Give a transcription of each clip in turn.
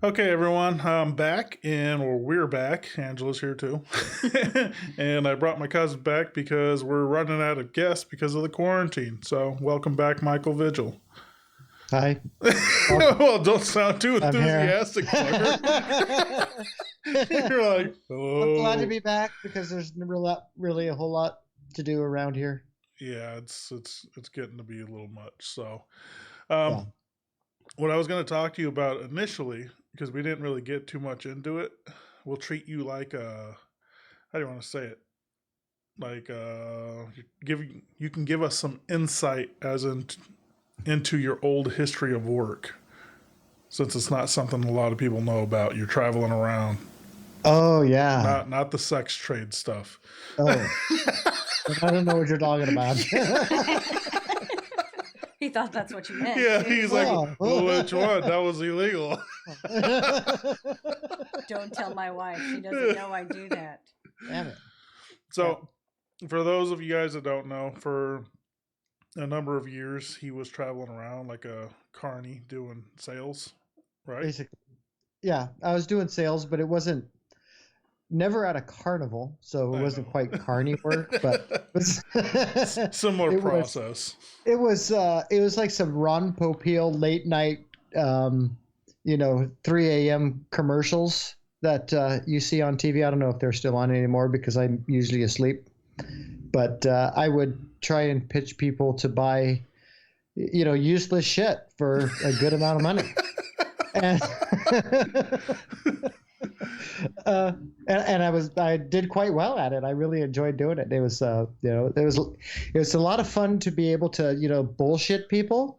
Okay, everyone, I'm back, and we're back. Angela's here too. And I brought my cousin back because we're running out of guests because of the quarantine. So, welcome back, Michael Vigil. Hi. Well, don't sound too I'm here. enthusiastic, fucker. You're like, hello. I'm glad to be back because there's really a whole lot to do around here. Yeah, it's getting to be a little much. So, Yeah. what I was going to talk to you about initially, because we didn't really get too much into it, we'll treat you like a, how do you want to say it? Like you can give us some insight into your old history of work, since it's not something a lot of people know about. You're traveling around. Oh yeah. Not the sex trade stuff. Oh, I don't know what you're talking about. He thought that's what you meant. Yeah, he's like, well, which one? That was illegal. Don't tell my wife. She doesn't know I do that. Damn it. So, for those of you guys that don't know, for a number of years, he was traveling around like a carny doing sales, right? Basically, yeah. I was doing sales, but it wasn't never at a carnival, so it wasn't quite carny work, but it was similar process. It was like some Ron Popeil late night, 3 a.m. commercials that you see on TV. I don't know if they're still on anymore because I'm usually asleep. But I would try and pitch people to buy, useless shit for a good amount of money. And I did quite well at it. I really enjoyed doing it. It was it was a lot of fun to be able to bullshit people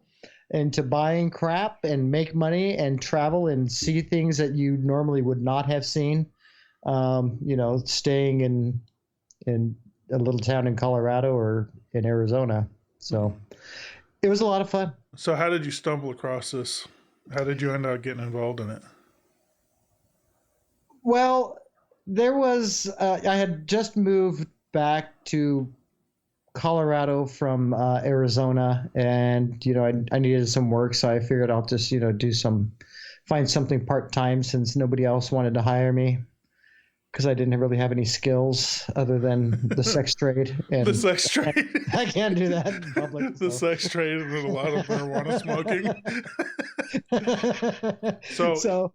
into buying crap and make money and travel and see things that you normally would not have seen. Staying in a little town in Colorado or in Arizona. So it was a lot of fun. So how did you stumble across this? How did you end up getting involved in it? Well, there was, I had just moved back to Colorado from Arizona, and, I needed some work. So I figured I'll just, find something part-time since nobody else wanted to hire me, because I didn't really have any skills other than the sex trade. And the sex trade. I can't do that in public. The sex trade and a lot of marijuana smoking. So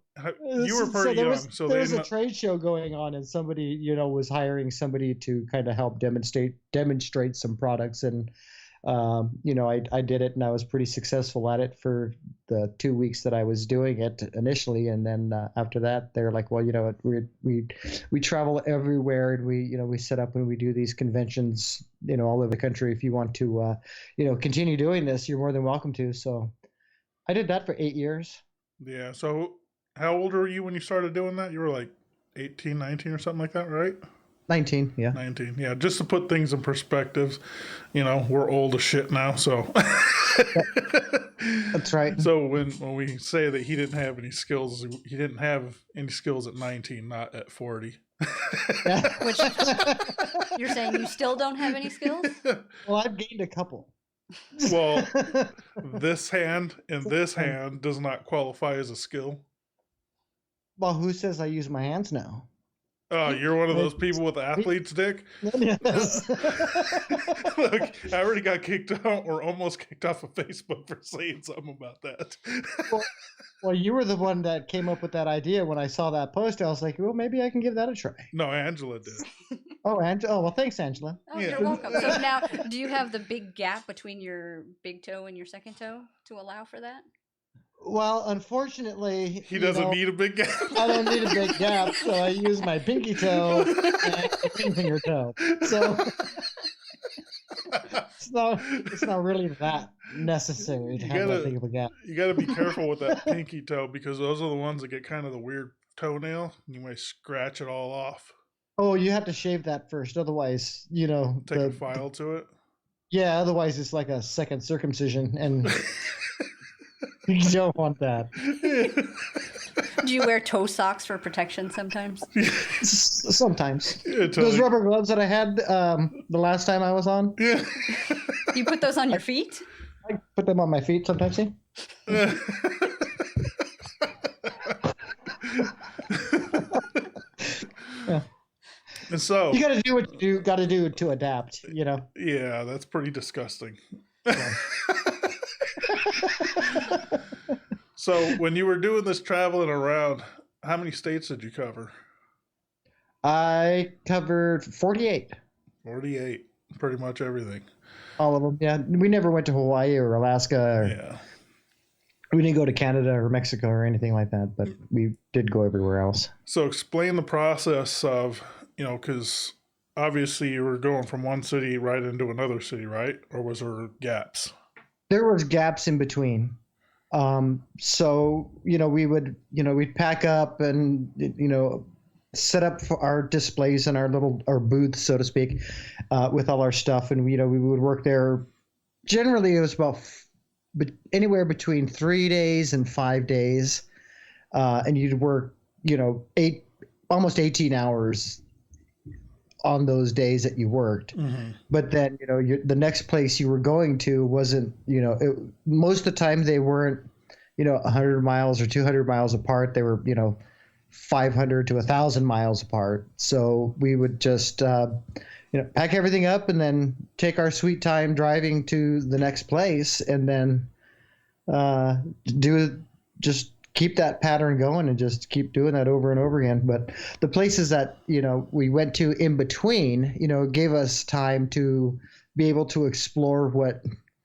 you were pretty young. So there was a trade show going on, and somebody, was hiring somebody to kind of help demonstrate some products. And, I did it, and I was pretty successful at it for the 2 weeks that I was doing it initially. And then after that, they're like, well, we travel everywhere, and we set up and we do these conventions, all over the country. If you want to, continue doing this, you're more than welcome to. So I did that for 8 years. Yeah. So how old were you when you started doing that? You were like 18, 19 or something like that, right? 19, yeah. 19, yeah. Just to put things in perspective, we're old as shit now, so. That's right. So when we say that he didn't have any skills, he didn't have any skills at 19, not at 40. Which, you're saying you still don't have any skills? Well, I've gained a couple. Well, this hand and this hand does not qualify as a skill. Well, who says I use my hands now? Oh, you're one of those people with the athlete's dick? Yes. Look, I already got kicked out or almost kicked off of Facebook for saying something about that. Well, you were the one that came up with that idea. When I saw that post, I was like, well, maybe I can give that a try. No, Angela did. Oh, well, thanks, Angela. Oh, yeah. You're welcome. So now, do you have the big gap between your big toe and your second toe to allow for that? Well, unfortunately, he doesn't need a big gap. I don't need a big gap, so I use my pinky toe and my ring finger toe. So it's not really that necessary to have that big of a gap. You got to be careful with that pinky toe, because those are the ones that get kind of the weird toenail. You may scratch it all off. Oh, you have to shave that first, otherwise, Take a file to it. Yeah, otherwise it's like a second circumcision, and you don't want that. Do you wear toe socks for protection sometimes? Sometimes. Yeah, totally. Those rubber gloves that I had the last time I was on. Yeah. You put those on your feet? I put them on my feet sometimes. See? Yeah. And so you got to do what you got to do to adapt. Yeah, that's pretty disgusting. Yeah. So when you were doing this traveling around, how many states did you cover? I covered 48. 48. Pretty much everything. All of them. Yeah, we never went to Hawaii or Alaska. Or we didn't go to Canada or Mexico or anything like that, but we did go everywhere else. So explain the process of, because obviously you were going from one city right into another city, right? Or was there gaps? There was gaps in between. So, we would, we'd pack up and, set up for our displays and our booths, so to speak, with all our stuff. And, we would work there. Generally, it was about anywhere between 3 days and 5 days. And you'd work, almost 18 hours on those days that you worked. Mm-hmm. But then, the next place you were going to wasn't, most of the time they weren't, 100 miles or 200 miles apart. They were, 500 to 1,000 miles apart. So we would just, pack everything up and then take our sweet time driving to the next place, and then just keep that pattern going and just keep doing that over and over again. But the places that, we went to in between, gave us time to be able to explore what,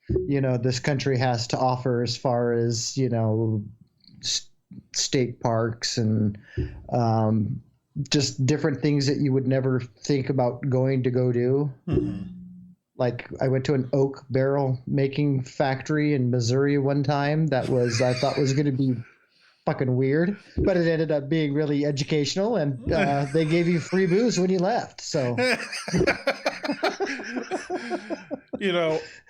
this country has to offer as far as, state parks and just different things that you would never think about going to go do. Mm-hmm. Like I went to an oak barrel making factory in Missouri one time that I thought was going to be fucking weird, but it ended up being really educational, and they gave you free booze when you left. So,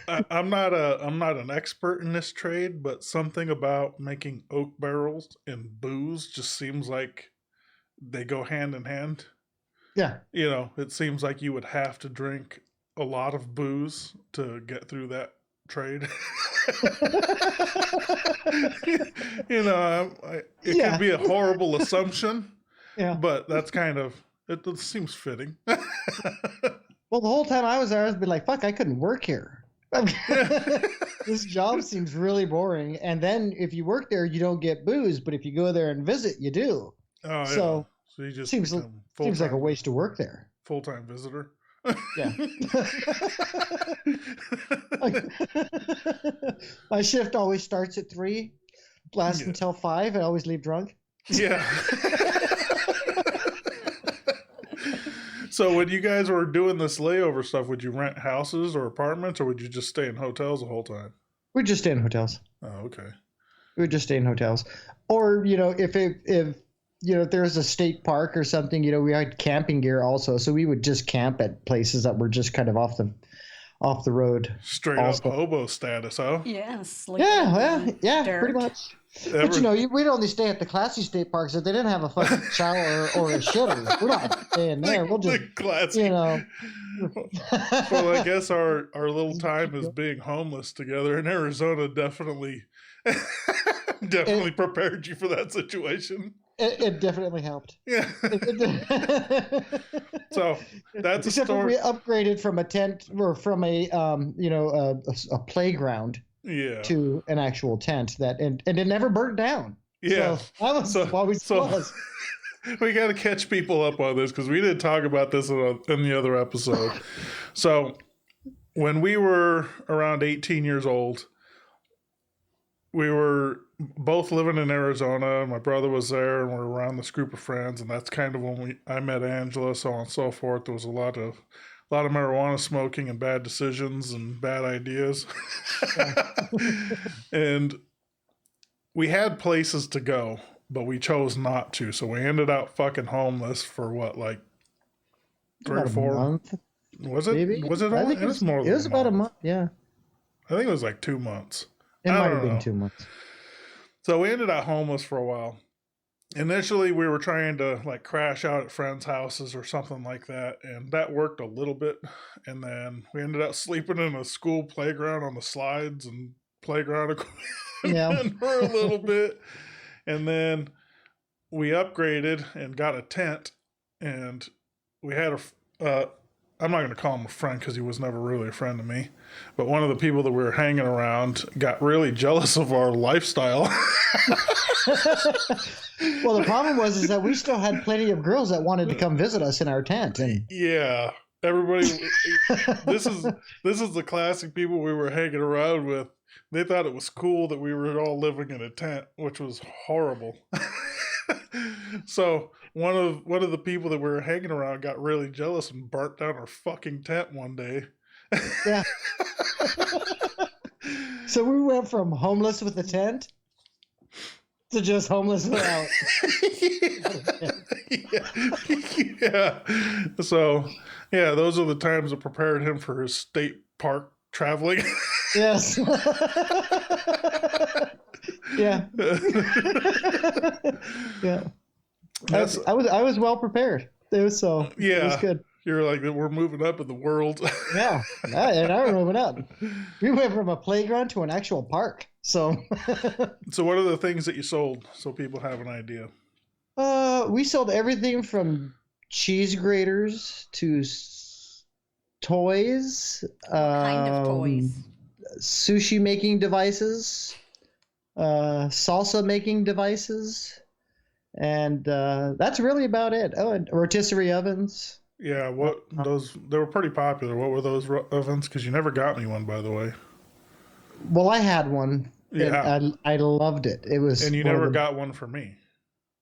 I'm not an expert in this trade, but something about making oak barrels and booze just seems like they go hand in hand. Yeah. It seems like you would have to drink a lot of booze to get through that trade. It can be a horrible assumption, but that's kind of, it seems fitting. Well, the whole time I was there, I was be like, fuck, I couldn't work here. This job seems really boring. And then if you work there, you don't get booze, but if you go there and visit, you do. Oh, so you just seems like a waste to work there. Full-time visitor. Yeah. My shift always starts at 3, lasts until 5. I always leave drunk. Yeah. So when you guys were doing this layover stuff, would you rent houses or apartments, or would you just stay in hotels the whole time? We'd just stay in hotels. Oh, okay. We'd just stay in hotels. Or, if there's a state park or something, we had camping gear also. So we would just camp at places that were just kind of off the road. Straight up hobo status, huh? Yes. Yeah, pretty much. But we'd only stay at the classy state parks if they didn't have a fucking shower or a shitter. We're not staying there. We'll just, classy. Well, I guess our little time as being homeless together in Arizona definitely prepared you for that situation. It definitely helped. Yeah. So that's except a story. We upgraded from a tent or from a playground to an actual tent and it never burnt down. Yeah. So that was what we was. We got to catch people up on this because we didn't talk about this in the other episode. So when we were around 18 years old, we were both living in Arizona. My brother was there, and we're around this group of friends, and that's kind of when I met Angela, so on and so forth. There was a lot of marijuana smoking and bad decisions and bad ideas. And we had places to go. but we chose not to. So we ended up fucking homeless for what, like three About or a four? month, Was it? maybe. Was it I only? think It was more it than was a about a month. month. Yeah, I think it was like 2 months. it I might don't have been know. 2 months. So we ended up homeless for a while. Initially, we were trying to like crash out at friends' houses or something like that, and that worked a little bit. And then we ended up sleeping in a school playground on the slides and playground Yeah. equipment for a little bit. And then we upgraded and got a tent, and we had I'm not going to call him a friend because he was never really a friend to me, but one of the people that we were hanging around got really jealous of our lifestyle. Well, the problem was that we still had plenty of girls that wanted to come visit us in our tent, and Yeah, everybody. This is the classic people we were hanging around with. They thought it was cool that we were all living in a tent, which was horrible. So one of the people that we were hanging around got really jealous and burnt down our fucking tent one day. yeah. So we went from homeless with a tent to just homeless without. Yeah. So, yeah, those are the times that prepared him for his state park traveling. Yes. Yeah. Yeah. I was well prepared. It was good. You're like, we're moving up in the world. Yeah, and I were moving up. We went from a playground to an actual park. So, So what are the things that you sold so people have an idea? We sold everything from cheese graters to toys. Kind of toys. Sushi making devices, salsa making devices, and that's really about it. Oh, and rotisserie ovens. Yeah, they were pretty popular. What were those ovens? Because you never got me one, by the way. Well, I had one. Yeah, and I loved it. It was, and you never got one for me.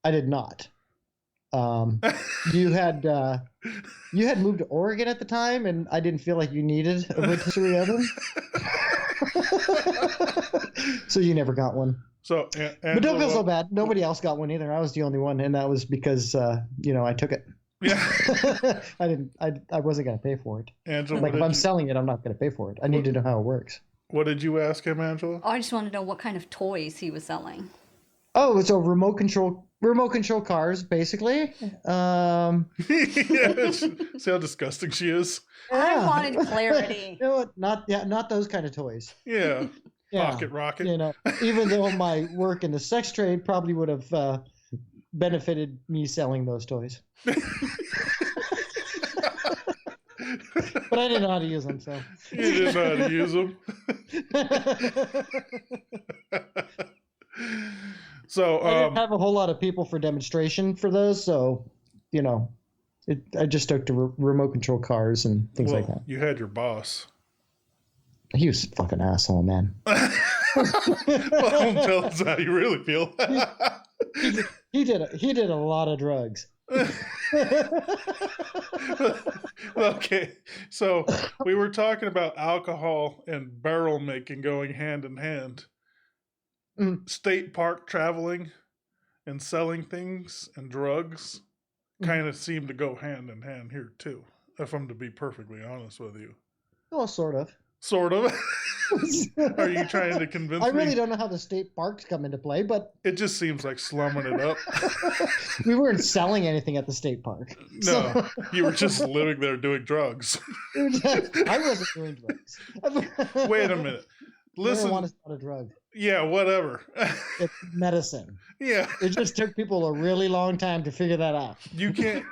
I did not. You had moved to Oregon at the time, and I didn't feel like you needed a rotisserie oven, so you never got one. So, but don't feel so bad. Nobody else got one either. I was the only one, and that was because I took it. Yeah. I wasn't gonna pay for it. Angela, like if I'm selling it, I'm not gonna pay for it. I need to know how it works. What did you ask him, Angela? Oh, I just want to know what kind of toys he was selling. Oh, it's a remote control cars, basically. Yeah, see how disgusting she is. I wanted clarity. You know what? Not those kind of toys. Yeah. Yeah. Pocket rocket. Even though my work in the sex trade probably would have benefited me selling those toys. But I didn't know how to use them, so. You didn't know how to use them. So I didn't have a whole lot of people for demonstration for those, so I just stuck to remote control cars and things like that. You had your boss. He was a fucking asshole, man. Well, tell us how you really feel. He did a lot of drugs. Okay, so we were talking about alcohol and barrel making going hand in hand. State park traveling and selling things and drugs kind of seem to go hand in hand here too, if I'm to be perfectly honest with you. Well, sort of. Sort of. Are you trying to convince me? I really don't know how the state parks come into play, but it just seems like slumming it up. We weren't selling anything at the state park. No, you were just living there doing drugs. I wasn't doing drugs. Wait a minute. Listen. Marijuana's not a drug. Yeah, whatever. It's medicine. Yeah. It just took people a really long time to figure that out. You can't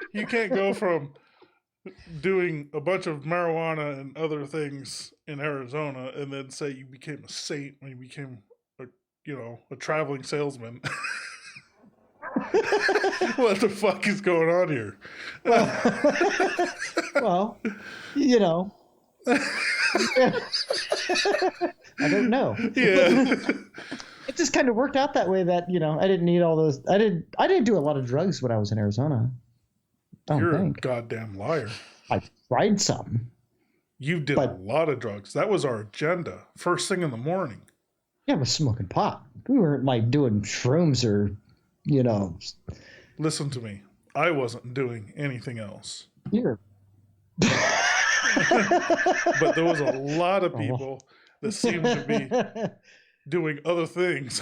go from doing a bunch of marijuana and other things in Arizona and then say you became a saint when you became a traveling salesman. What the fuck is going on here? Well, I don't know. Yeah. It just kind of worked out that way that, I didn't need all those. I didn't do a lot of drugs when I was in Arizona. You're a goddamn liar. I tried some. You did a lot of drugs. That was our agenda. First thing in the morning. Yeah, I was smoking pot. We weren't like doing shrooms or you know, Listen to me. I wasn't doing anything else. you're. But there was a lot of Oh. people that seemed to be doing other things.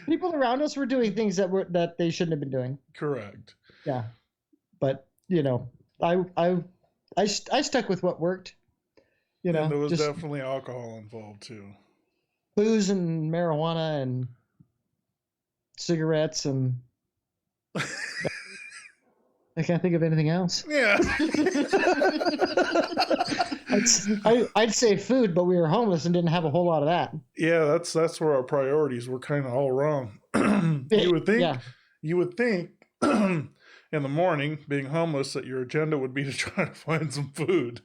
People around us were doing things that they shouldn't have been doing. Correct. Yeah, but I stuck with what worked. And there was Just definitely alcohol involved too. booze and marijuana and cigarettes and I can't think of anything else. Yeah. I'd say food, but we were homeless and didn't have a whole lot of that. Yeah, that's where our priorities were kind of all wrong. You would think in the morning, being homeless, that your agenda would be to try to find some food.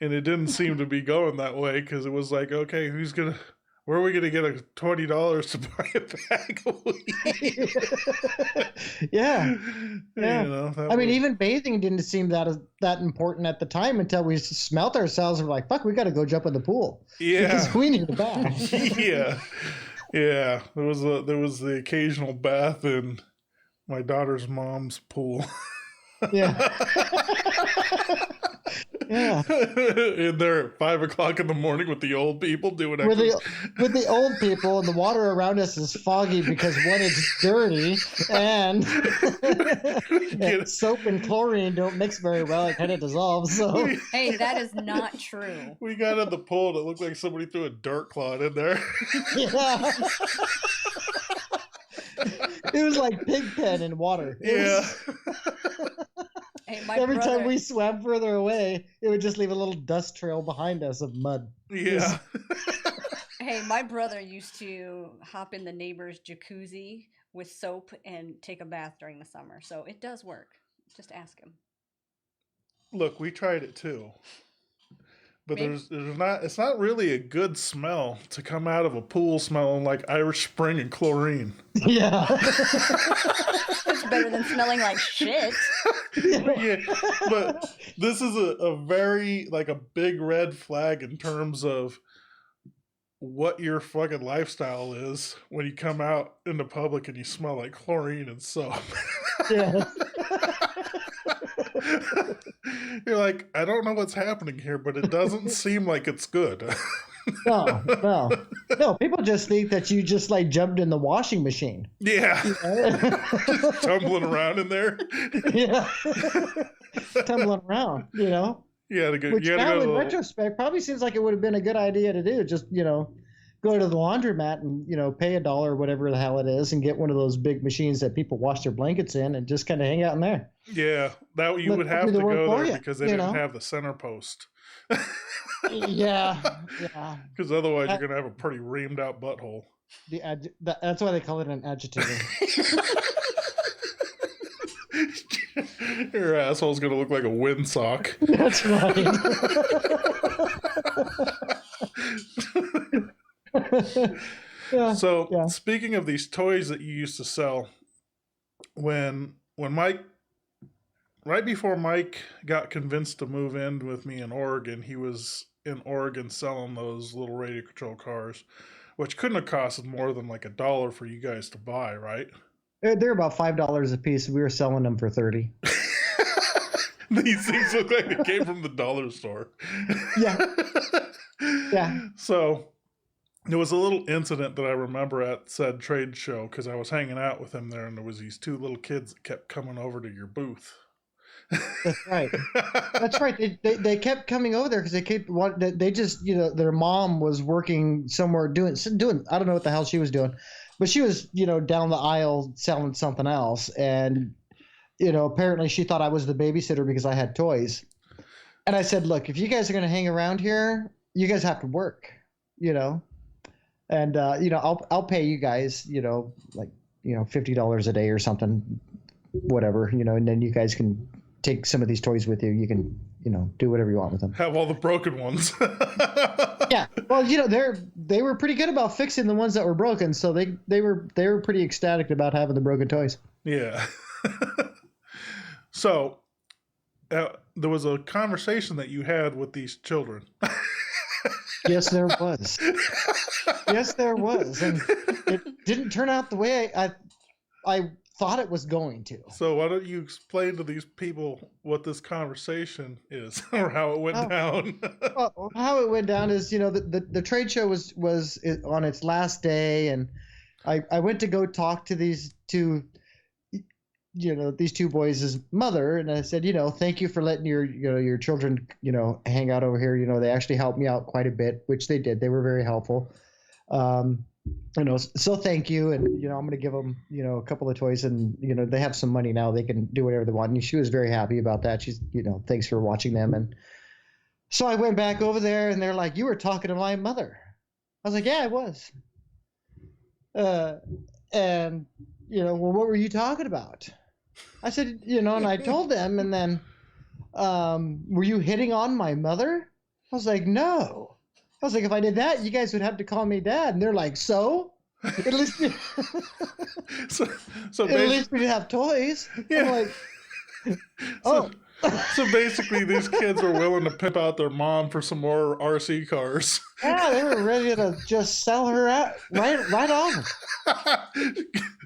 And it didn't seem to be going that way because it was like, okay, where are we going to get a $20 to buy a bag of weed? Yeah. I mean, was... even bathing didn't seem that important at the time until we smelt ourselves and were like, fuck, we got to go jump in the pool. Yeah. Because we need a bath. Yeah. Yeah. There was the occasional bath in my daughter's mom's pool. Yeah. Yeah. In there at 5:00 in the morning with the old people doing it. With the old people, and the water around us is foggy because one, it's dirty, and soap and chlorine don't mix very well. It kind of dissolves. So hey, that is not true. We got in the pool and it looked like somebody threw a dirt clod in there. Yeah. It was like pig pen in water. Hey, every time we swam further away, it would just leave a little dust trail behind us of mud. Yeah. Hey, my brother used to hop in the neighbor's jacuzzi with soap and take a bath during the summer. So it does work. Just ask him. Look, we tried it too. But it's not really a good smell to come out of a pool smelling like Irish Spring and chlorine. Yeah. It's better than smelling like shit. Yeah, but this is a very, like, a big red flag in terms of what your fucking lifestyle is when you come out into public and you smell like chlorine and soap. Yeah. You're like, I don't know what's happening here, but it doesn't seem like it's good. No. People just think that you just like jumped in the washing machine. Yeah. Just tumbling around in there. Yeah. Tumbling around, Yeah, which now in retrospect probably seems like it would have been a good idea to do. Just, go to the laundromat and, pay $1 or whatever the hell it is and get one of those big machines that people wash their blankets in and just kind of hang out in there. Yeah, that you would have to go there because they didn't have the center post. Yeah. Because otherwise you're going to have a pretty reamed out butthole. That's why they call it an agitator. Your asshole's going to look like a windsock. That's right. So, speaking of these toys that you used to sell, when Mike, right before Mike got convinced to move in with me in Oregon, he was in Oregon selling those little radio control cars, which couldn't have costed more than like $1 for you guys to buy, right? They're about $5 a piece. We were selling them for $30. These things look like they came from the dollar store. Yeah. Yeah. So there was a little incident that I remember at said trade show because I was hanging out with him there, and there was these two little kids that kept coming over to your booth. That's right. That's right. They kept coming over there because they just their mom was working somewhere doing I don't know what the hell she was doing, but she was down the aisle selling something else, and apparently she thought I was the babysitter because I had toys. And I said, look, if you guys are going to hang around here, you guys have to work, and I'll pay you guys like $50 a day or something, whatever, and then you guys can take some of these toys with you. You can do whatever you want with them. Have all the broken ones. Yeah, well, they were pretty good about fixing the ones that were broken, so they were pretty ecstatic about having the broken toys. Yeah. So there was a conversation that you had with these children. Yes, there was. Yes, there was, and it didn't turn out the way I thought it was going to. So why don't you explain to these people what this conversation is or how it went Oh, down? well, how it went down is, the trade show was on its last day, and I went to go talk to these two boys' mother, and I said, thank you for letting your children, hang out over here. They actually helped me out quite a bit, which they did. They were very helpful. So thank you. And, I'm going to give them, a couple of toys, and, they have some money now. They can do whatever they want. And she was very happy about that. She's, thanks for watching them. And so I went back over there, and they're like, you were talking to my mother. I was like, yeah, I was. And, well, what were you talking about? I said, and I told them, and then, were you hitting on my mother? I was like, no. I was like, if I did that, you guys would have to call me dad. And they're like, so? At least we, so at least we'd have toys. Yeah. I'm like, oh. So basically, these kids were willing to pimp out their mom for some more RC cars. Yeah, they were ready to just sell her out right on.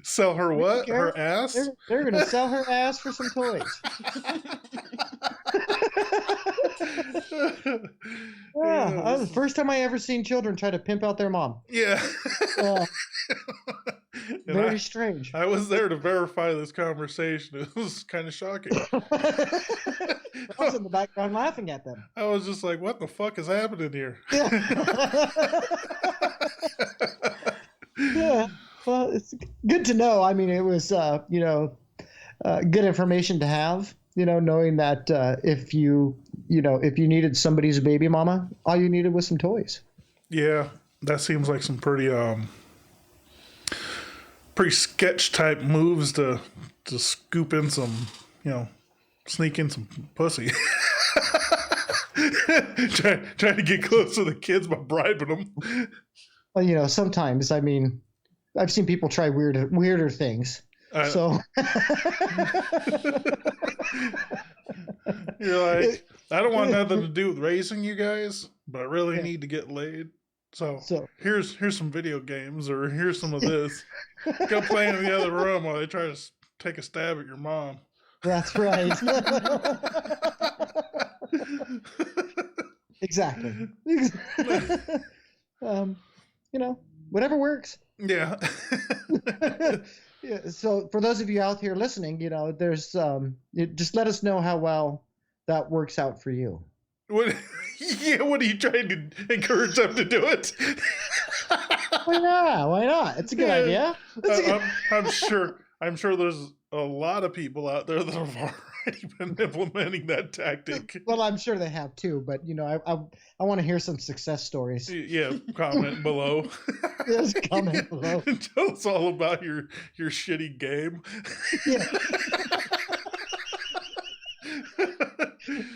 Sell her what? Her ass? They're going to sell her ass for some toys. Yeah, that was the first time I ever seen children try to pimp out their mom. Yeah. Very strange. I was there to verify this conversation. It was kind of shocking. I was in the background laughing at them. I was just like, what the fuck is happening here? Yeah. Yeah. Well, it's good to know. I mean, it was, good information to have, knowing that if you needed somebody's baby mama, all you needed was some toys. Yeah, that seems like some pretty sketch type moves to scoop in some, sneak in some pussy. trying to get close to the kids by bribing them. Well, sometimes, I mean, I've seen people try weirder things. So you're like, I don't want nothing to do with raising you guys, but I really need to get laid. So here's some video games, or here's some of this. Go play in the other room while they try to take a stab at your mom. That's right. Exactly. Whatever works. Yeah. Yeah. So for those of you out here listening, there's just let us know how well that works out for you. What are you trying to encourage them to do it? Why not? It's a good idea. I'm sure there's a lot of people out there that have already been implementing that tactic. Well, I'm sure they have too, but I want to hear some success stories. Yeah, comment below. Yes, comment below. Tell us all about your shitty game. Yeah.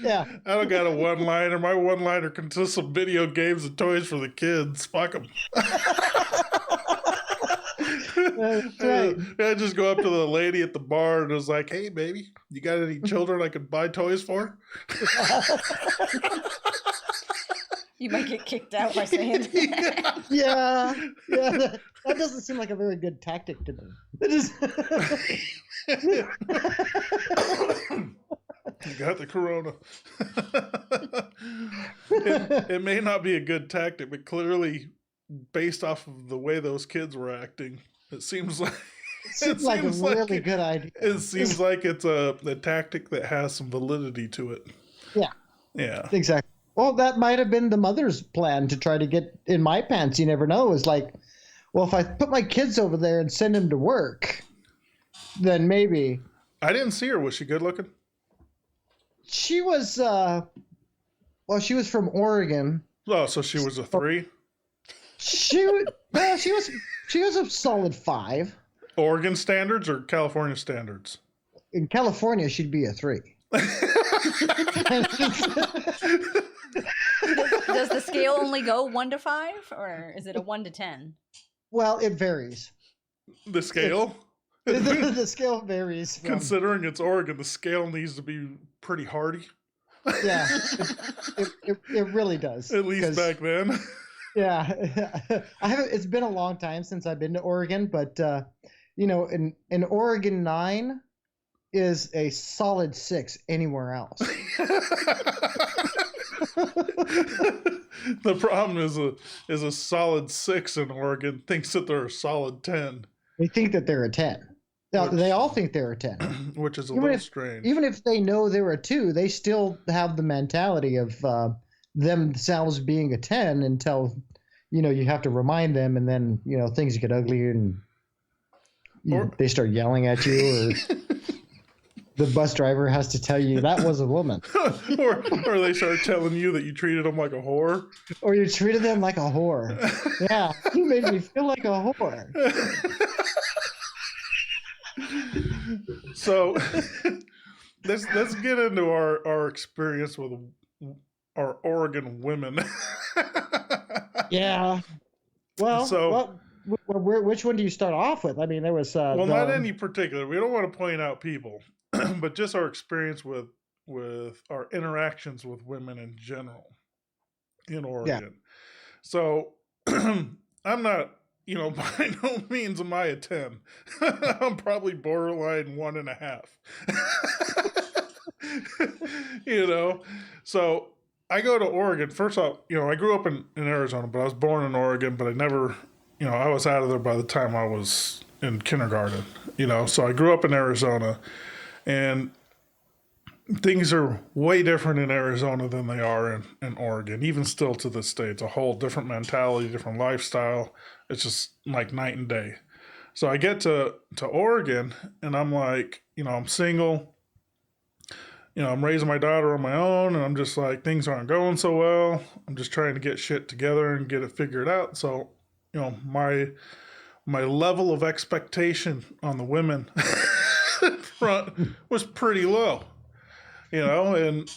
Yeah. I don't got a one-liner. My one-liner consists of video games and toys for the kids. Fuck them. That's right. I just go up to the lady at the bar and was like, hey, baby, you got any children I could buy toys for? You might get kicked out by saying that. Yeah. That doesn't seem like a very good tactic to me. You got the corona. It may not be a good tactic, but clearly, based off of the way those kids were acting, it seems like a really good idea. It seems like it's a tactic that has some validity to it. Yeah. Exactly. Well, that might have been the mother's plan to try to get in my pants. You never know. It's like, well, if I put my kids over there and send them to work, then maybe. I didn't see her. Was she good looking? She was, she was from Oregon. Oh, so she was a 3? She was a solid 5. Oregon standards or California standards? In California, she'd be a 3. Does the scale only go 1 to 5, or is it a 1 to 10? Well, it varies. The scale? The scale varies. Considering it's Oregon, the scale needs to be pretty hardy. Yeah, it really does. At least 'Cause, back then. yeah, I haven't. It's been a long time since I've been to Oregon, but an Oregon 9 is a solid 6 anywhere else. The problem is a solid 6 in Oregon thinks that they're a solid 10, They think that they're a 10. Now, they which all think they're a 10. which is a Even little if strange. even if they know they're a 2, they still have the mentality of themselves being a 10 until you have to remind them, and then things get ugly and Or- they start yelling at you, or the bus driver has to tell you that was a woman, or they start telling you that you treated them like a whore. or you treated them like a whore. Yeah, you made me feel like a whore. So let's get into our experience with our Oregon women. Yeah. Well, So- which one do you start off with? I mean, there was Well, not any particular. We don't want to point out people, but just our experience with our interactions with women in general in Oregon. So I'm not, by no means am I a 10. I'm probably borderline 1.5. So I go to Oregon. First off, I grew up in Arizona, but I was born in Oregon, but I never, I was out of there by the time I was in kindergarten, so I grew up in Arizona, and things are way different in Arizona than they are in Oregon, even still to this day. It's a whole different mentality, different lifestyle. It's just like night and day. So I get to Oregon, and I'm like, I'm single. I'm raising my daughter on my own, and I'm just like, things aren't going so well. I'm just trying to get shit together and get it figured out. So, my level of expectation on the women front was pretty low. And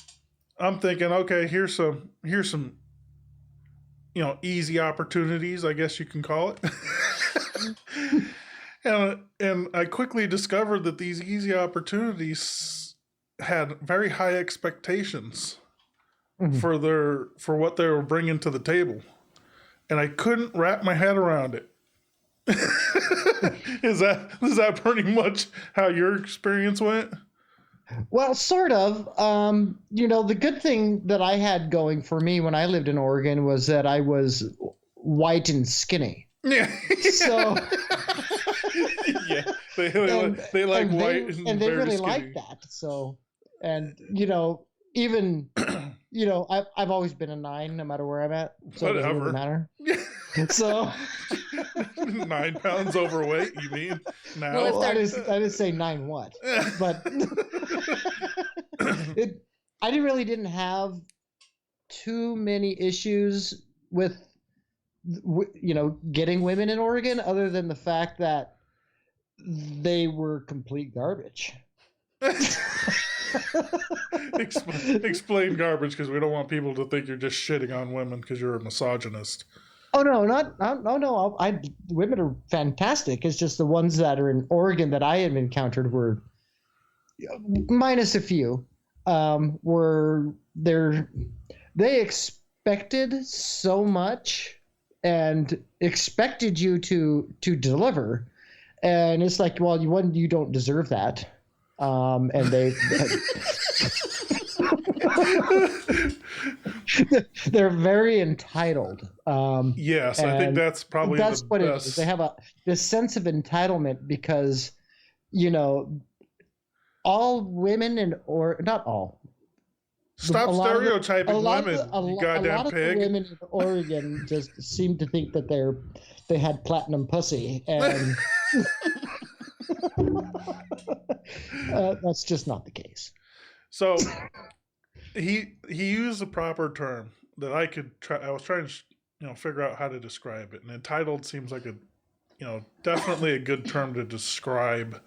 I'm thinking, okay, here's some easy opportunities, I guess you can call it. and I quickly discovered that these easy opportunities had very high expectations for what they were bringing to the table, and I couldn't wrap my head around it. Is that pretty much how your experience went? Well, sort of. The good thing that I had going for me when I lived in Oregon was that I was white and skinny. Yeah. So Yeah, they like white and they very really skinny. like that. So, and even I've always been a 9 no matter where I'm at, so it doesn't really Whatever. matter. So 9 pounds overweight, you mean now? Well, if well, they're- I didn't say 9 what, but I didn't have too many issues with getting women in Oregon, other than the fact that they were complete garbage. Explain garbage, because we don't want people to think you're just shitting on women because you're a misogynist. Oh no, no. Women are fantastic. It's just the ones that are in Oregon that I have encountered were, minus a few, were they expected so much and expected you to deliver, and it's like, well, you don't deserve that, and they're very entitled. Yes, I think that's probably That's the what best. it is. They have this sense of entitlement because, all women or not all. Stop a lot of the- stereotyping a lot women, of the, a, you lo- a goddamn lot of the pig. women in Oregon just seem to think that they had platinum pussy, and that's just not the case. So he used the proper term that I could try. I was trying to figure out how to describe it, and entitled seems like definitely a good term to describe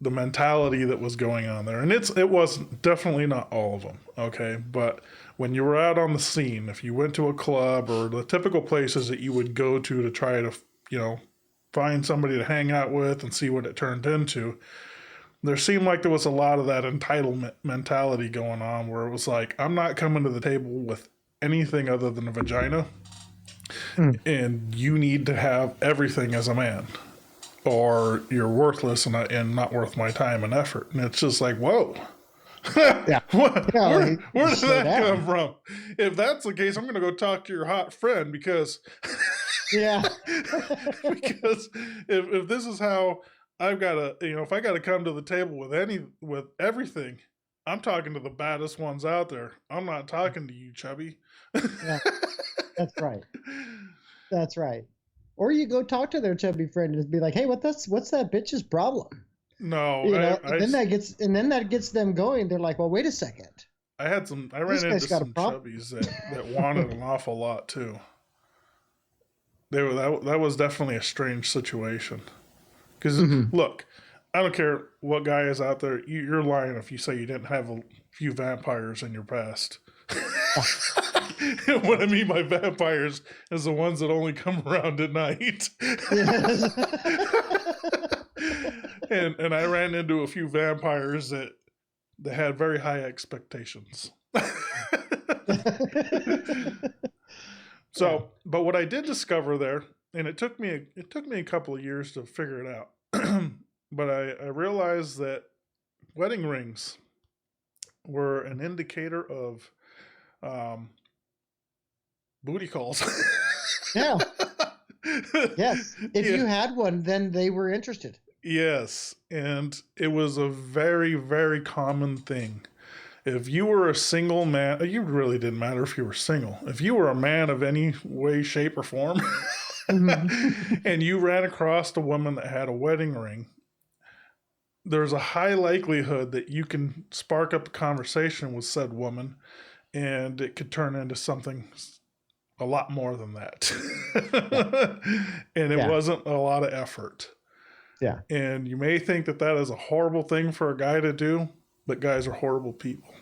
the mentality that was going on there. And it was definitely not all of them, okay? But when you were out on the scene, if you went to a club or the typical places that you would go to try to, find somebody to hang out with and see what it turned into, there seemed like there was a lot of that entitlement mentality going on where it was like, I'm not coming to the table with anything other than a vagina, and you need to have everything as a man, or you're worthless and not worth my time and effort. And it's just like, whoa. Yeah. Where did that come from? If that's the case, I'm going to go talk to your hot friend because because if this is how I've got to, if I got to come to the table with everything, I'm talking to the baddest ones out there. I'm not talking to you, chubby. Yeah, that's right. That's right. Or you go talk to their chubby friend and be like, "Hey, what's that bitch's problem?" No, then that gets them going. They're like, "Well, wait a second." I ran into some chubbies that wanted an awful lot too. That was definitely a strange situation. Because look, I don't care what guy is out there. You're lying if you say you didn't have a few vampires in your past. What I mean by vampires is the ones that only come around at night. And I ran into a few vampires that had very high expectations. So, but what I did discover there, and it took me a couple of years to figure it out, but I realized that wedding rings were an indicator of booty calls. Yeah. Yes. If you had one, then they were interested. Yes. And it was a very, very common thing. If you were a single man, it really didn't matter if you were single. If you were a man of any way, shape, or form, and you ran across a woman that had a wedding ring, there's a high likelihood that you can spark up a conversation with said woman, and it could turn into something a lot more than that. And it wasn't a lot of effort. Yeah. And you may think that is a horrible thing for a guy to do, but guys are horrible people.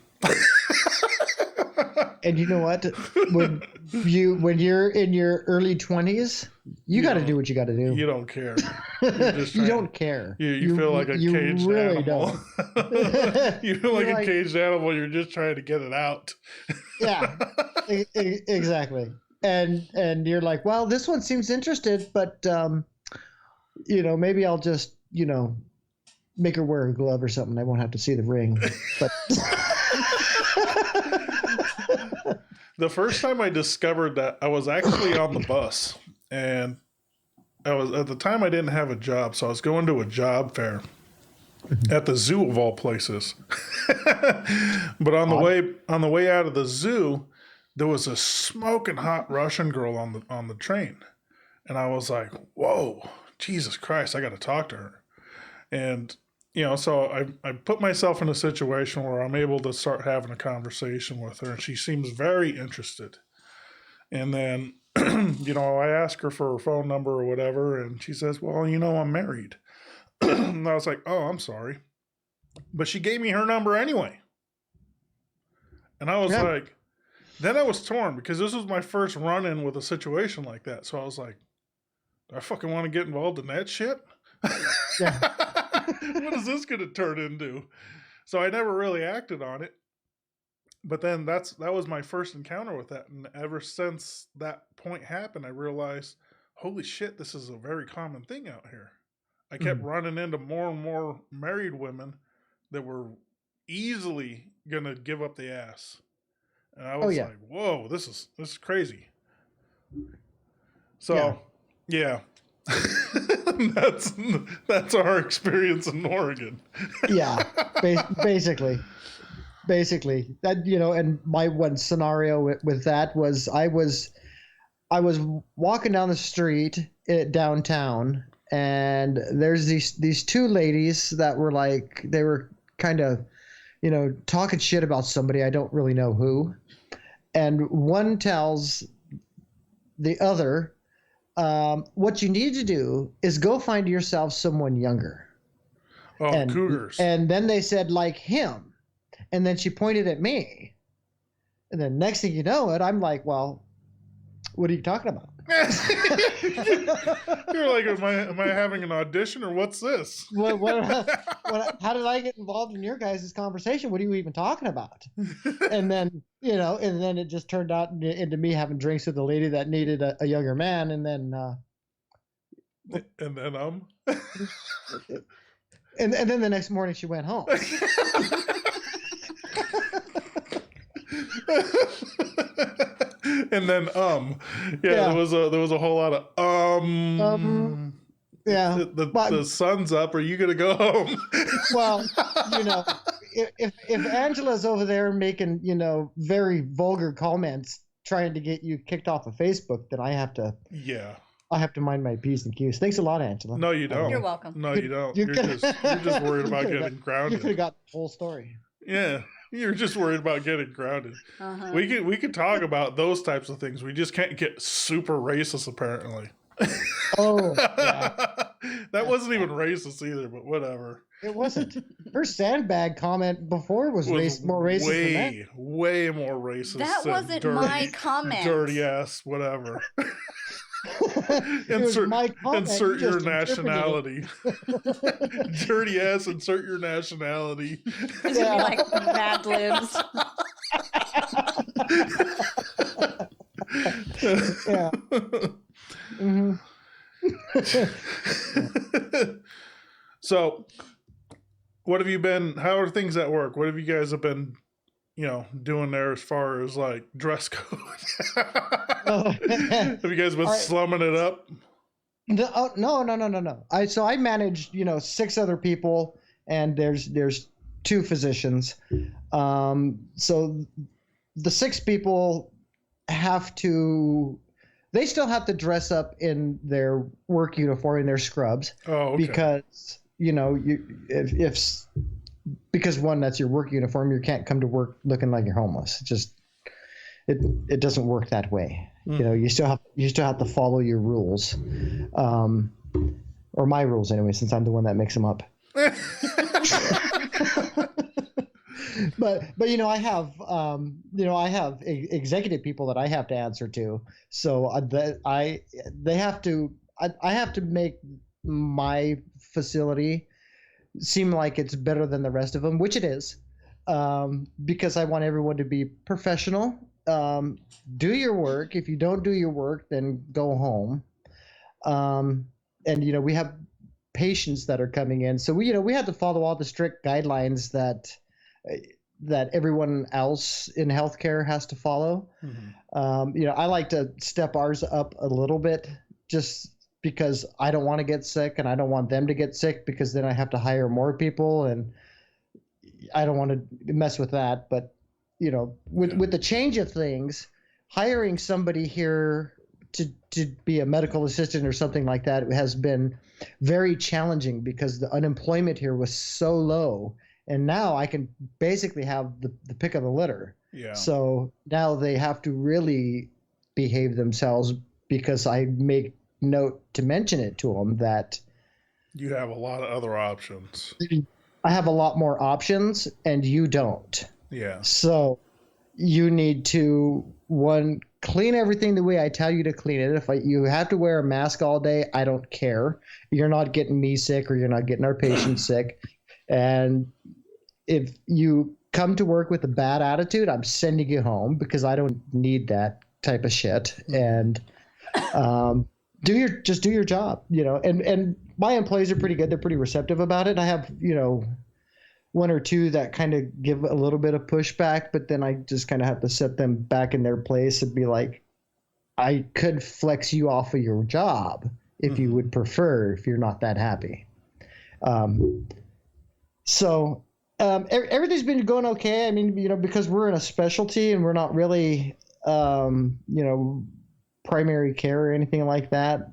And you know what? When you're in your early 20es, you got to do what you got to do. You don't care. You don't care. You feel like a caged really animal. Don't. You feel like a caged animal. You're just trying to get it out. Yeah, exactly. And you're like, well, this one seems interested, but maybe I'll just make her wear a glove or something. I won't have to see the ring. But the first time I discovered that, I was actually on the bus, and at the time I didn't have a job, so I was going to a job fair at the zoo of all places. But on the way out of the zoo, there was a smoking hot Russian girl on the train, and I was like, "Whoa, Jesus Christ! I got to talk to her." And so I put myself in a situation where I'm able to start having a conversation with her, and she seems very interested. And then, I ask her for her phone number or whatever, and she says, "Well, I'm married." And I was like, "Oh, I'm sorry." But she gave me her number anyway. And I was like, then I was torn because this was my first run-in with a situation like that. So I was like, do I fucking want to get involved in that shit? Yeah. What is this going to turn into? So I never really acted on it. But then that was my first encounter with that. And ever since that point happened, I realized, holy shit, this is a very common thing out here. I kept running into more and more married women that were easily going to give up the ass. And I was like, whoa, this is crazy. So, yeah. That's our experience in Oregon. Yeah, basically that, and my one scenario with that was I was walking down the street downtown, and there's these two ladies that were like, they were kind of talking shit about somebody, I don't really know who, and one tells the other, what you need to do is go find yourself someone younger. Oh, and, cougars. And then they said, like him. And then she pointed at me. And then next thing you know it, I'm like, well, what are you talking about? You're like, am I having an audition or what's this? How did I get involved in your guys' conversation? What are you even talking about? And then, and then it just turned out into me having drinks with a lady that needed a younger man. And then, and then, and then the next morning she went home. And then there was a whole lot of yeah, the sun's up, are you gonna go home? Well, if Angela's over there making very vulgar comments trying to get you kicked off of Facebook, then I have to mind my P's and Q's. Thanks a lot, Angela. No, you don't. You're welcome. No, you don't. You're just worried about getting grounded. You could have got the whole story. Yeah. You're just worried about getting grounded. Uh-huh. We could talk about those types of things. We just can't get super racist, apparently. Oh, yeah. That wasn't even racist either, but whatever. It wasn't. Her sandbag comment before was more racist than that. Way more racist. That wasn't my comment. Dirty ass, whatever. Insert your nationality. Dirty ass, insert your nationality. It's gonna be like Mad Libs. Yeah. Mm-hmm. So, what have you been? How are things at work? What have you guys have been, doing there as far as like dress code? Have you guys been slumming it up? No. I manage 6 other people, and there's 2 physicians. So the 6 people they still have to dress up in their work uniform, in their scrubs. Oh, okay. Because because one, that's your work uniform. You can't come to work looking like you're homeless. It doesn't work that way. You still have to follow your rules, or my rules anyway, since I'm the one that makes them up. But I have executive people that I have to answer to, so I have to make my facility seem like it's better than the rest of them, which it is, because I want everyone to be professional. Do your work. If you don't do your work, then go home. And we have patients that are coming in, so we have to follow all the strict guidelines that everyone else in healthcare has to follow. Mm-hmm. I like to step ours up a little bit, just because I don't want to get sick and I don't want them to get sick, because then I have to hire more people and I don't want to mess with that. But with the change of things, hiring somebody here to be a medical assistant or something like that has been very challenging, because the unemployment here was so low. And now I can basically have the pick of the litter. Yeah. So now they have to really behave themselves, because I make note to mention it to them that you have a lot of other options. I have a lot more options and you don't. Yeah. So you need to, one, clean everything the way I tell you to clean it. If you have to wear a mask all day, I don't care. You're not getting me sick, or you're not getting our patients sick. And if you come to work with a bad attitude, I'm sending you home, because I don't need that type of shit. And do your job, and my employees are pretty good. They're pretty receptive about it. I have, 1 or 2 that kind of give a little bit of pushback, but then I just kind of have to set them back in their place and be like, I could flex you off of your job if you would prefer, if you're not that happy. So everything's been going okay. I mean, because we're in a specialty and we're not really, primary care or anything like that,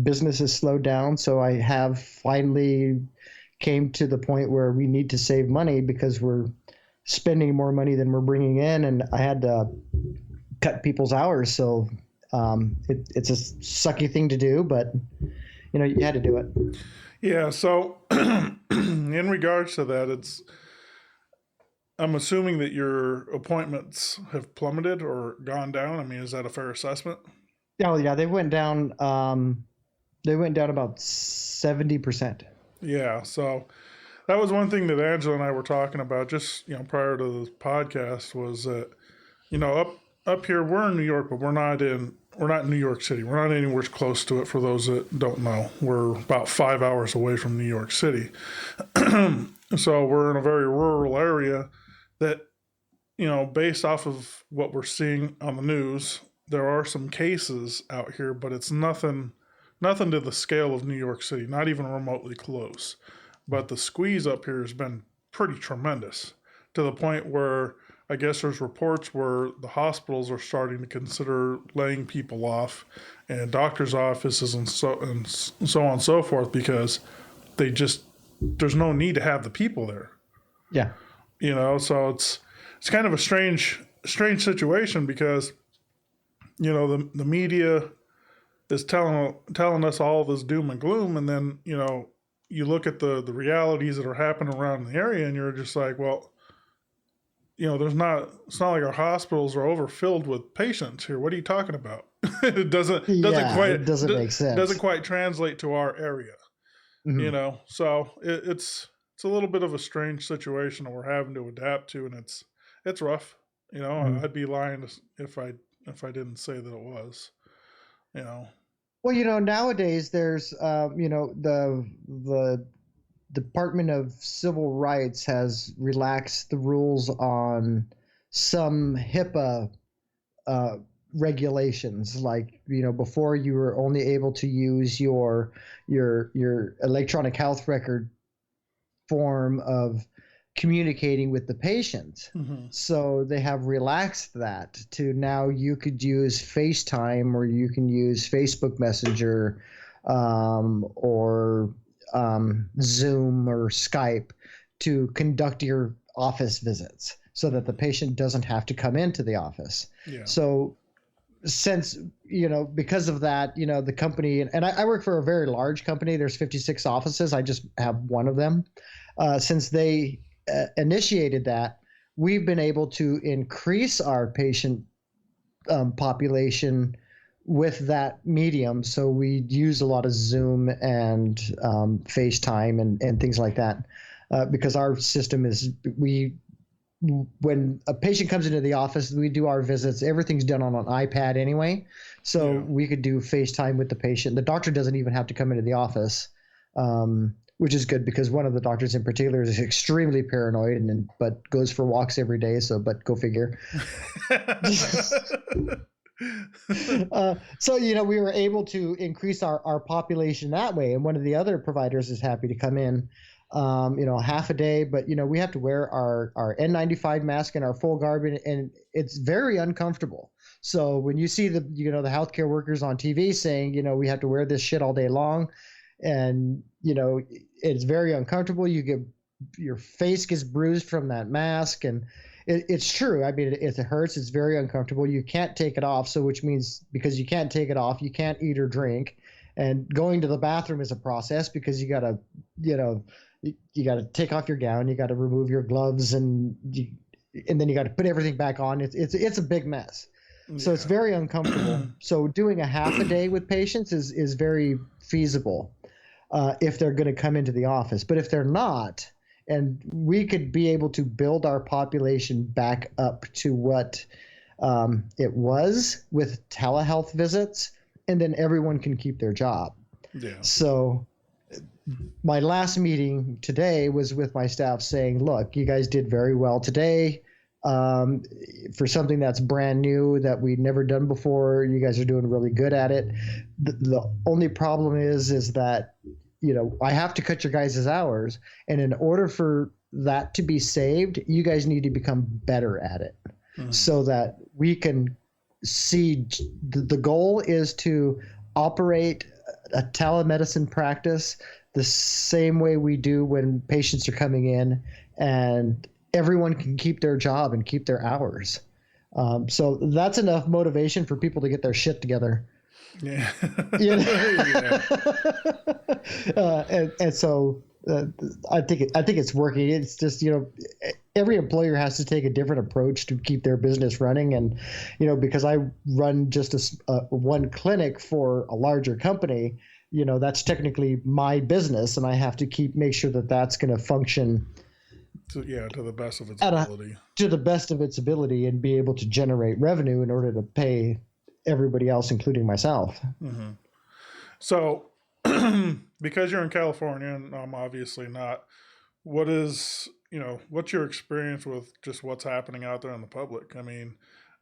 business has slowed down. So I have finally came to the point where we need to save money, because we're spending more money than we're bringing in, and I had to cut people's hours. So it's a sucky thing to do, but you had to do it. Yeah. So in regards to that, I'm assuming that your appointments have plummeted or gone down. I mean, is that a fair assessment? Oh yeah, they went down. They went down about 70%. Yeah, so that was one thing that Angela and I were talking about just prior to the podcast was that up here we're in New York, but we're not in New York City. We're not anywhere close to it. For those that don't know, we're about 5 hours away from New York City, so we're in a very rural area that based off of what we're seeing on the news, there are some cases out here, but it's nothing to the scale of New York City, not even remotely close. But the squeeze up here has been pretty tremendous to the point where I guess there's reports where the hospitals are starting to consider laying people off and doctors' offices and so on and so forth because there's no need to have the people there. Yeah. So it's kind of a strange situation because the media is telling us all this doom and gloom, and then you look at the realities that are happening around the area, and you're just like, well, it's not like our hospitals are overfilled with patients here. What are you talking about? It doesn't make sense. Doesn't quite translate to our area. Mm-hmm. So it's a little bit of a strange situation that we're having to adapt to, and it's rough. Mm-hmm. I'd be lying if I didn't say that it was. Well, nowadays there's, the Department of Civil Rights has relaxed the rules on some HIPAA regulations. Like, before you were only able to use your electronic health record form of communicating with the patient. Mm-hmm. So they have relaxed that to now you could use FaceTime or you can use Facebook Messenger or Zoom or Skype to conduct your office visits so that the patient doesn't have to come into the office. Yeah. So since, because of that, the company, and I work for a very large company, there's 56 offices. I just have one of them. Since they initiated that, we've been able to increase our patient population with that medium. So we use a lot of Zoom and FaceTime and things like that because our system is when a patient comes into the office, we do our visits. Everything's done on an iPad anyway. So we could do FaceTime with the patient. The doctor doesn't even have to come into the office, which is good because one of the doctors in particular is extremely paranoid but goes for walks every day. But go figure. So, we were able to increase our population that way. And one of the other providers is happy to come in, half a day, but we have to wear our N95 mask and our full garb, and it's very uncomfortable. So when you see the healthcare workers on TV saying, we have to wear this shit all day long, and it's very uncomfortable. Your face gets bruised from that mask, and it's true. I mean, it hurts. It's very uncomfortable. You can't take it off. So which means because you can't take it off, you can't eat or drink, and going to the bathroom is a process because you gotta take off your gown. You got to remove your gloves and then you got to put everything back on. It's a big mess. So it's very uncomfortable. So doing a half a day with patients is very feasible if they're going to come into the office. But if they're not, and we could be able to build our population back up to what it was with telehealth visits, and then everyone can keep their job. Yeah. So my last meeting today was with my staff saying, look, you guys did very well today. For something that's brand new that we'd never done before, you guys are doing really good at it. The only problem is that I have to cut your guys' hours, and in order for that to be saved, you guys need to become better at it, so that we can see. The goal is to operate a telemedicine practice the same way we do when patients are coming in, and everyone can keep their job and keep their hours. So that's enough motivation for people to get their shit together. Yeah. And so I think it's working. It's just every employer has to take a different approach to keep their business running. And, because I run just one clinic for a larger company, that's technically my business, and I have to make sure that that's going to function to the best of its ability. To the best of its ability and be able to generate revenue in order to pay everybody else, including myself. Mm-hmm. So, because you're in California and I'm obviously not, what's your experience with just what's happening out there in the public? I mean,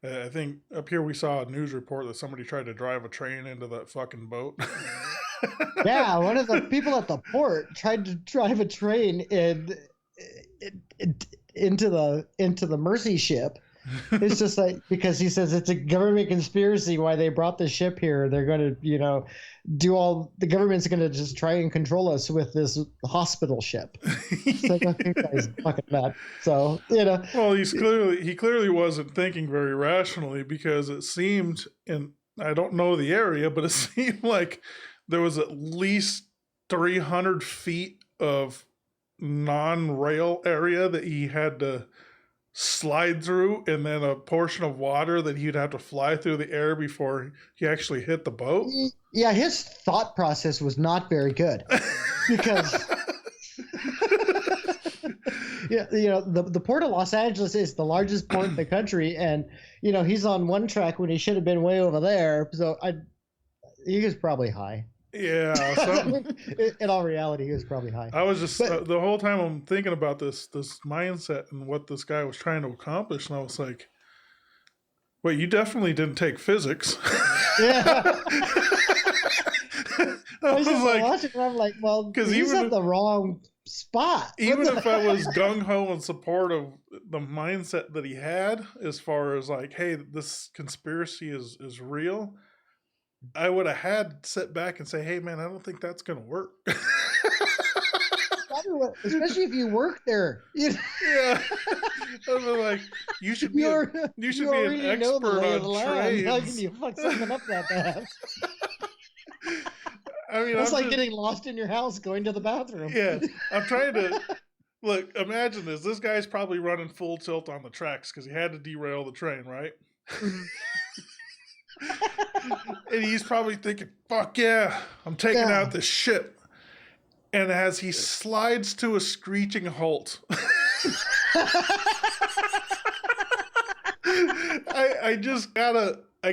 I think up here we saw a news report that somebody tried to drive a train into that fucking boat. Yeah, one of the people at the port tried to drive a train into the Mercy ship. It's just like, because he says it's a government conspiracy why they brought the ship here. They're going to, the government's going to just try and control us with this hospital ship. It's like, okay, guys, fucking mad. So, Well, he clearly wasn't thinking very rationally, because it seemed, and I don't know the area, but it seemed like there was at least 300 feet of non-rail area that he had to slide through, and then a portion of water that he'd have to fly through the air before he actually hit the boat. Yeah, his thought process was not very good, because the port of Los Angeles is the largest port in the country, and he's on one track when he should have been way over there. So he was probably high. Yeah. In all reality, he was probably high. I was just the whole time I'm thinking about this mindset and what this guy was trying to accomplish, and I was like, "Wait, you definitely didn't take physics." Yeah. I was like, watching, and I'm like, well, because he's at the wrong spot. Even if I was gung ho in support of the mindset that he had, as far as like, hey, this conspiracy is real, I would have had to sit back and say, hey, man, I don't think that's going to work. Especially if you work there. Yeah. I was like, you should be an expert on trains. How can you fuck something up that bad? I mean, it's like getting lost in your house going to the bathroom. Yeah. I'm trying to look, imagine this. This guy's probably running full tilt on the tracks because he had to derail the train, right? And he's probably thinking, fuck yeah, I'm taking out this ship. And as he slides to a screeching halt, I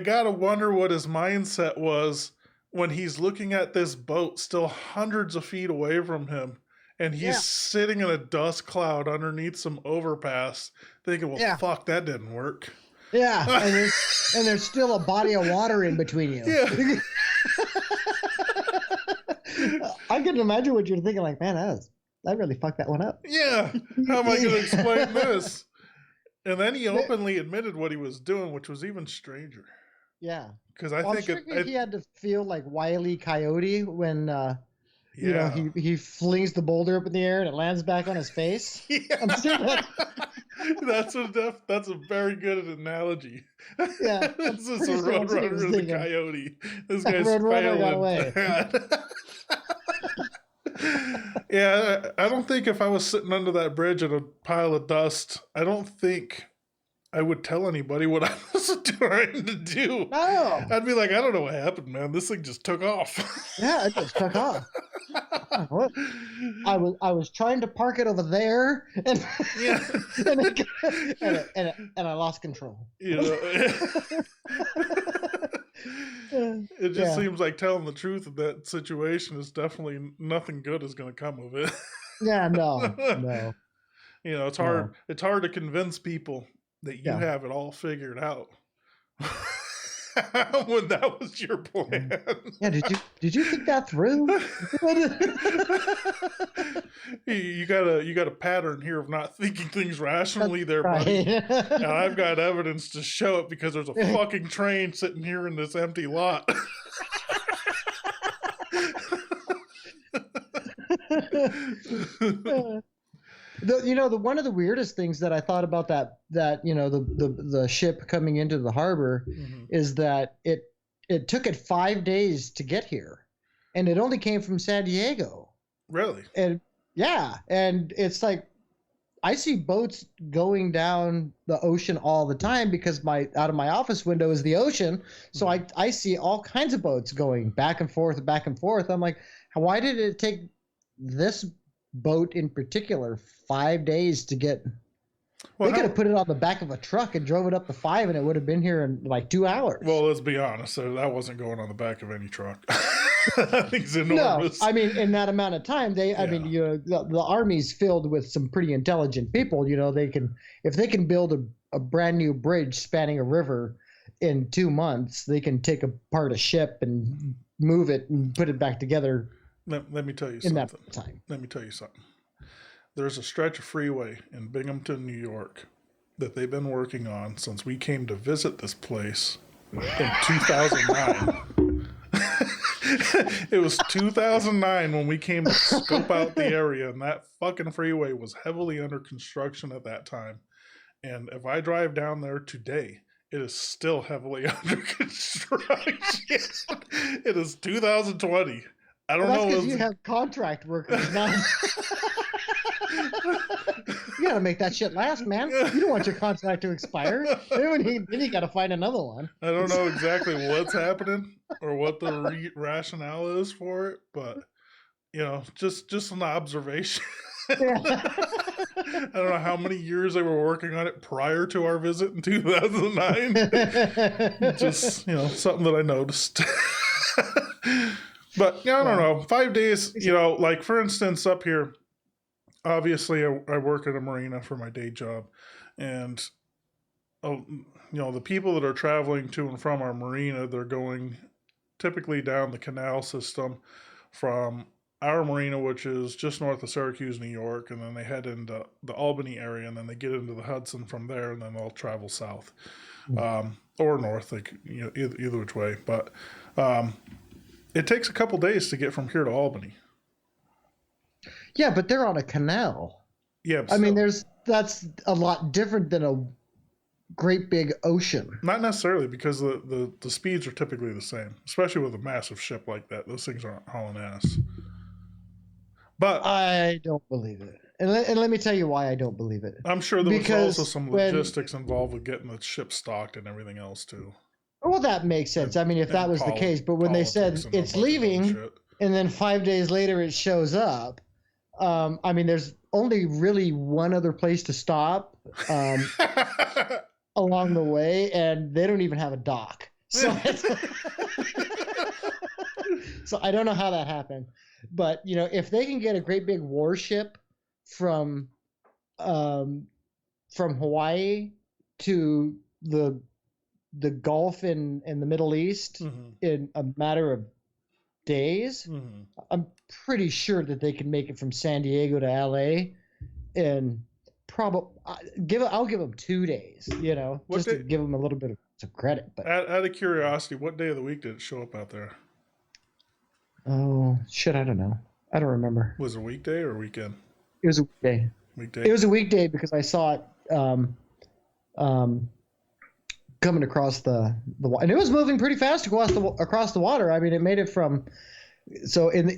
gotta wonder what his mindset was when he's looking at this boat still hundreds of feet away from him, and he's sitting in a dust cloud underneath some overpass thinking, well, fuck, that didn't work. Yeah, and there's still a body of water in between you. Yeah. I can imagine what you're thinking, like, man, I really fucked that one up. Yeah, how am I going to explain this? And then he openly admitted what he was doing, which was even stranger. Yeah. Because I'm sure he had to feel like Wile E. Coyote when he flings the boulder up in the air and it lands back on his face. Yeah. I'm sure that's a very good analogy. Yeah. This is a Roadrunner and the Coyote. This guy's Roadrunner got away. Yeah, I don't think if I was sitting under that bridge in a pile of dust, I don't think I would tell anybody what I was trying to do. No. I'd be like, I don't know what happened, man. This thing just took off. Yeah, it just took off. I was trying to park it over there, and and I lost control. You know, it just seems like telling the truth in that situation is definitely nothing good is going to come of it. Yeah, no. You know, it's hard. No. It's hard to convince people that you have it all figured out. When that was your plan. Yeah, did you think that through? You got a pattern here of not thinking things rationally. That's buddy. And I've got evidence to show it because there's a fucking train sitting here in this empty lot. One of the weirdest things that I thought about that the ship coming into the harbor is that it took it 5 days to get here, and it only came from San Diego. Really? And yeah, and it's like, I see boats going down the ocean all the time because out of my office window is the ocean. So I see all kinds of boats going back and forth, back and forth. I'm like, why did it take this boat in particular 5 days to get? Well, They could have put it on the back of a truck and drove it up to 5, and it would have been here in like 2 hours. Well, let's be honest. That wasn't going on the back of any truck. That thing's enormous. No, I mean, in that amount of time, I mean, the army's filled with some pretty intelligent people. If they can build a brand new bridge spanning a river in 2 months, they can take apart a ship and move it and put it back together. Let me tell you in something. that time. Let me tell you something. There's a stretch of freeway in Binghamton, New York, that they've been working on since we came to visit this place in 2009. It was 2009 when we came to scope out the area, and that fucking freeway was heavily under construction at that time. And if I drive down there today, it is still heavily under construction. It is 2020. I don't know. That's because you have contract workers now. You gotta make that shit last, man. You don't want your contract to expire. Then you gotta find another one. I don't know exactly what's happening or what the rationale is for it, but just an observation. Yeah. I don't know how many years they were working on it prior to our visit in 2009. Just something that I noticed. But I don't know. 5 days. Like for instance, up here. Obviously, I work at a marina for my day job, and the people that are traveling to and from our marina, they're going typically down the canal system from our marina, which is just north of Syracuse, New York, and then they head into the Albany area, and then they get into the Hudson from there, and then they'll travel south or north, like either which way. But it takes a couple days to get from here to Albany. Yeah, but they're on a canal. Yeah, I mean, that's a lot different than a great big ocean. Not necessarily, because the speeds are typically the same, especially with a massive ship like that. Those things aren't hauling ass. But I don't believe it, and let me tell you why I don't believe it. I'm sure there was also some logistics involved with getting the ship stocked and everything else too. Well, that makes sense. I mean, if that was the case, but when they said it's leaving, and then 5 days later it shows up. I mean, there's only really one other place to stop along the way, and they don't even have a dock. So, so I don't know how that happened. But, if they can get a great big warship from Hawaii to the Gulf in the Middle East in a matter of days, I'm pretty sure that they can make it from San Diego to LA in I'll give them 2 days, just to give them a little bit of some credit. But out of curiosity, what day of the week did it show up out there? Oh shit, I don't know. I don't remember. Was it a weekday or a weekend? It was a weekday. It was a weekday because I saw it coming across the and it was moving pretty fast across the water. I mean, it made it from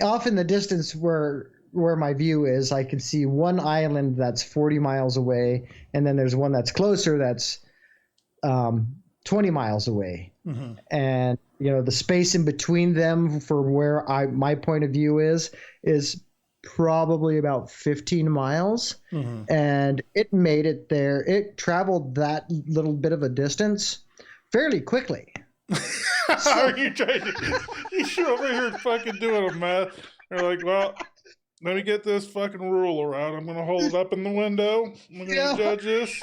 off in the distance where my view is, I can see one island that's 40 miles away, and then there's one that's closer that's 20 miles away. And the space in between them for where my point of view is probably about 15 miles. And it made it there. It traveled that little bit of a distance fairly quickly. Are you trying to? You're over here fucking doing a math. You're like, well, let me get this fucking ruler out. I'm gonna hold it up in the window. I'm gonna judge this.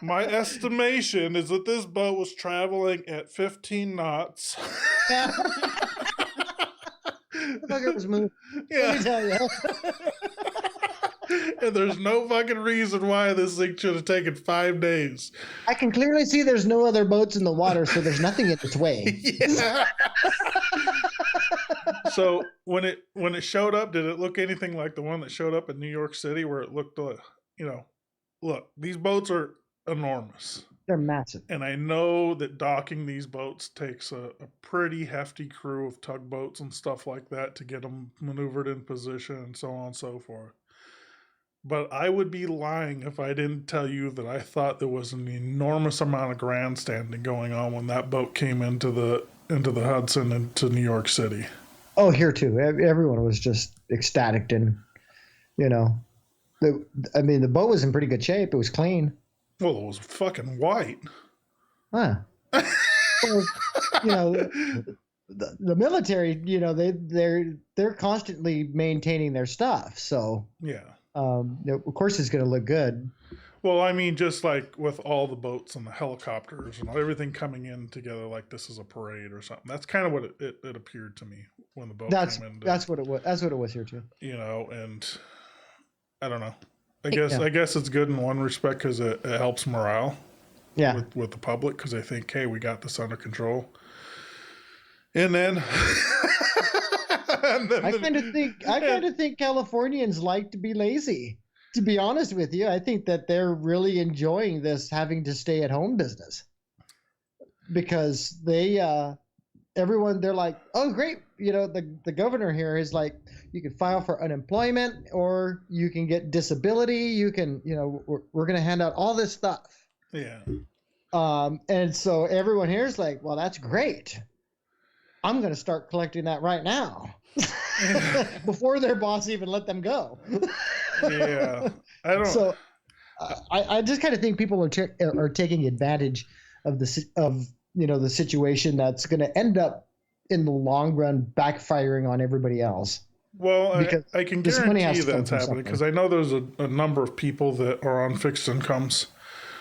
My estimation is that this boat was traveling at 15 knots. I thought it was moving. Yeah. Let me tell you. And there's no fucking reason why this thing should have taken 5 days. I can clearly see there's no other boats in the water, so there's nothing in its way. Yeah. So when it showed up, did it look anything like the one that showed up in New York City, where it looked look, these boats are enormous. They're massive. And I know that docking these boats takes a pretty hefty crew of tugboats and stuff like that to get them maneuvered in position and so on and so forth. but I would be lying if I didn't tell you that I thought there was an enormous amount of grandstanding going on when that boat came into the Hudson into New York City. Oh, here too. Everyone was just ecstatic, and you know, I mean, the boat was in pretty good shape. It was clean. Well, it was fucking white. Huh. Well, you know, the military, you know, they're constantly maintaining their stuff. So Yeah. of course it's going to look good. Well, I mean, just like with all the boats and the helicopters and everything coming in together, like this is a parade or something. That's kind of what it appeared to me when the boat came in. That's what it was. That's what it was here too. You know, and I don't know. I Yeah. guess it's good in one respect because it helps morale. Yeah. With the public, because they think, hey, we got this under control. And then, I kind of think Californians like to be lazy. To be honest with you, I think that they're really enjoying this having to stay at home business, because they're like, oh great, you know, the governor here is like, you can file for unemployment or you can get disability. You can, you know, we're going to hand out all this stuff. Yeah. And so everyone here is like, well, that's great. I'm going to start collecting that right now before their boss even let them go. Yeah. I don't. So I just kind of think people are taking advantage of the situation that's going to end up in the long run backfiring on everybody else. Well, I can guarantee that's happening because I know there's a number of people that are on fixed incomes.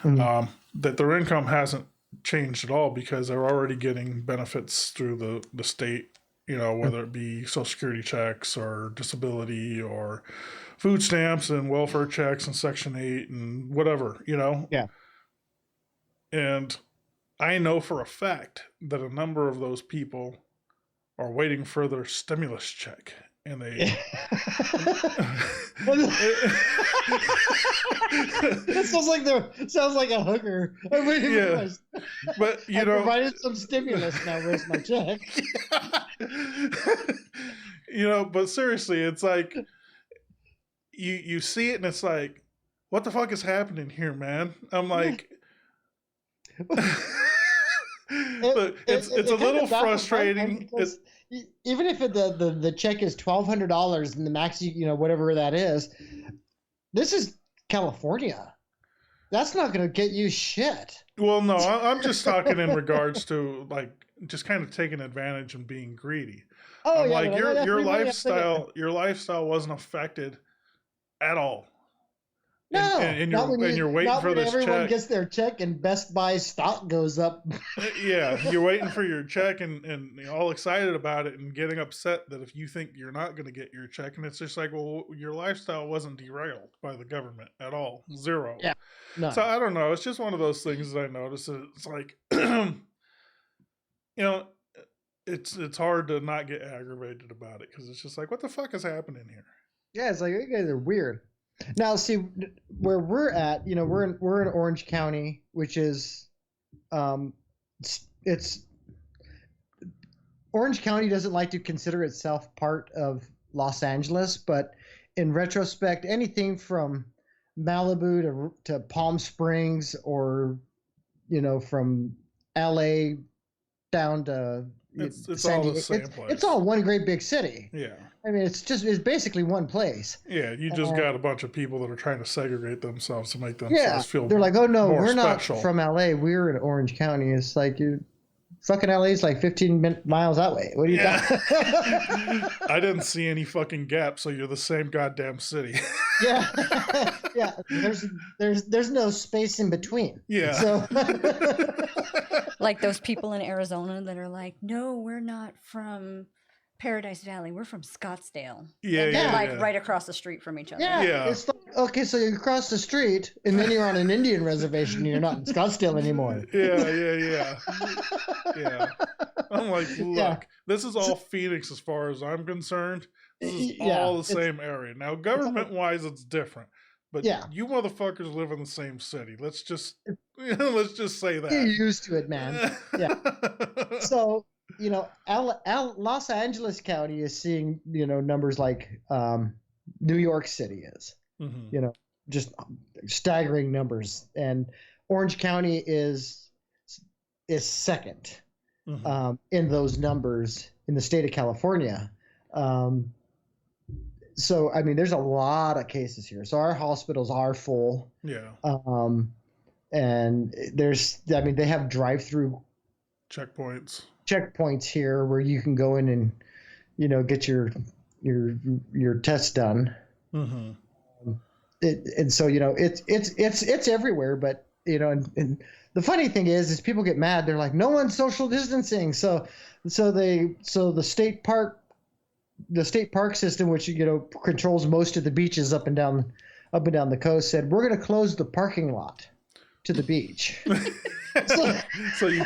Mm-hmm. That their income hasn't changed at all because they're already getting benefits through the state, you know, whether it be Social Security checks or disability or food stamps and welfare checks and Section 8 and whatever, you know? Yeah. And I know for a fact that a number of those people are waiting for their stimulus check. And they it sounds like a hooker. Yeah. But you know, provided some stimulus. Now where's my check? You know, but seriously, it's like you see it and it's like, what the fuck is happening here, man? I'm like, it's a little frustrating. Even if the check is $1,200 and the max, you know, whatever that is, this is California. That's not going to get you shit. Well, no, I'm just talking in regards to like just kind of taking advantage and being greedy. Oh, I'm yeah, like your lifestyle wasn't affected at all. No, and you're waiting for this check. Everyone gets their check and Best Buy stock goes up. Yeah, you're waiting for your check and you're all excited about it and getting upset that if you think you're not going to get your check, and it's just like, well, your lifestyle wasn't derailed by the government at all, zero. Yeah, no. So I don't know. It's just one of those things that I noticed. It's like, you know, it's hard to not get aggravated about it because it's just like, what the fuck is happening here? Yeah, it's like, you guys are weird. Now, see where we're at. You know, we're in Orange County, which is, it's Orange County doesn't like to consider itself part of Los Angeles, but in retrospect, anything from Malibu to Palm Springs, or you know, from LA down to it's all the same place. It's all one great big city. Yeah. I mean, it's basically one place. Yeah, you just got a bunch of people that are trying to segregate themselves to make themselves feel. They're like, oh no, we're special. Not from LA. We're in Orange County. It's like fucking LA is like 15 miles that way. What are you talking? I didn't see any fucking gap, so you're the same goddamn city. Yeah, yeah. There's no space in between. Yeah. So. Like those people in Arizona that are like, no, we're not from Paradise Valley. We're from Scottsdale. Yeah, and they're yeah, like right across the street from each other. Yeah. It's like, okay, so you cross the street and then you're on an Indian reservation and you're not in Scottsdale anymore. Yeah. I'm like, look, this is all Phoenix as far as I'm concerned. This is all the same area. Now, government-wise, it's different. But you motherfuckers live in the same city. Let's just say that. You're used to it, man. Yeah. So, you know, Los Angeles County is seeing, you know, numbers like New York City is. Mm-hmm. You know, just staggering numbers. And Orange County is second Mm-hmm. in those numbers in the state of California. Um, so I mean, there's a lot of cases here. So our hospitals are full. Yeah. And I mean, they have drive-through checkpoints here where you can go in and, get your test done. Mm-hmm. And so, it's everywhere, but, and the funny thing is people get mad. They're like, no one's social distancing. So the state park system, which, controls most of the beaches up and down the coast, said, we're going to close the parking lot to the beach. So you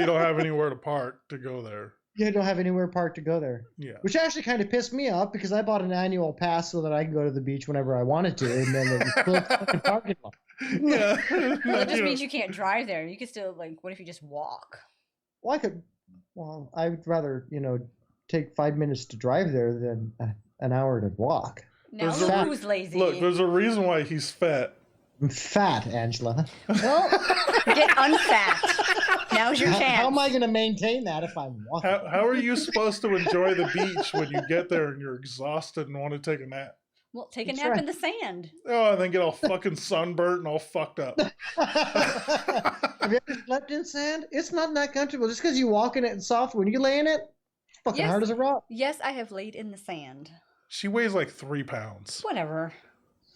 don't have anywhere to park to go there. You don't have anywhere parked to go there. Yeah. Which actually kind of pissed me off because I bought an annual pass so that I can go to the beach whenever I wanted to, and then they closed the parking lot. Yeah. Well, it just means you can't drive there. You could still, what if you just walk? Well, I would rather, take 5 minutes to drive there than an hour to walk. Now who's lazy? Look, there's a reason why he's fat. I'm fat, Angela. Well, get unfat. Now's your chance. How am I going to maintain that if I'm walking? How are you supposed to enjoy the beach when you get there and you're exhausted and want to take a nap? Well, take a nap in the sand. Oh, and then get all fucking sunburnt and all fucked up. Have you ever slept in sand? It's not that comfortable. Just because you walk in it and soft, when you lay in it, it's fucking hard as a rock. Yes, I have laid in the sand. She weighs like 3 pounds. Whatever.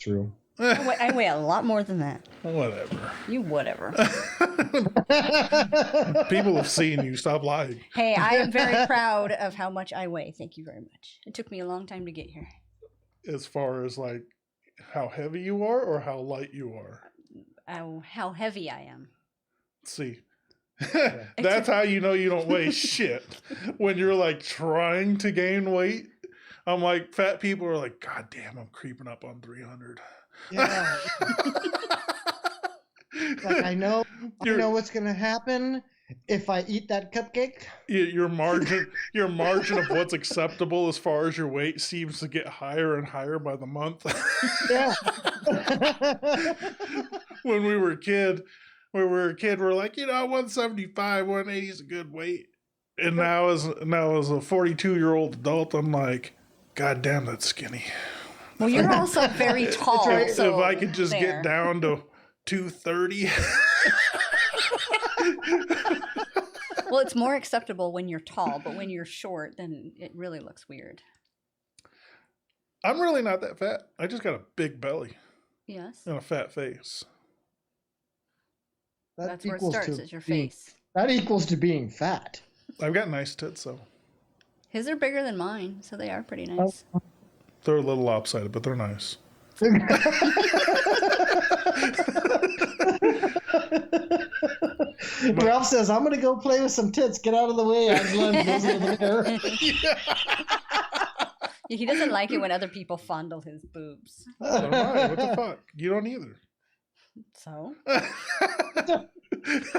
True. I weigh a lot more than that. Whatever. You whatever. People have seen you. Stop lying. Hey, I am very proud of how much I weigh. Thank you very much. It took me a long time to get here. As far as how heavy you are or how light you are? How heavy I am. Let's see. That's how you know you don't weigh shit. When you're trying to gain weight. I'm like, fat people are like, God damn, I'm creeping up on 300. Yeah. I know what's gonna happen if I eat that cupcake. Your margin of what's acceptable as far as your weight seems to get higher and higher by the month. Yeah. When we were a kid, we're like, 175, 180 is a good weight. And now as a 42-year-old adult, I'm like, God damn, that's skinny. Well, you're also very tall. If so I could just get down to 230. Well, it's more acceptable when you're tall, but when you're short, then it really looks weird. I'm really not that fat. I just got a big belly. Yes. And a fat face. That's where it starts, is your face. That equals to being fat. I've got nice tits, though. His are bigger than mine, so they are pretty nice. They're a little lopsided, but they're nice. Ralph says, I'm going to go play with some tits. Get out of the way, Angela. And goes over there. He doesn't like it when other people fondle his boobs. All right, what the fuck? You don't either. So?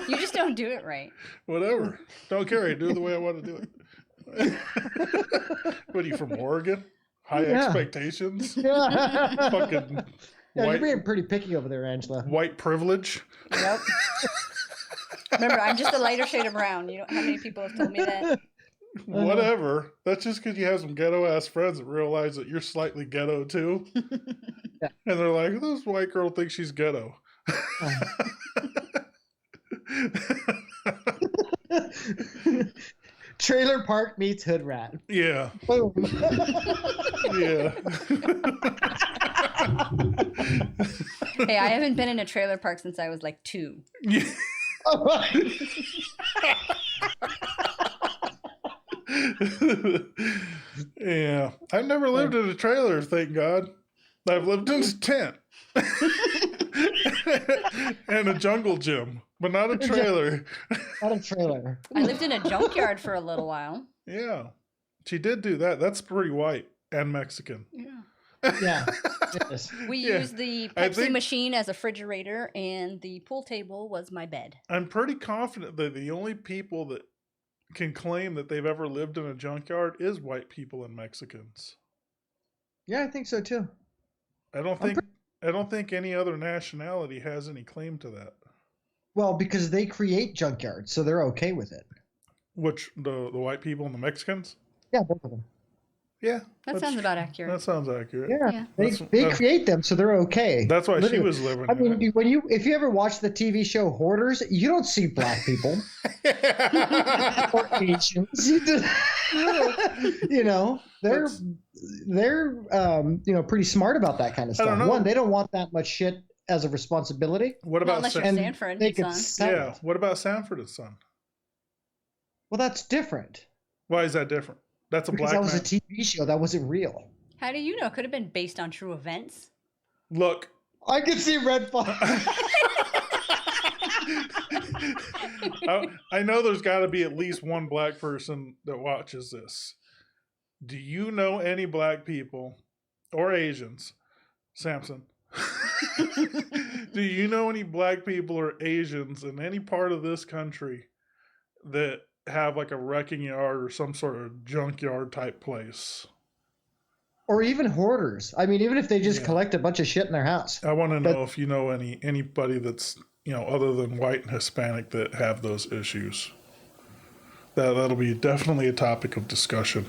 You just don't do it right. Whatever. Don't care. I do it the way I want to do it. What are you, from Oregon? High expectations? Yeah. Fucking you're being pretty picky over there, Angela. White privilege? Yep. Remember, I'm just a lighter shade of brown. You know how many people have told me that? Whatever. That's just because you have some ghetto-ass friends that realize that you're slightly ghetto, too. Yeah. And they're like, this white girl thinks she's ghetto. Trailer park meets hood rat. Yeah. Boom. Yeah. Hey, I haven't been in a trailer park since I was 2. Yeah. Yeah. I've never lived in a trailer, thank God. I've lived in a tent. And a jungle gym, but not a trailer. Not a trailer. I lived in a junkyard for a little while. Yeah. She did do that. That's pretty white and Mexican. Yeah. Yeah. Yes. We used the Pepsi machine as a refrigerator, and the pool table was my bed. I'm pretty confident that the only people that can claim that they've ever lived in a junkyard is white people and Mexicans. Yeah, I think so too. I don't think I don't think any other nationality has any claim to that. Well, because they create junkyards, so they're okay with it. Which the white people and the Mexicans? Yeah, both of them. Yeah, That sounds about accurate. That sounds accurate. Yeah, they create them, so they're okay. That's why Literally. she was living. I mean, if you ever watch the TV show Hoarders, you don't see black people or Asians. You know, they're pretty smart about that kind of stuff. One, they don't want that much shit as a responsibility. What about unless you're Sanford and Son? Yeah. What about Sanford and Son? Well, that's different. Why is that different? That's a because black that was man. a TV show. That wasn't real. How do you know? Could have been based on true events. Look, I can see red flag. I know there's got to be at least one black person that watches this. Do you know any black people or Asians, Samson? Do you know any black people or Asians in any part of this country that have like a wrecking yard or some sort of junkyard type place? Or even hoarders. I mean, even if they just collect a bunch of shit in their house. I want to know if you know anybody that's, other than white and Hispanic that have those issues. That'll be definitely a topic of discussion.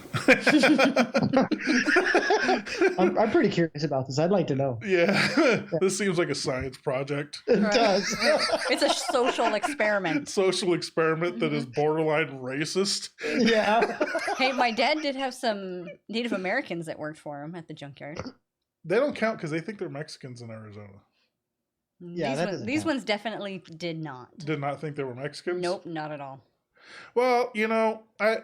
I'm pretty curious about this. I'd like to know. Yeah. This seems like a science project. It does. It's a social experiment. Social experiment that is borderline racist. Yeah. Hey, my dad did have some Native Americans that worked for him at the junkyard. They don't count because they think they're Mexicans in Arizona. Yeah, these ones definitely did not. Did not think they were Mexicans? Nope, not at all. Well, I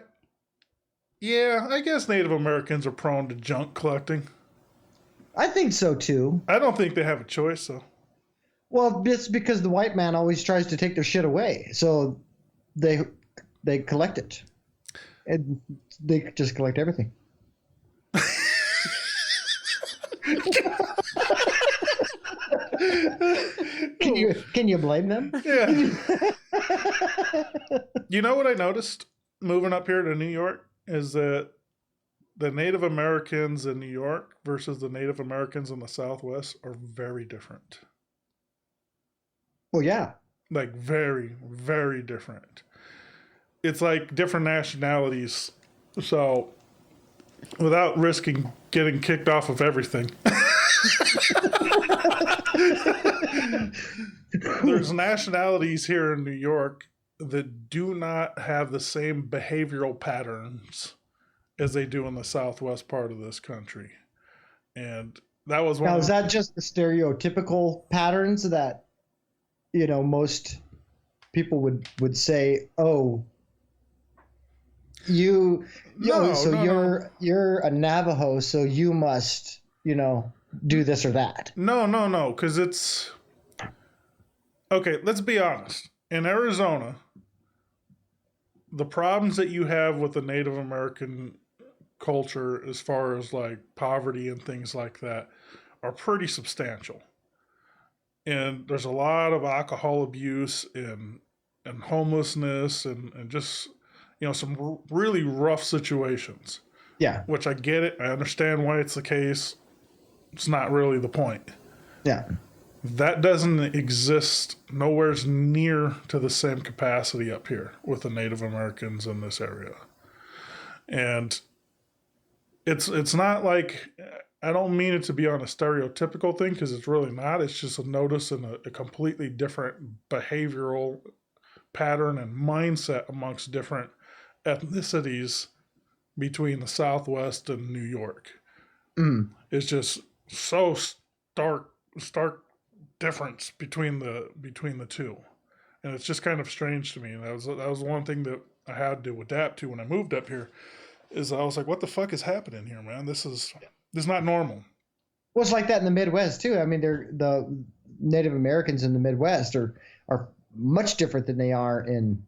guess Native Americans are prone to junk collecting. I think so too. I don't think they have a choice, though. Well, it's because the white man always tries to take their shit away, so they collect it, and they just collect everything. Can you blame them? Yeah. You know what I noticed moving up here to New York is that the Native Americans in New York versus the Native Americans in the Southwest are very different. Well, yeah. Like very, very different. It's like different nationalities. So without risking getting kicked off of everything. There's nationalities here in New York that do not have the same behavioral patterns as they do in the southwest part of this country. And that was one. Now, is that just the stereotypical patterns that, most people would say, oh, you're a Navajo, so you must, do this or that. No, because it's okay. Let's be honest. In Arizona, the problems that you have with the Native American culture, as far as like poverty and things like that, are pretty substantial. And there's a lot of alcohol abuse and homelessness and just some really rough situations. Yeah. Which I get it. I understand why it's the case. It's not really the point. Yeah. That doesn't exist nowhere near to the same capacity up here with the Native Americans in this area. And it's not like, I don't mean it to be on a stereotypical thing, because it's really not. It's just a notice and a completely different behavioral pattern and mindset amongst different ethnicities between the Southwest and New York. Mm. It's just so stark difference between the two, and it's just kind of strange to me. And that was one thing that I had to adapt to when I moved up here. Is I was like, what the fuck is happening here, man? This is not normal. Well, it's like that in the Midwest too. I mean, the Native Americans in the Midwest are much different than they are in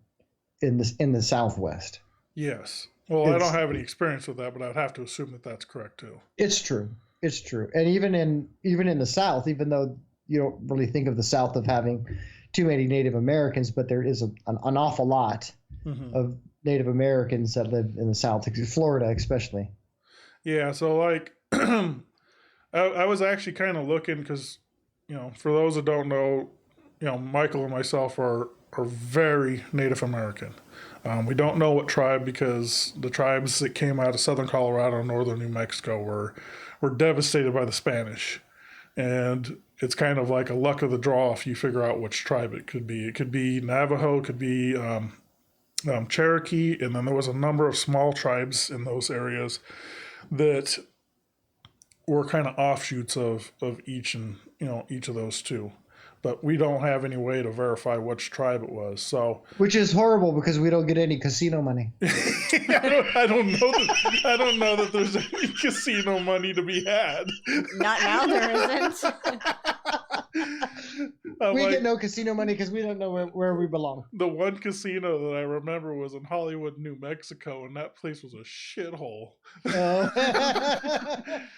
the Southwest. Yes. Well, I don't have any experience with that, but I'd have to assume that that's correct too. It's true. It's true. And even in the South, even though you don't really think of the South of having too many Native Americans, but there is an awful lot of Native Americans that live in the South, Florida especially. Yeah. So like, I was actually kind of looking, because for those that don't know, Michael and myself are very Native American. We don't know what tribe because the tribes that came out of southern Colorado and northern New Mexico were devastated by the Spanish. And it's kind of like a luck of the draw if you figure out which tribe it could be. It could be Navajo, it could be Cherokee, and then there was a number of small tribes in those areas that were kind of offshoots of each of those two. But we don't have any way to verify which tribe it was. So, which is horrible because we don't get any casino money. I don't know that there's any casino money to be had. Not now, there isn't. We get no casino money because we don't know where we belong. The one casino that I remember was in Hollywood, New Mexico, and that place was a shithole. Oh.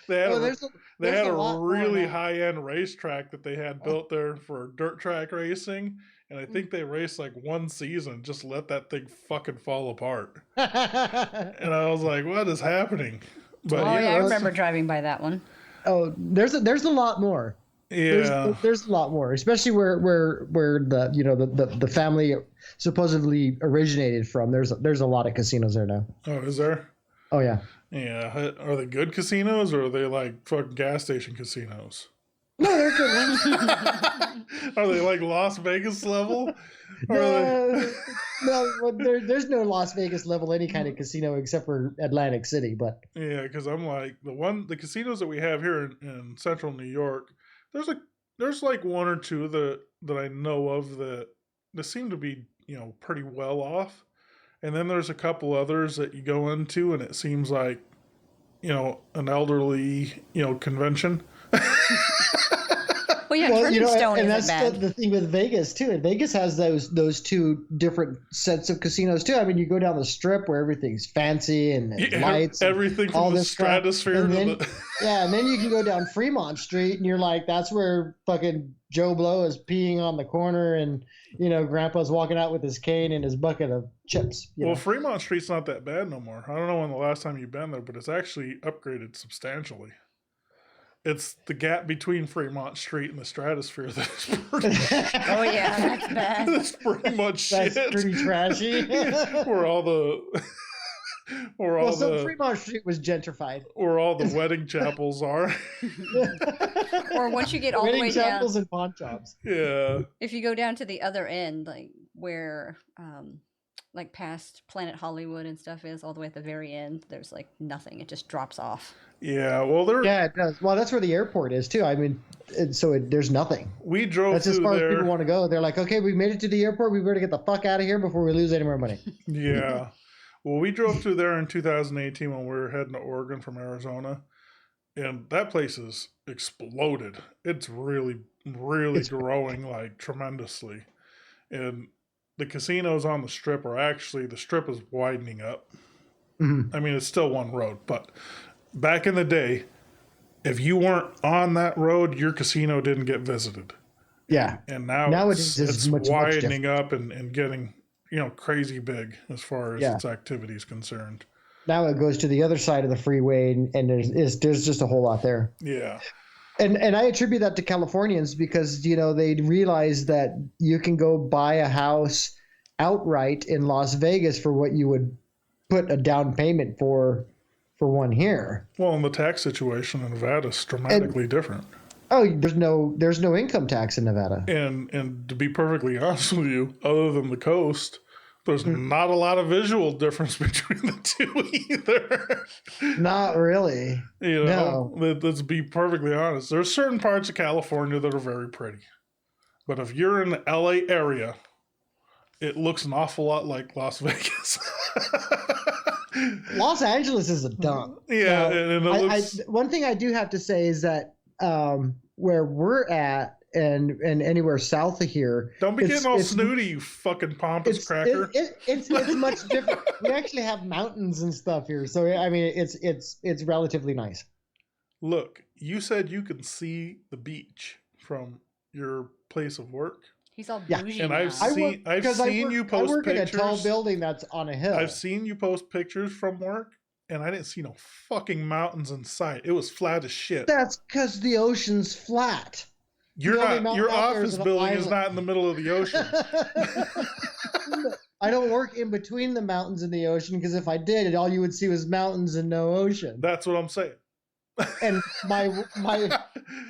They had a really high-end racetrack that they had built there for dirt track racing, and I think they raced like one season, just let that thing fucking fall apart. And I was like, what is happening? But I remember driving by that one. Oh, there's a lot more. Yeah, there's a lot more, especially where the family supposedly originated from. There's a lot of casinos there now. Oh, is there? Oh yeah. Yeah, are they good casinos or are they like fucking gas station casinos? No, they're good ones. Are they like Las Vegas level? No, there's no Las Vegas level any kind of casino except for Atlantic City. But yeah, because I'm like the casinos that we have here in central New York. There's like one or two that I know of that seem to be pretty well off, and then there's a couple others that you go into and it seems like an elderly convention. Well, yeah, Turning Stone and isn't that's bad. the thing with Vegas too. And Vegas has those two different sets of casinos too. I mean, you go down the Strip where everything's fancy and lights, everything and from all the this stratosphere and to then, the and then you can go down Fremont Street, and you're like, that's where fucking Joe Blow is peeing on the corner, and Grandpa's walking out with his cane and his bucket of chips. Well, Fremont Street's not that bad no more. I don't know when the last time you've been there, but it's actually upgraded substantially. It's the gap between Fremont Street and the stratosphere that's pretty Oh yeah, that's bad. that's pretty much shit. That's pretty trashy. Where all the Fremont Street was gentrified. where all the wedding chapels are. Or once you get all the Wedding way down, chapels and pawn shops. Yeah. if you go down to the other end, like where like past Planet Hollywood and stuff is, all the way at the very end, there's like nothing. It just drops off. Yeah. Well, Yeah, it does. Well, that's where the airport is too. I mean, there's nothing. we drove That's as through far as there. people want to go. They're like, okay, we made it to the airport. We better get the fuck out of here before we lose any more money. Yeah. Well, we drove through there in 2018 when we were heading to Oregon from Arizona, and that place is exploded. It's really, really growing like tremendously, and the casinos on the Strip the Strip is widening up. Mhm. I mean, it's still one road, but back in the day, if you weren't on that road, your casino didn't get visited. Yeah. And now Nowadays, it's much widening up and getting crazy big as far as its activity is concerned. Now it goes to the other side of the freeway, and there's just a whole lot there. Yeah. And I attribute that to Californians because they realize that you can go buy a house outright in Las Vegas for what you would put a down payment for one here. Well, and the tax situation in Nevada is dramatically different. Oh, there's no income tax in Nevada. And to be perfectly honest with you, other than the coast, there's not a lot of visual difference between the two either. Not really. Let's be perfectly honest. There's certain parts of California that are very pretty. But if you're in the LA area, it looks an awful lot like Las Vegas. Los Angeles is a dump. Yeah, and it looks... one thing I do have to say is that where we're at and anywhere south of here, don't be getting all snooty, you fucking pompous cracker. It's much different. We actually have mountains and stuff here, so I mean it's relatively nice. Look, you said you can see the beach from your place of work. He's all bougie And now. I've seen you post I work pictures. in a tall building that's on a hill. I've seen you post pictures from work, and I didn't see no fucking mountains in sight. It was flat as shit. That's because the ocean's flat. You're The only not. mountain Your out there is office an building is island. not in the middle of the ocean. I don't work in between the mountains and the ocean because if I did, all you would see was mountains and no ocean. That's what I'm saying. And my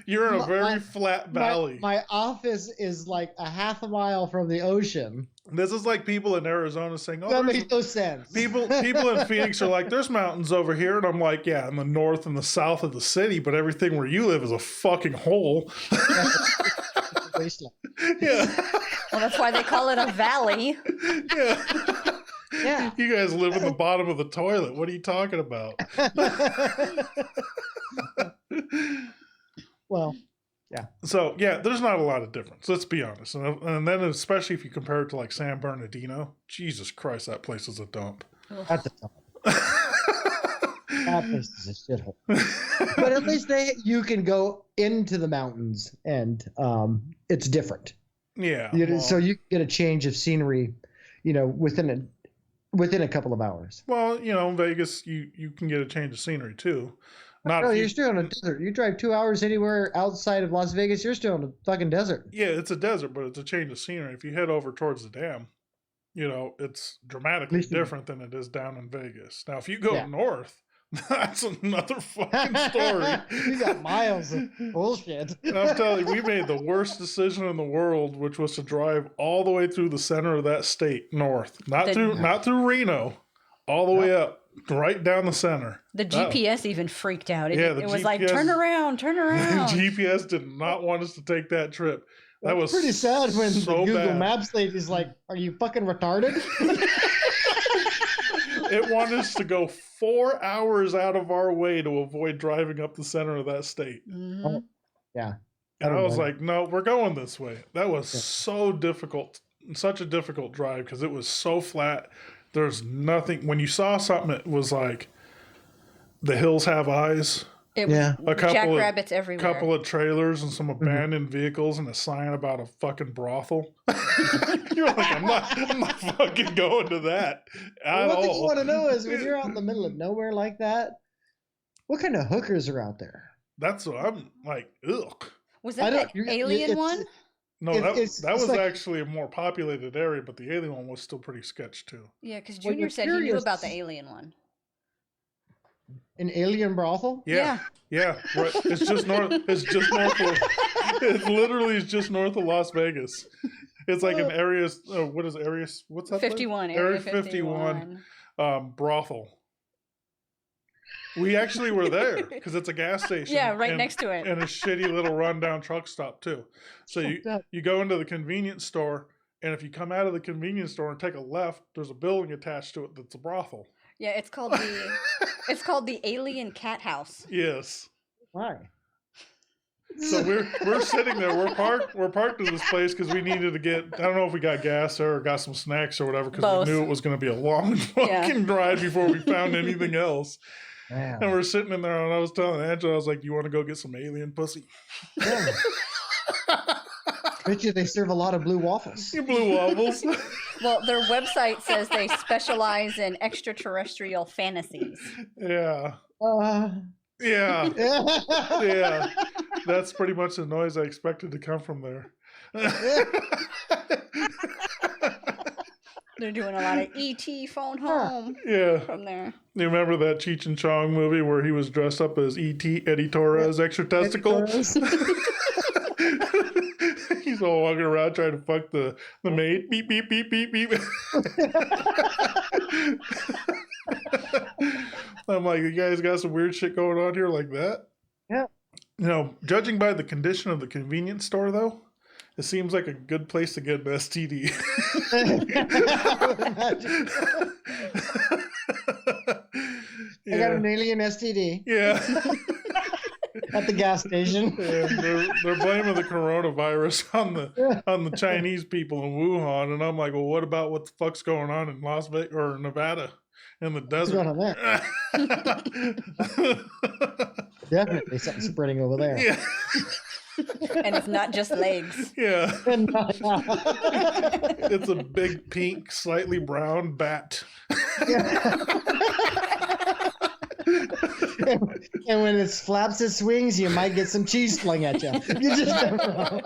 You're in a my- very flat valley. my office is like a half a mile from the ocean. This is like people in Arizona saying, "Oh, That there's makes no sense. people in Phoenix are like, there's mountains over here," and I'm like, yeah, in the north and the south of the city, but everything where you live is a fucking hole. Wasteland. Yeah, Well, that's why they call it a valley. yeah. Yeah. You guys live in the bottom of the toilet. What are you talking about? Well, So yeah, there's not a lot of difference. Let's be honest, and then especially if you compare it to like San Bernardino, Jesus Christ, that place is a dump. at the top. That place is a shithole. But at least you can go into the mountains and it's different. Yeah. So you get a change of scenery, within a couple of hours. Well, in Vegas, you can get a change of scenery too. Not No, if you're still in a desert. You drive 2 hours anywhere outside of Las Vegas, you're still in a fucking desert. Yeah, it's a desert, but it's a change of scenery. If you head over towards the dam, it's dramatically Listen. different than it is down in Vegas. Now, if you go Yeah. north, that's another fucking story. You got miles of bullshit. And I'm telling you, we made the worst decision in the world, which was to drive all the way through the center of that state north, not through Reno, all the way up, right down the center. The GPS even freaked out. Yeah, It the was like, GPS turn around, turn around. GPS did not want us to take that trip. That was pretty sad when so the Google bad. Maps lady's like, "Are you fucking retarded?" It wanted us to go 4 hours out of our way to avoid driving up the center of that state. Mhm. Yeah. And I was blame like, no, we're going this way. That was so difficult, such a difficult drive because it was so flat. There's nothing. When you saw something, it was like the hills have eyes. It was Yeah. A couple jackrabbits everywhere. couple of trailers and some abandoned vehicles and a sign about a fucking brothel. You're like, I'm not fucking going to that at One thing you all. want to know is when you're out in the middle of nowhere like that, what kind of hookers are out there? That's what I'm like, ugh. Was I that don't- the alien it's- one? No, It's that was like- actually a more populated area, but the alien one was still pretty sketch too. Yeah, because When Junior you're said he knew curious- about the alien one. An alien brothel? Yeah, right. It's just north. It's just north of. It literally is just north of Las Vegas. It's like an area. What is area? What's that? place? 51, Area Area 51. Brothel. We actually were there because it's a gas station. Yeah, right and- next to it. and a shitty little rundown truck stop too. So you go into the convenience store, and if you come out of the convenience store and take a left, there's a building attached to it that's a brothel. Yeah, it's called the Alien Cat House. Yes. Why? So we're sitting there. We're parked at this place because we needed to get. I don't know if we got gas there or got some snacks or whatever because Both. we knew it was going to be a long Yeah. fucking drive before we found anything else. Man. And we're sitting in there, and I was telling Angela, I was like, "You want to go get some alien pussy?" Yeah. Bet you they serve a lot of blue waffles. You blue waffles. Well, their website says they specialize in extraterrestrial fantasies. Yeah. Uh, Yeah. yeah. Yeah. That's pretty much the noise I expected to come from there. They're doing a lot of ET phone home Yeah. from there. You remember that Cheech and Chong movie where he was dressed up as E.T. Eddie Torres extra testicle? He's all walking around trying to fuck the maid. Beep, beep, beep, beep, beep. I'm like, you guys got some weird shit going on here like that? Yeah. Judging by the condition of the convenience store, though, it seems like a good place to get an STD. I got an alien STD Yeah. at the gas station. And they're blaming the coronavirus on the Chinese people in Wuhan, and I'm like, well, what about what the fuck's going on in Las Vegas or Nevada in the What's desert? going on there? Definitely something spreading over there. Yeah, And it's not just legs. yeah. It's a big pink, slightly brown bat. And when it flaps its wings, you might get some cheese flung at you. You just never know.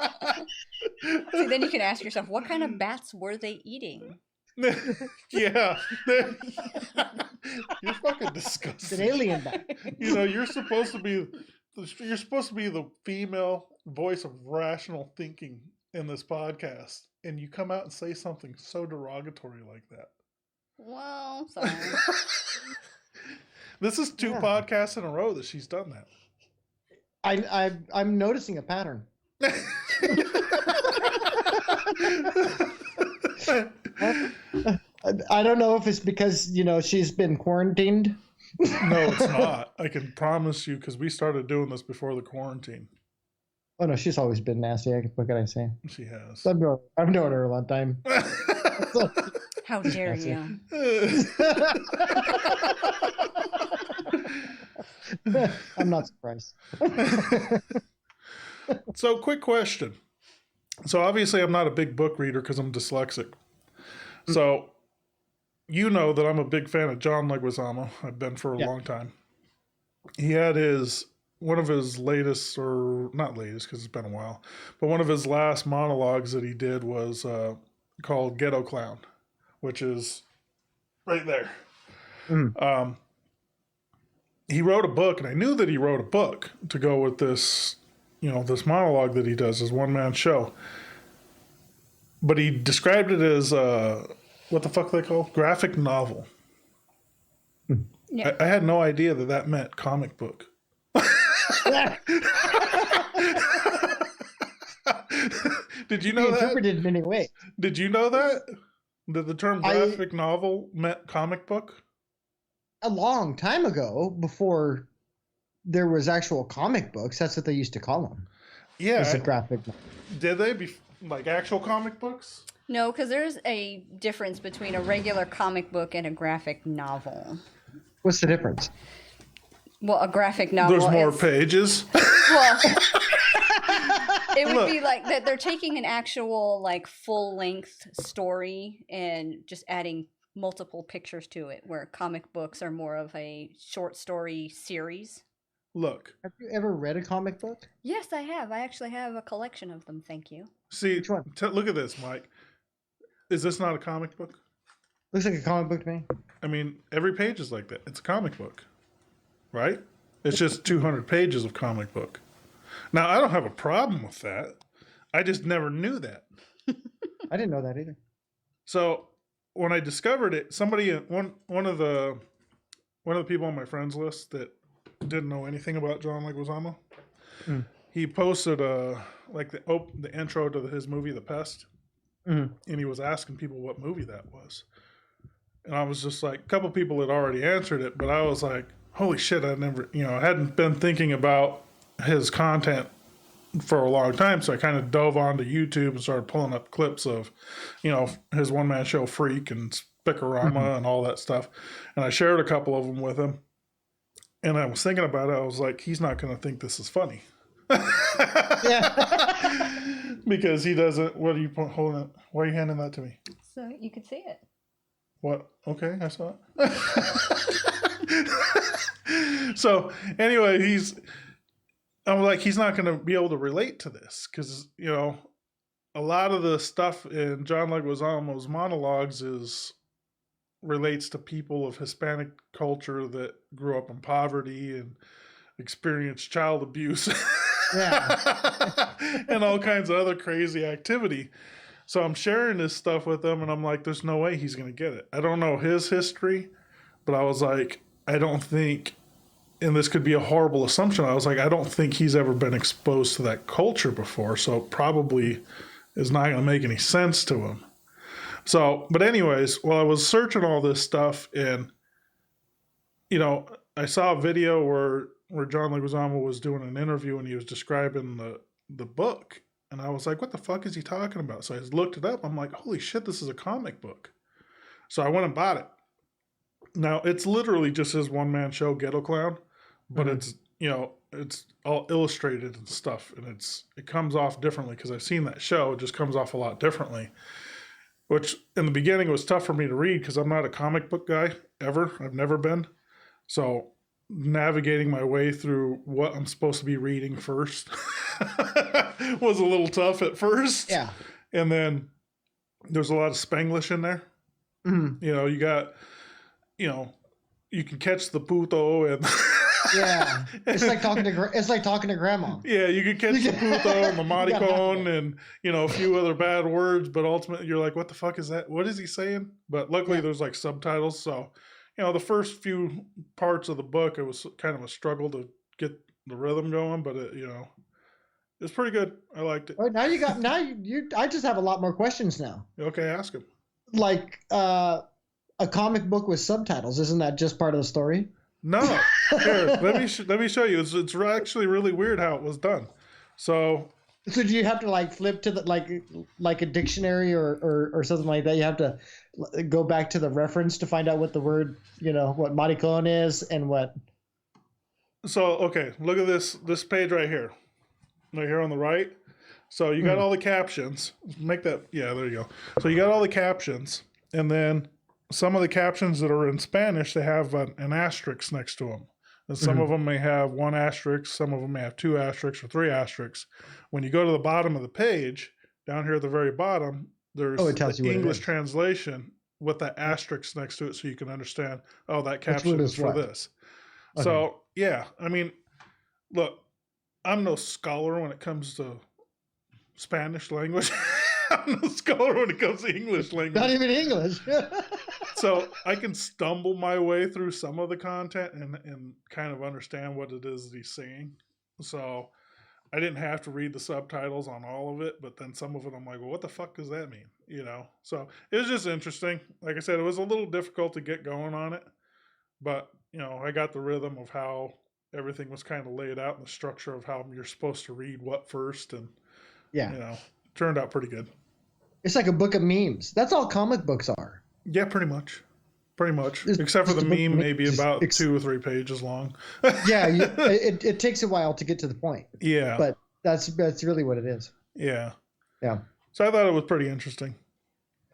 See, then you can ask yourself, what kind of bats were they eating? Yeah. You're fucking It's disgusting. an alien bat. You're supposed to be the female voice of rational thinking in this podcast, and you come out and say something so derogatory like that. Well, sorry. This is 2 podcasts in a row that she's done that. I'm noticing a pattern. I don't know if it's because she's been quarantined. No, it's not. I can promise you, because we started doing this before the quarantine. Oh no, she's always been nasty. What can I say? She has. I've known her a long time. How dare you? I'm not surprised. So, quick question. So, obviously, I'm not a big book reader because I'm dyslexic. So, you know that I'm a big fan of John Leguizamo. I've been for a long time. He had one of his latest, or not latest because it's been a while, but one of his last monologues that he did was called Ghetto Clown, which is right there. He wrote a book, and I knew that he wrote a book to go with this, this monologue that he does, his one-man show. But he described it as, what the fuck they call? Graphic novel. Yeah. I had no idea that meant comic book. Did you know that? Interpreted many ways. Did you know that? That the term graphic novel meant comic book? A long time ago, before there was actual comic books, that's what they used to call them. Yeah. It's a graphic novel. Did they be like actual comic books? No, because there's a difference between a regular comic book and a graphic novel. What's the difference? Well, a graphic novel. There's more pages. Well, it would be like that they're taking an actual like full-length story and just adding multiple pictures to it, where comic books are more of a short story series. Look. Have you ever read a comic book? Yes, I have. I actually have a collection of them. Thank you. See, Which one? Look at this, Mike. Is this not a comic book? Looks like a comic book to me. I mean, every page is like that. It's a comic book, right? It's just 200 pages of comic book. Now, I don't have a problem with that. I just never knew that. I didn't know that either. So when I discovered it, somebody, one of the people on my friends list that didn't know anything about John Leguizamo, he posted the intro to his movie The Pest, and he was asking people what movie that was. And I was just like, a couple people had already answered it, but I was like, holy shit, I hadn't been thinking about his content for a long time. So I kind of dove onto YouTube and started pulling up clips of, his one-man show Freak and Spicorama and all that stuff. And I shared a couple of them with him. And I was thinking about it. I was like, he's not going to think this is funny. Because he doesn't. What are you holding it? Why are you handing that to me? So you could see it. What? Okay, I saw it. So anyway, I'm like, he's not going to be able to relate to this because, a lot of the stuff in John Leguizamo's monologues relates to people of Hispanic culture that grew up in poverty and experienced child abuse. And all kinds of other crazy activity. So I'm sharing this stuff with him, and I'm like, there's no way he's going to get it. I don't know his history, but I was like, I don't think, and this could be a horrible assumption, I was like, I don't think he's ever been exposed to that culture before, so it probably is not going to make any sense to him. So, but anyways, while I was searching all this stuff, and, I saw a video where John Leguizamo was doing an interview and he was describing the book. And I was like, what the fuck is he talking about? So I looked it up. I'm like, holy shit, this is a comic book. So I went and bought it. Now, it's literally just his one-man show, Ghetto Clown. But it's all illustrated and stuff. And it comes off differently because I've seen that show. It just comes off a lot differently. Which, in the beginning, was tough for me to read because I'm not a comic book guy, ever. I've never been. So navigating my way through what I'm supposed to be reading first was a little tough at first. Yeah. And then there's a lot of Spanglish in there. Mhm. You know, you got, you know, you can catch the puto and Yeah. It's like talking to grandma. yeah, you can catch the puto and the You gotta have maricon it. and, you know, a few other bad words, but ultimately you're like, what the fuck is that? What is he saying? But luckily Yeah. there's like subtitles. So, you know, the first few parts of the book, it was kind of a struggle to get the rhythm going, but it, you know, it's pretty good. I liked it. All right, now you I just have a lot more questions now. Okay, ask him. Like a comic book with subtitles, isn't that just part of the story? No, here, let me show you. It's actually really weird how it was done. So So do you have to like flip to the like a dictionary or something like that? You have to go back to the reference to find out what the word, what maricon is and what. okay, look at this page right here on the right. So you got all the captions. Make that, yeah, there you go. So you got all the captions, and then some of the captions that are in Spanish, they have an asterisk next to them. And some of them may have one asterisk, some of them may have two asterisks or three asterisks. When you go to the bottom of the page, down here at the very bottom, there's Oh, it tells the you what it English is. translation with that asterisk next to it so you can understand, oh, that word caption is is for what? this. Okay. So, yeah, I mean, look, I'm no scholar when it comes to Spanish language. I'm no scholar when it comes to English Not language. even English. So I can stumble my way through some of the content and kind of understand what it is that he's saying. So I didn't have to read the subtitles on all of it, but then some of it I'm like, well, what the fuck does that mean? You know? So it was just interesting. Like I said, it was a little difficult to get going on it, but you know, I got the rhythm of how everything was kind of laid out and the structure of how you're supposed to read what first, and Yeah. you know, turned out pretty good. It's like a book of memes. That's all comic books are. Yeah, pretty much. Pretty much. It's Except for the just a book of meme, memes. maybe about 2 or 3 pages long. Yeah, it takes a while to get to the point, Yeah. but that's really what it is. Yeah. Yeah. So I thought it was pretty interesting.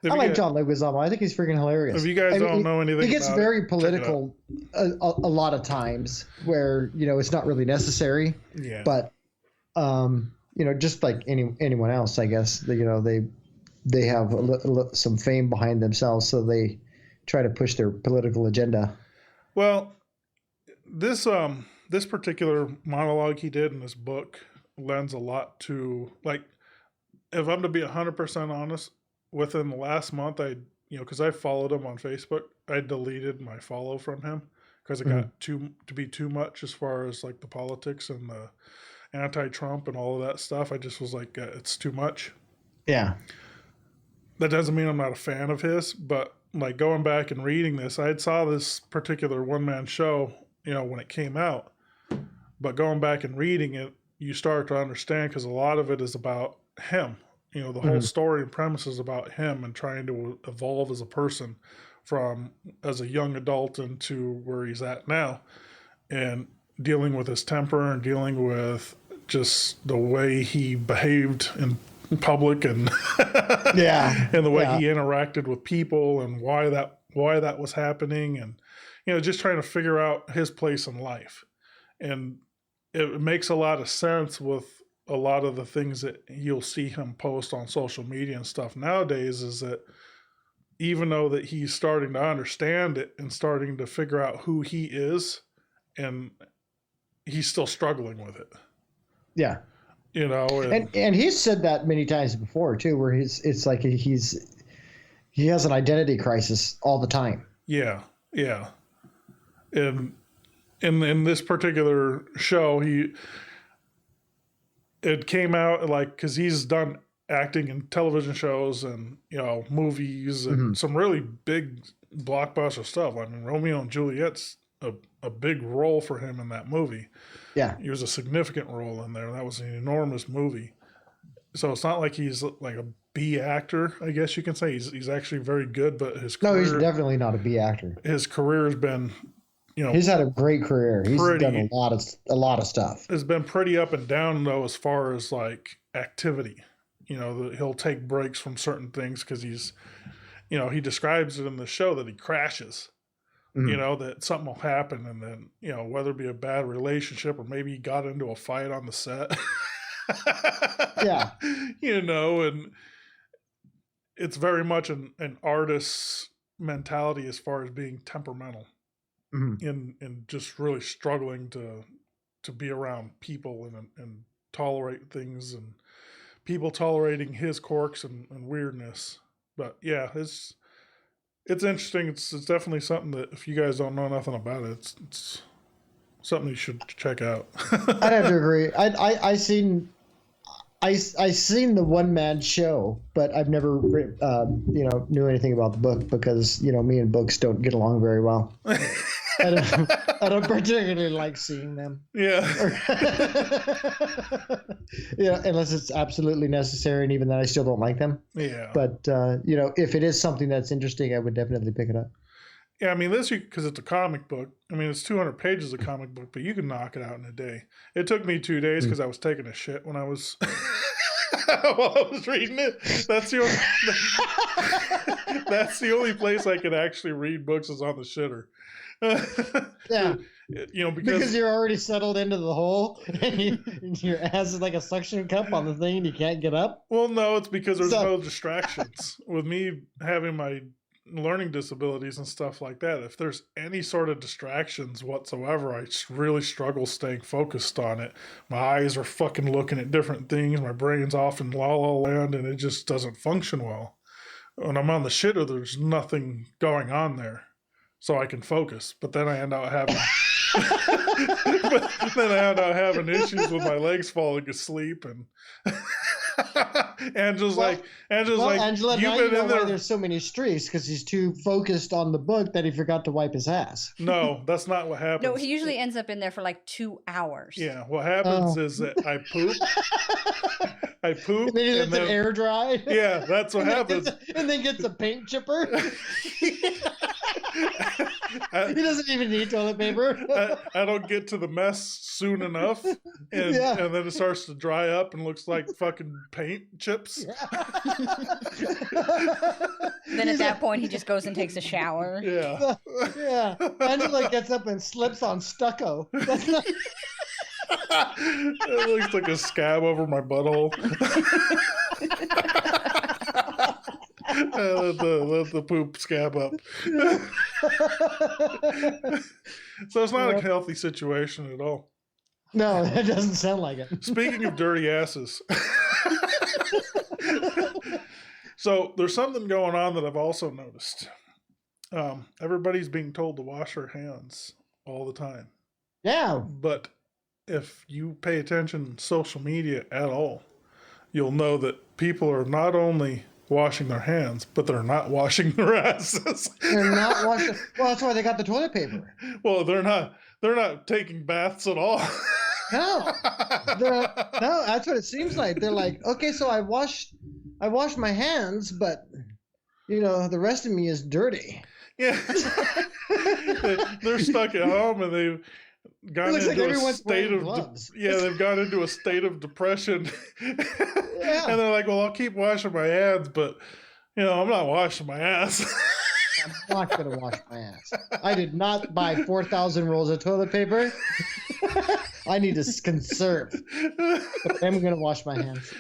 I like John Leguizamo. I think he's freaking hilarious. If you guys don't know anything, he gets about very it, political a lot of times, where it's not really necessary. Yeah. But just like anyone else, I guess they have some fame behind themselves, so they try to push their political agenda. Well, this particular monologue he did in this book lends a lot to, like, if I'm to be 100% honest, within the last month, because I followed him on Facebook, I deleted my follow from him because it got to be too much as far as like the politics and the anti-Trump and all of that stuff. I just was like, it's too much. Yeah. That doesn't mean I'm not a fan of his, but like going back and reading this, I had saw this particular one-man show, when it came out, but going back and reading it, you start to understand because a lot of it is about him. The whole story and premise is about him and trying to evolve as a person from as a young adult into where he's at now, and dealing with his temper and dealing with just the way he behaved in public and Yeah. and the way he interacted with people and why that was happening, and just trying to figure out his place in life. And it makes a lot of sense with a lot of the things that you'll see him post on social media and stuff nowadays, is that even though that he's starting to understand it and starting to figure out who he is, and he's still struggling with it. Yeah. And he's said that many times before too, where it's like he has an identity crisis all the time. Yeah. Yeah. And in this particular show, it came out like, because he's done acting in television shows and movies and some really big blockbuster stuff. I mean, Romeo and Juliet's a big role for him in that movie. Yeah, he was a significant role in there. That was an enormous movie. So it's not like he's like a B actor, I guess you can say. He's actually very good, but his career, no, he's definitely not a B actor. His career has been, he's had a great career. He's done a lot of stuff. It's been pretty up and down though, as far as like activity. He'll take breaks from certain things because he's, he describes it in the show that he crashes. You know, that something will happen, and then, you know, whether it be a bad relationship or maybe he got into a fight on the set. Yeah. You know, and it's very much an artist's mentality as far as being temperamental and just really struggling to be around people and tolerate things, and people tolerating his quirks and weirdness. But yeah, it's interesting. It's definitely something that if you guys don't know nothing about it, it's something you should check out. I'd have to agree. I seen the one man show, but I've never knew anything about the book because me and books don't get along very well. I don't particularly like seeing them. Yeah. Unless it's absolutely necessary, and even then I still don't like them. Yeah. But if it is something that's interesting, I would definitely pick it up. Yeah, I mean, because it's a comic book. I mean, it's 200 pages of comic book, but you can knock it out in a day. It took me 2 days because I was taking a shit when I was while I was reading it. That's the only place I could actually read books is on the shitter. Yeah. Because you're already settled into the hole and your ass is like a suction cup on the thing and you can't get up. Well, no, it's because there's no distractions. With me having my learning disabilities and stuff like that, if there's any sort of distractions whatsoever, I really struggle staying focused on it. My eyes are fucking looking at different things. My brain's off in la la land, and it just doesn't function well. When I'm on the shitter, there's nothing going on there, so I can focus. But then I end up having issues with my legs falling asleep, and Angela's like, Angela, you've now been you know in why there. there's so many streaks, because he's too focused on the book that he forgot to wipe his ass. No, that's not what happens. No, he usually ends up in there for like 2 hours. Yeah, what happens is that I poop. And then he lets it air dry. Yeah, that's what happens. And then gets a paint chipper. He doesn't even need toilet paper. I don't get to the mess soon enough, and then it starts to dry up and looks like fucking paint chips. Yeah. Then at that point, he just goes and takes a shower. Yeah. Yeah. Angela gets up and slips on stucco. That's not... It looks like a scab over my butthole. Let the poop scab up. So it's not a healthy situation at all. No, it doesn't sound like it. Speaking of dirty asses. So there's something going on that I've also noticed. Everybody's being told to wash their hands all the time. Yeah. But if you pay attention to social media at all, you'll know that people are not only washing their hands, but they're not washing their asses. They're not washing. Well, that's why they got the toilet paper. Well, they're not taking baths at all. No, no, that's what it seems like. They're like, okay, so I washed my hands, but the rest of me is dirty. Yeah, they're stuck at home and they've gone into a state of they've gone into a state of depression. Yeah. And they're like, well, I'll keep washing my hands, but I'm not washing my ass. I'm not going to wash my ass. I did not buy 4,000 rolls of toilet paper. I need to conserve. But I'm going to wash my hands.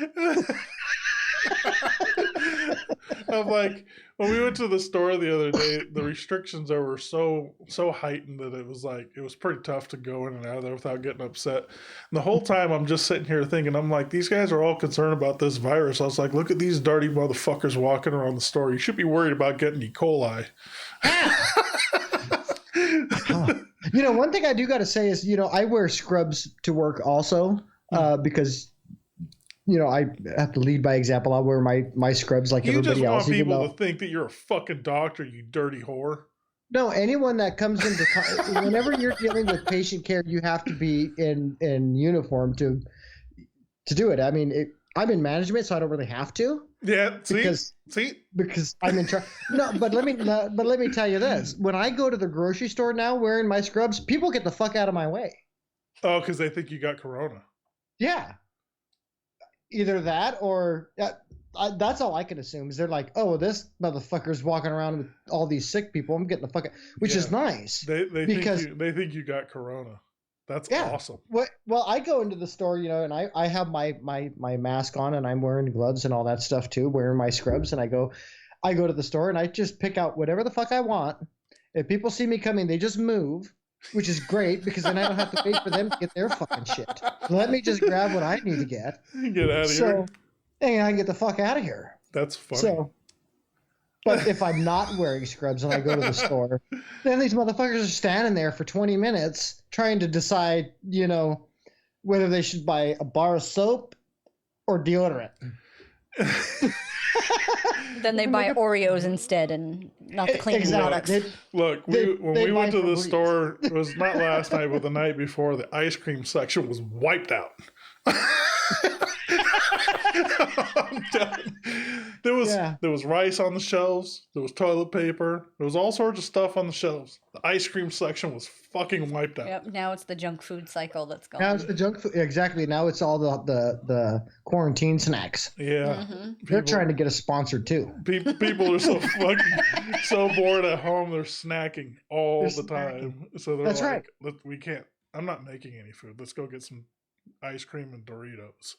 I'm like, when we went to the store the other day, the restrictions there were so heightened that it was pretty tough to go in and out of there without getting upset. And the whole time I'm just sitting here thinking, I'm like, these guys are all concerned about this virus. I was like, look at these dirty motherfuckers walking around the store. You should be worried about getting E. coli. One thing I do got to say is, I wear scrubs to work also because I have to lead by example. I'll wear my scrubs like everybody else. You just want people to think that you're a fucking doctor, you dirty whore. No, anyone that comes into whenever you're dealing with patient care, you have to be in uniform to do it. I mean, I'm in management, so I don't really have to. Yeah, because I'm in charge. No, but let me tell you this: when I go to the grocery store now wearing my scrubs, people get the fuck out of my way. Oh, because they think you got corona. Yeah. Either that or that's all I can assume is they're like, oh, this motherfucker's walking around with all these sick people. I'm getting the fuck out, which is nice. They because think you got corona. That's yeah. awesome. Well, I go into the store, and I have my mask on and I'm wearing gloves and all that stuff too, wearing my scrubs, and I go to the store and I just pick out whatever the fuck I want. If people see me coming, they just move, which is great because then I don't have to wait for them to get their fucking shit. Let me just grab what I need to get. Get out of here. And I can get the fuck out of here. That's funny. So, but if I'm not wearing scrubs and I go to the store, then these motherfuckers are standing there for 20 minutes trying to decide, whether they should buy a bar of soap or deodorant. Then they buy Oreos instead and not the clean products. Look, when we went to the store, it was not last night, but the night before, the ice cream section was wiped out. I'm done. There was rice on the shelves. There was toilet paper. There was all sorts of stuff on the shelves. The ice cream section was fucking wiped out. Yep. Now it's the junk food cycle that's going. Now it's the junk food. Exactly. Now it's all the quarantine snacks. Yeah. Mm-hmm. They're trying to get us sponsored too. People are so bored at home. They're snacking all the time. So they're That's right. We can't. I'm not making any food. Let's go get some ice cream and Doritos.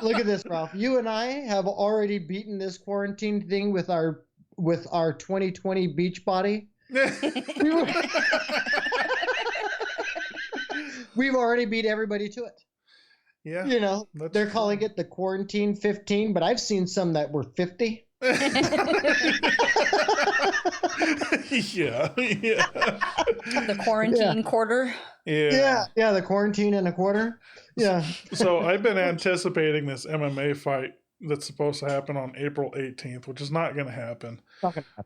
Look at this, Ralph. You and I have already beaten this quarantine thing with our 2020 beach body. We've already beat everybody to it. Yeah. They're calling it the quarantine 15, but I've seen some that were 50. Yeah. The quarantine quarter. Yeah, the quarantine and a quarter. Yeah. So I've been anticipating this MMA fight that's supposed to happen on April 18th, which is not going to happen.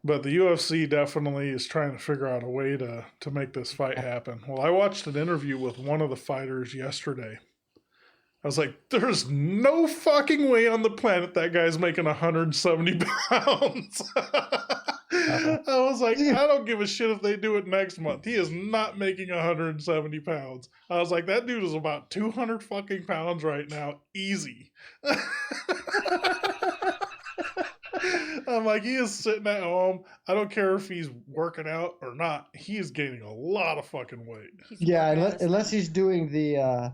But the UFC definitely is trying to figure out a way to make this fight happen. Well, I watched an interview with one of the fighters yesterday. I was like, there's no fucking way on the planet that guy's making 170 pounds. I was like, I don't give a shit if they do it next month. He is not making 170 pounds. I was like, that dude is about 200 fucking pounds right now. Easy. I'm like, he is sitting at home. I don't care if he's working out or not. He is gaining a lot of fucking weight. Yeah, unless he's doing the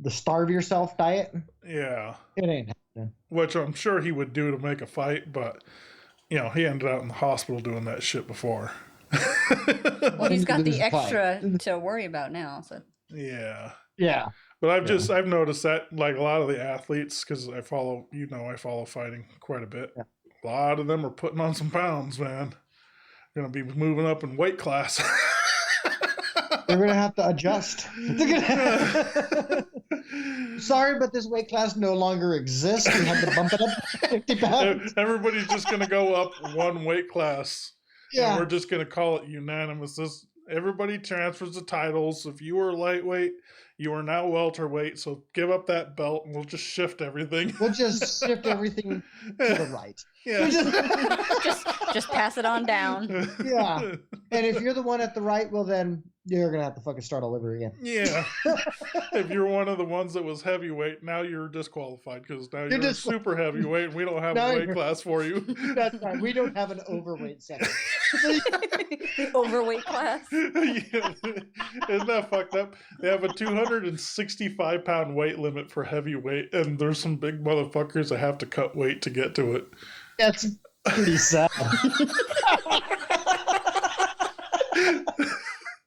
starve yourself diet. Yeah. It ain't happening. Which I'm sure he would do to make a fight, but he ended up in the hospital doing that shit before. Well, he's got the extra to worry about now. So. Yeah. Yeah. But I've noticed that, like, a lot of the athletes, because I follow fighting quite a bit. Yeah. A lot of them are putting on some pounds, man. Going to be moving up in weight class. They're going to have to adjust. Sorry, but this weight class no longer exists. We had to bump it up 50 pounds. Everybody's just going to go up one weight class. Yeah. And we're just going to call it unanimous. Everybody transfers the titles. If you were lightweight, you are now welterweight. So give up that belt and we'll just shift everything. We'll just shift everything to the right. Yeah. just pass it on down. Yeah. And if you're the one at the right, well, then you're going to have to fucking start all over again. Yeah. If you're one of the ones that was heavyweight, now you're disqualified because now you're a super heavyweight and we don't have a weight class for you. That's right. We don't have an overweight section. Overweight class? Yeah. Isn't that fucked up? They have a 265-pound weight limit for heavyweight, and there's some big motherfuckers that have to cut weight to get to it. That's pretty sad.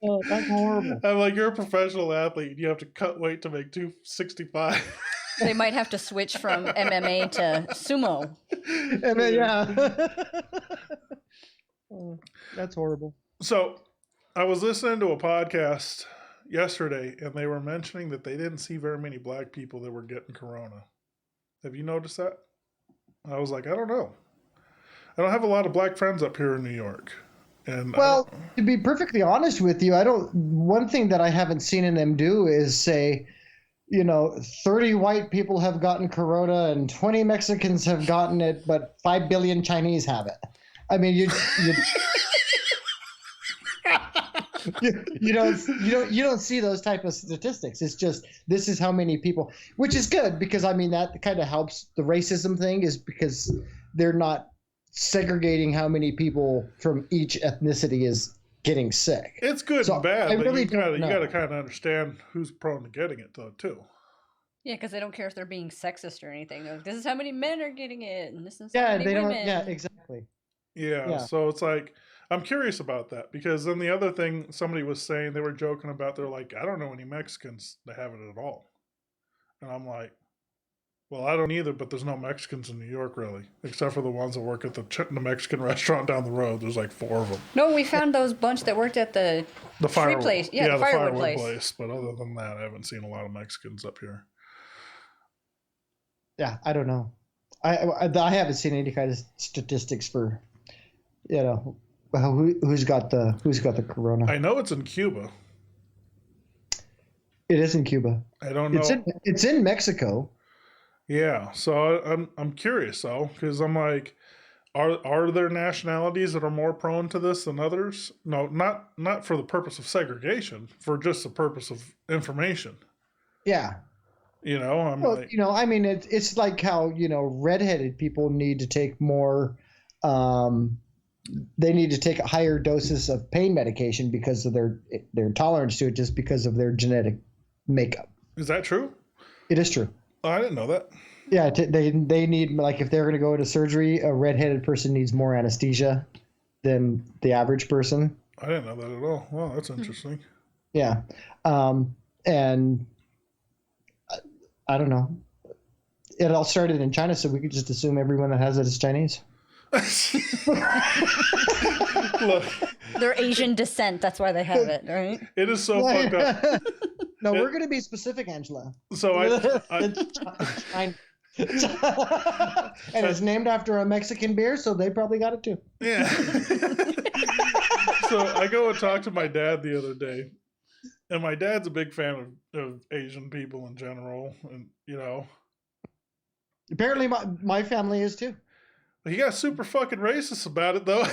Oh, that's horrible. I'm like, you're a professional athlete. You have to cut weight to make 265. They might have to switch from MMA to sumo. And then, yeah. Oh, that's horrible. So I was listening to a podcast yesterday, and they were mentioning that they didn't see very many black people that were getting corona. Have you noticed that? I was like, I don't know. I don't have a lot of black friends up here in New York. And well, to be perfectly honest with you, one thing that I haven't seen them do is say, 30 white people have gotten corona and 20 Mexicans have gotten it, but 5 billion Chinese have it. I mean, You don't see those type of statistics. It's just this is how many people, which is good because I mean that kind of helps the racism thing is because they're not segregating how many people from each ethnicity is getting sick. It's good So and bad, I but really you don't know. gotta kind of understand who's prone to getting it though too. Yeah, because they don't care if they're being sexist or anything. They're like, this is how many men are getting it, and this is how Yeah, many they don't. women. Yeah, exactly. Yeah, Yeah. so it's like I'm curious about that because then the other thing somebody was saying they were joking about they're like I don't know any Mexicans that have it at all, and I'm like, well I don't either, but there's no Mexicans in New York really, except for the ones that work at the Mexican restaurant down the road. There's like 4 of them. No, we found those bunch that worked at the The place. Yeah, the firewood place. But other than that, I haven't seen a lot of Mexicans up here. Yeah, I don't know. I haven't seen any kind of statistics for, who's got the corona. I know it's in Cuba. It is in Cuba. I don't know. It's in Mexico. Yeah, so I'm curious though because I'm like, are there nationalities that are more prone to this than others? No, not for the purpose of segregation, for just the purpose of information. Yeah. I'm Well, like, I mean, it's like how redheaded people need to take more. They need to take higher doses of pain medication because of their tolerance to it, just because of their genetic makeup. is that true? It is true. Oh, I didn't know that. Yeah, they need, like, if they're going to go into surgery, a redheaded person needs more anesthesia than the average person. I didn't know that at all. Wow, that's interesting. Yeah, and I don't know. It all started in China, so we could just assume everyone that has it is Chinese. Look, They're Asian descent. That's why they have it, right? it is so fucked up. No, we're going to be specific, Angela. So It's China. And it's named after a Mexican beer, so they probably got it too. Yeah. So I go and talk to my dad the other day, and my dad's a big fan of Asian people in general, and Apparently, my family is too. he got super fucking racist about it though.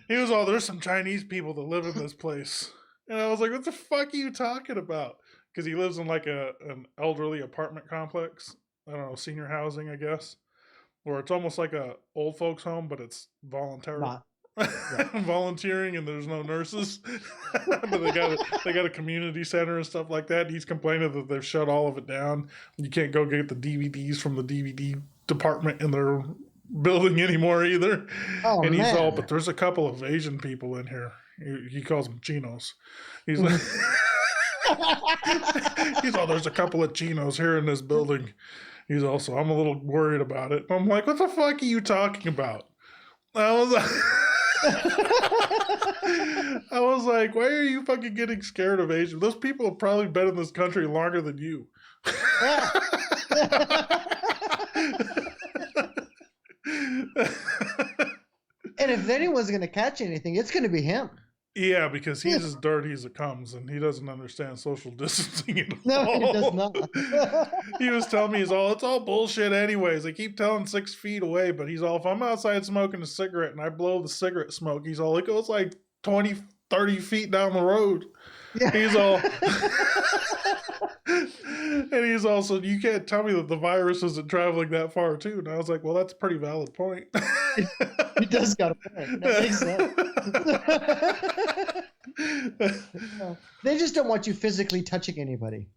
He was all, there's some Chinese people that live in this place, and I was like, what the fuck are you talking about? Because he lives in like an elderly apartment complex. I don't know, senior housing, I guess, where it's almost like a old folks home, but it's voluntary. Volunteering, and there's no nurses. But they got a community center and stuff like that. He's complaining that they've shut all of it down. You can't go get the DVDs from the DVD department in their building anymore either. Oh, and he's man. all, but there's a couple of Asian people in here. He calls them chinos. He's like, he's all, there's a couple of chinos here in this building. He's also, I'm a little worried about it. I'm like, what the fuck are you talking about? I was like, I was like, why are you fucking getting scared of Asian? Those people have probably been in this country longer than you. And if anyone's going to catch anything, it's going to be him. Yeah, because he's as dirty as it comes, and he doesn't understand social distancing at all. No, he does not. He was telling me, it's all bullshit anyways. They keep telling 6 feet away, but he's all, if I'm outside smoking a cigarette and I blow the cigarette smoke, he's all, it goes like 20, 30 feet down the road. Yeah. He's all, and he's also, you can't tell me that the virus isn't traveling that far too. And I was like, well, that's a pretty valid point. He does got a point. That makes sense. They just don't want you physically touching anybody.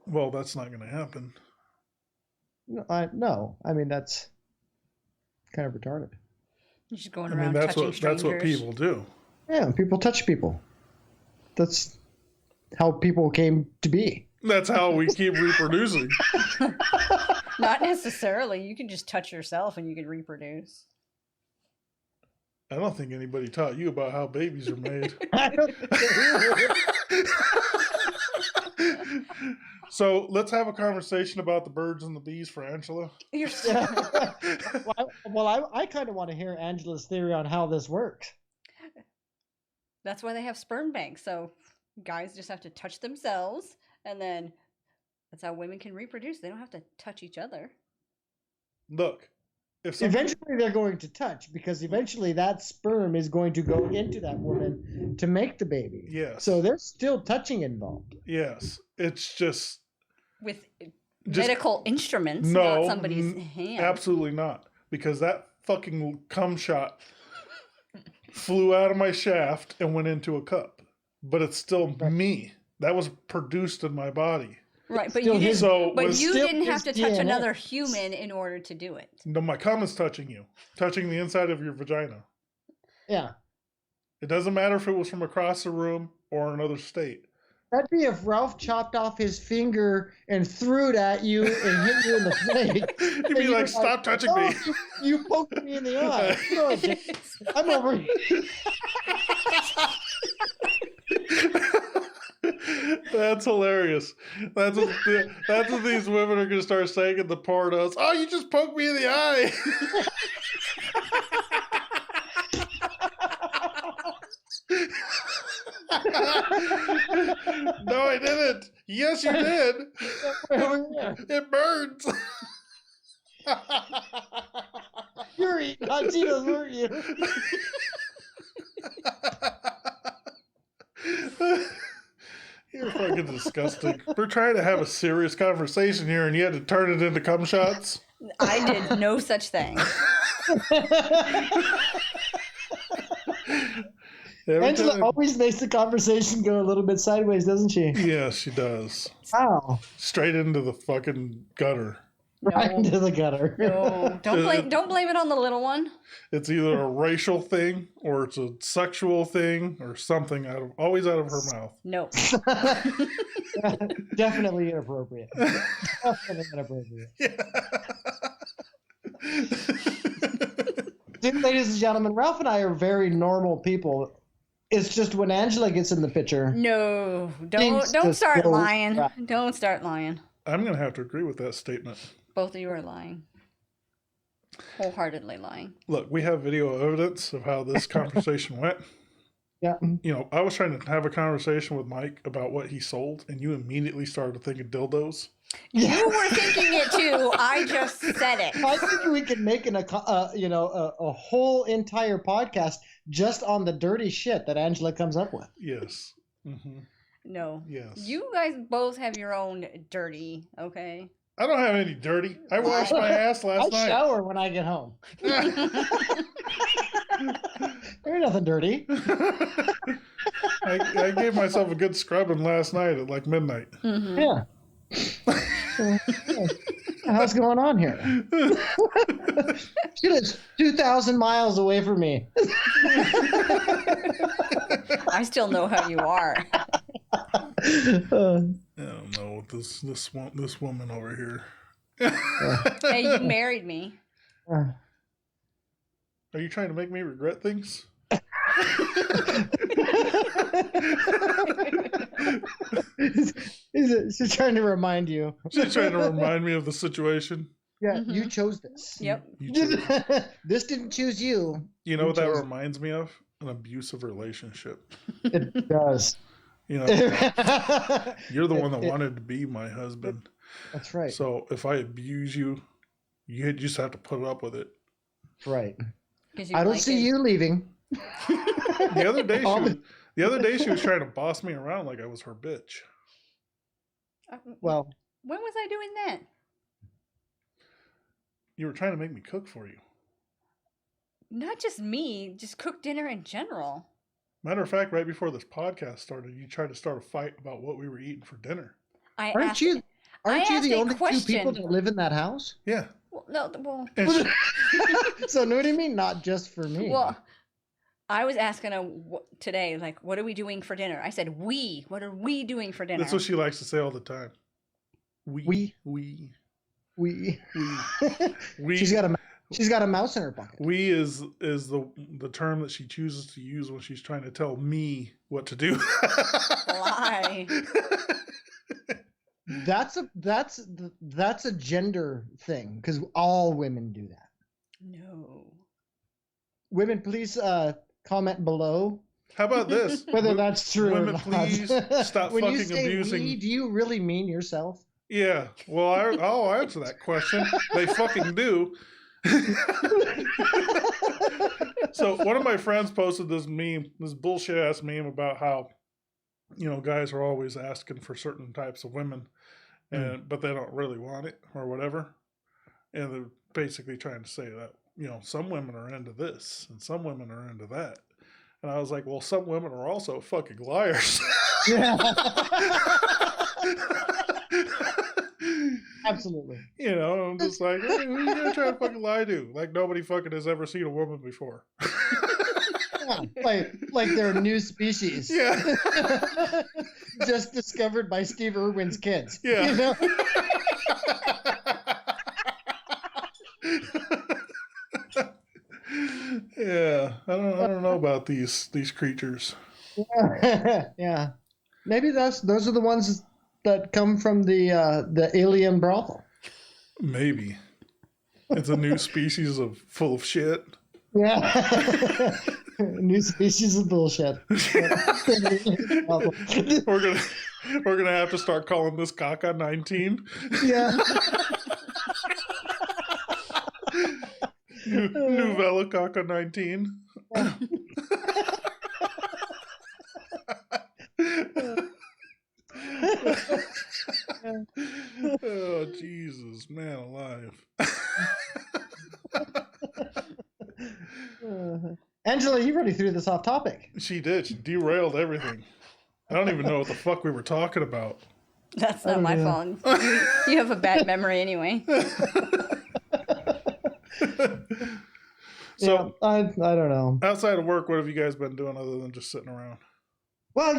Well, that's not going to happen. No, I mean, that's kind of retarded. You're just going around touching strangers. That's what people do. Yeah, people touch people. That's how people came to be. That's how we keep reproducing. Not necessarily. You can just touch yourself and you can reproduce. I don't think anybody taught you about how babies are made. So let's have a conversation about the birds and the bees for Angela. You're I kind of want to hear Angela's theory on how this works. That's why they have sperm banks. So guys just have to touch themselves, and then that's how women can reproduce. They don't have to touch each other. Look, if somebody, Eventually, they're going to touch because eventually that sperm is going to go into that woman to make the baby. yes, So there's still touching involved. yes, it's just With medical instruments, no, not somebody's hand. Absolutely not, because that fucking cum shot flew out of my shaft and went into a cup. But it's still me. That was produced in my body. Right, but you didn't. So But was- you still didn't have to his touch DNA. another human in order to do it. No, my cum is touching you, touching the inside of your vagina. Yeah. It doesn't matter if it was from across the room or another state. That'd be if Ralph chopped off his finger and threw it at you and hit you in the face. You'd And be you were like, "Stop touching "Oh, me." You poked me in the eye. No, Dick, I'm over here. That's hilarious. That's what these women are going to start saying in the pornos. Oh, you just poked me in the eye. No, I didn't. Yes, you did. Over here. It burns. You're eating hot Cheetos, weren't you? You're fucking disgusting. We're trying to have a serious conversation here, and you had to turn it into cum shots. I did no such thing. Every Angela time- always makes the conversation go a little bit sideways, doesn't she? Yes, she does. Wow. Straight into the fucking gutter. Right No. into the gutter. No, don't blame it on the little one. It's either a racial thing or it's a sexual thing or something always out of her mouth. No. Definitely inappropriate. Definitely inappropriate. See, ladies and gentlemen, Ralph and I are very normal people. It's just when Angela gets in the picture. No. Things Don't just start go lying. right. Don't start lying. I'm going to have to agree with that statement. Both of you are lying. Wholeheartedly lying. Look, we have video evidence of how this conversation went. Yeah. You know, I was trying to have a conversation with Mike about what he sold, and you immediately started thinking dildos. You were thinking it too. I just said it. I think we could make a whole entire podcast just on the dirty shit that Angela comes up with. Yes. Mm-hmm. No. Yes. You guys both have your own dirty, okay? I don't have any dirty. I washed my ass last I night. shower when I get home. There's nothing dirty. I gave myself a good scrubbing last night at like midnight. Mm-hmm. Yeah. What's going on here? She lives 2,000 miles away from me. I still know how you are. I don't know this woman over here. Hey, you married me. Are you trying to make me regret things? She's trying to remind you. She's trying to remind me of the situation. Yeah, Mhm. you chose this. Yep. You chose- This didn't choose you. You know what that chose- reminds me of? An abusive relationship. It does. You know, you're the one that wanted to be my husband. That's right. So if I abuse you, you just have to put up with it. Right. 'Cause you I don't like see it. you leaving. The other day she was trying to boss me around like I was her bitch. Well, When was I doing that? You were trying to make me cook for you. Not just me, just cook dinner in general. Matter of fact, right before this podcast started, you tried to start a fight about what we were eating for dinner. aren't asked- you asked the a only two people question. that live in that house? Yeah. Well, no, well, And she- So what do you mean not just for me? well, I was asking her today, like, what are we doing for dinner? I said, we. What are we doing for dinner? that's what she likes to say all the time. We. we We. she's got a mouse in her bucket. We is the term that she chooses to use when she's trying to tell me what to do. Lie. That's a gender thing because all women do that. No. Women, please comment below How about this? whether that's true or Women, not. please stop when you fucking say abusing. we, do you really mean yourself? Yeah. Well, I'll answer that question. They fucking do. So one of my friends posted this meme, this bullshit ass meme about how, guys are always asking for certain types of women, but they don't really want it or whatever. And they're basically trying to say that, some women are into this and some women are into that. And I was like, well, some women are also fucking liars. Yeah. Absolutely. I'm just like, hey, who are you gonna try to fucking lie to? Like nobody fucking has ever seen a woman before. Yeah, like they're a new species. Yeah. Just discovered by Steve Irwin's kids. Yeah. Yeah. I don't know about these creatures. Yeah. Maybe those are the ones that come from the alien brothel. Maybe. It's a new species of full of shit. Yeah. New species of bullshit. We're gonna have to start calling this Caca 19. Yeah. Novella Caca 19. Oh Jesus, man alive. Angela, you already threw this off topic. She did. She derailed everything. I don't even know what the fuck we were talking about. That's not my fault. You have a bad memory anyway. So I don't know. Outside of work, what have you guys been doing other than just sitting around? Well,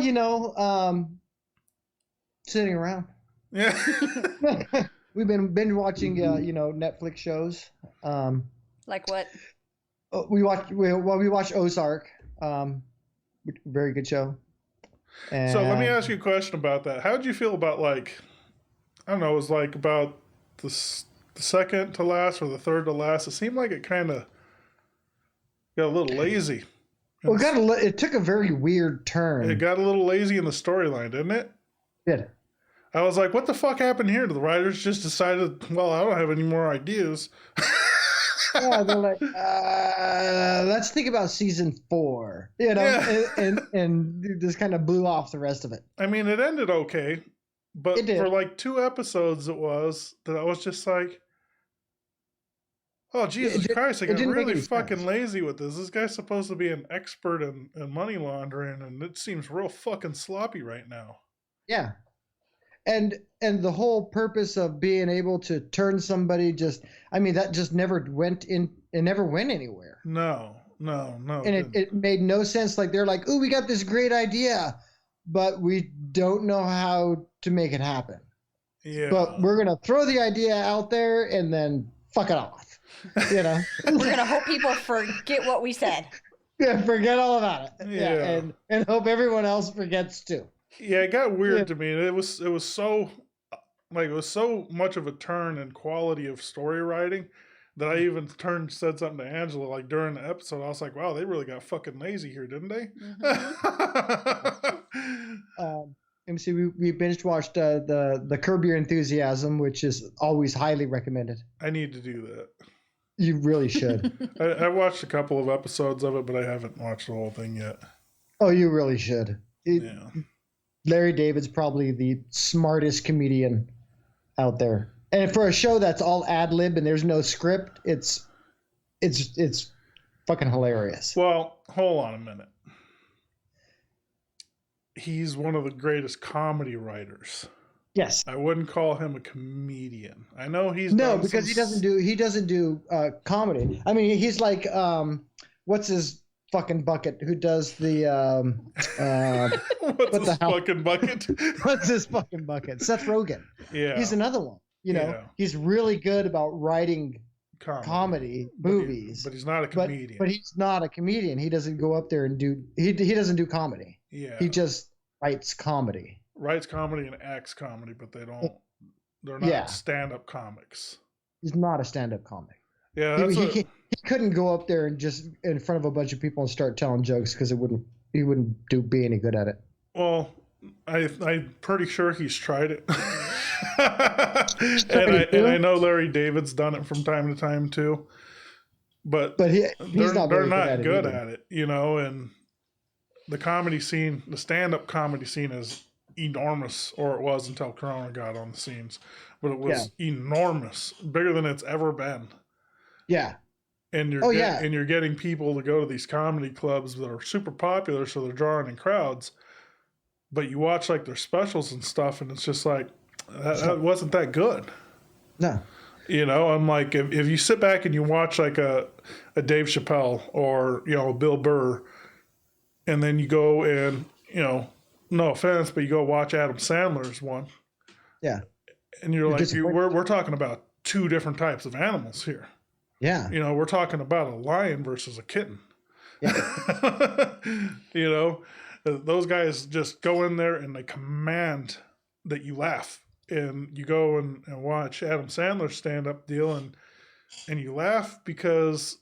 sitting around. Yeah. We've been binge watching, Netflix shows. Like what? We watched Ozark. Very good show. And so let me ask you a question about that. How did you feel about I don't know, it was like about the second to last or the third to last? It seemed like it kind of got a little lazy. Well, it took a very weird turn. It got a little lazy in the storyline, didn't it? Did. I was like, what the fuck happened here? The writers just decided, well, I don't have any more ideas. Yeah, they're like, let's think about season 4, and just kind of blew off the rest of it. I mean, it ended okay, but for like 2 episodes it was that I was just like, oh, Jesus Christ, I got really fucking lazy with this. This guy's supposed to be an expert in money laundering, and it seems real fucking sloppy right now. Yeah. And the whole purpose of being able to turn somebody that just never went in. It never went anywhere. No. And it made no sense. Like they're like, "Ooh, we got this great idea, but we don't know how to make it happen." Yeah. But we're gonna throw the idea out there and then fuck it off. We're gonna hope people forget what we said. Yeah, forget all about it. Yeah. And hope everyone else forgets too. Yeah, it got weird to me. It was so much of a turn in quality of story writing that I even said something to Angela like during the episode. I was like, wow, they really got fucking lazy here, didn't they? Mm-hmm. Let me see. We binge watched the Curb Your Enthusiasm, which is always highly recommended. I need to do that. You really should. I watched a couple of episodes of it, but I haven't watched the whole thing yet. Oh, you really should. Yeah. Larry David's probably the smartest comedian out there, and for a show that's all ad lib and there's no script, it's fucking hilarious. Well, hold on a minute. He's one of the greatest comedy writers. Yes. I wouldn't call him a comedian. I know he's because he doesn't do comedy. I mean, he's like what's his fucking bucket who does the what's his fucking bucket? What's his fucking bucket? Seth Rogen. Yeah. He's another one. He's really good about writing comedy movies. But he's not a comedian. But he's not a comedian. He doesn't go up there and he doesn't do comedy. Yeah. He just writes comedy. Writes comedy and acts comedy, but they're not stand-up comics. He's not a stand-up comic. Yeah, he couldn't go up there and just in front of a bunch of people and start telling jokes because he wouldn't be any good at it. Well, I'm pretty sure he's tried it. and I know Larry David's done it from time to time too. but he's not they're very not good either. at it, you know. And the comedy scene, the stand-up comedy scene, is enormous, or it was until Corona got on the scenes. But it was enormous, bigger than it's ever been. Yeah. And you're getting people to go to these comedy clubs that are super popular, so they're drawing in crowds. But you watch like their specials and stuff, and it's just like that wasn't that good. No. You know, I'm like, if you sit back and you watch like a Dave Chappelle or, you know, Bill Burr, and then you go and, you know, no offense, but you go watch Adam Sandler's one. Yeah. And you're like, we're talking about two different types of animals here. Yeah. You know, we're talking about a lion versus a kitten. Yeah. You know, those guys just go in there and they command that you laugh. And you go and watch Adam Sandler's stand-up deal, and you laugh because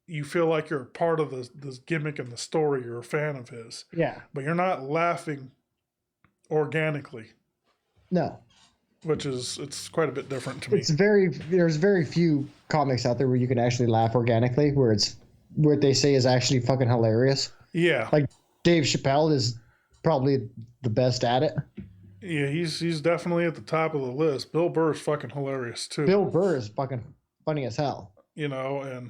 you feel like you're a part of this gimmick and the story. You're a fan of his. Yeah. But you're not laughing organically. No. Which is, it's quite a bit different to me. There's very few comics out there where you can actually laugh organically, where it's what they say is actually fucking hilarious. Yeah. Like Dave Chappelle is probably the best at it. Yeah, he's definitely at the top of the list. Bill Burr is fucking hilarious too. Bill Burr is fucking funny as hell. You know, and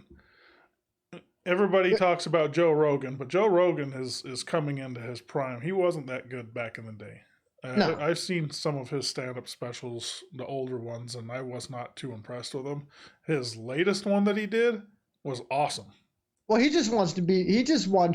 everybody talks about Joe Rogan, but Joe Rogan is coming into his prime. He wasn't that good back in the day. No. I've seen some of his stand-up specials, the older ones, and I was not too impressed with them. His latest one that he did was awesome. Well, he just wants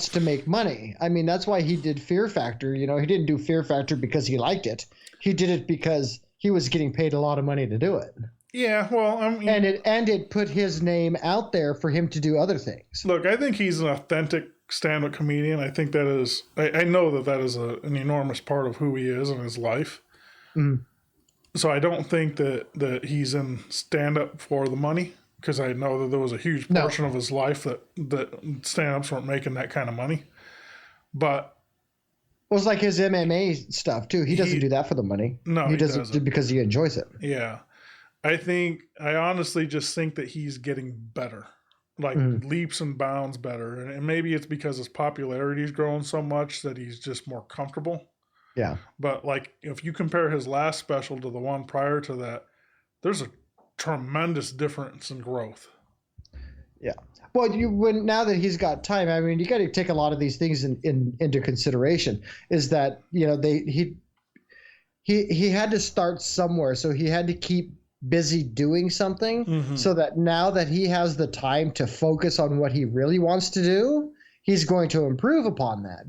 to make money. I mean, that's why he did Fear Factor. You know, he didn't do Fear Factor because he liked it. He did it because he was getting paid a lot of money to do it. Yeah, well, I mean, and it put his name out there for him to do other things. Look, I think he's an authentic stand-up comedian. I think that is, I know that is an enormous part of who he is in his life. Mm. So I don't think that he's in stand-up for the money, because I know that there was a huge portion of his life that stand-ups weren't making that kind of money. But it was like his MMA stuff too. He doesn't do that for the money. No, he doesn't do it because he enjoys it. Yeah. I honestly just think that he's getting better, like leaps and bounds better. And maybe it's because his popularity is growing so much that he's just more comfortable. Yeah. But like, if you compare his last special to the one prior to that, there's a tremendous difference in growth. Yeah. Well, now that he's got time, I mean, you got to take a lot of these things into consideration. Is that, you know, he had to start somewhere, so he had to keep busy doing something, so that now that he has the time to focus on what he really wants to do, he's going to improve upon that.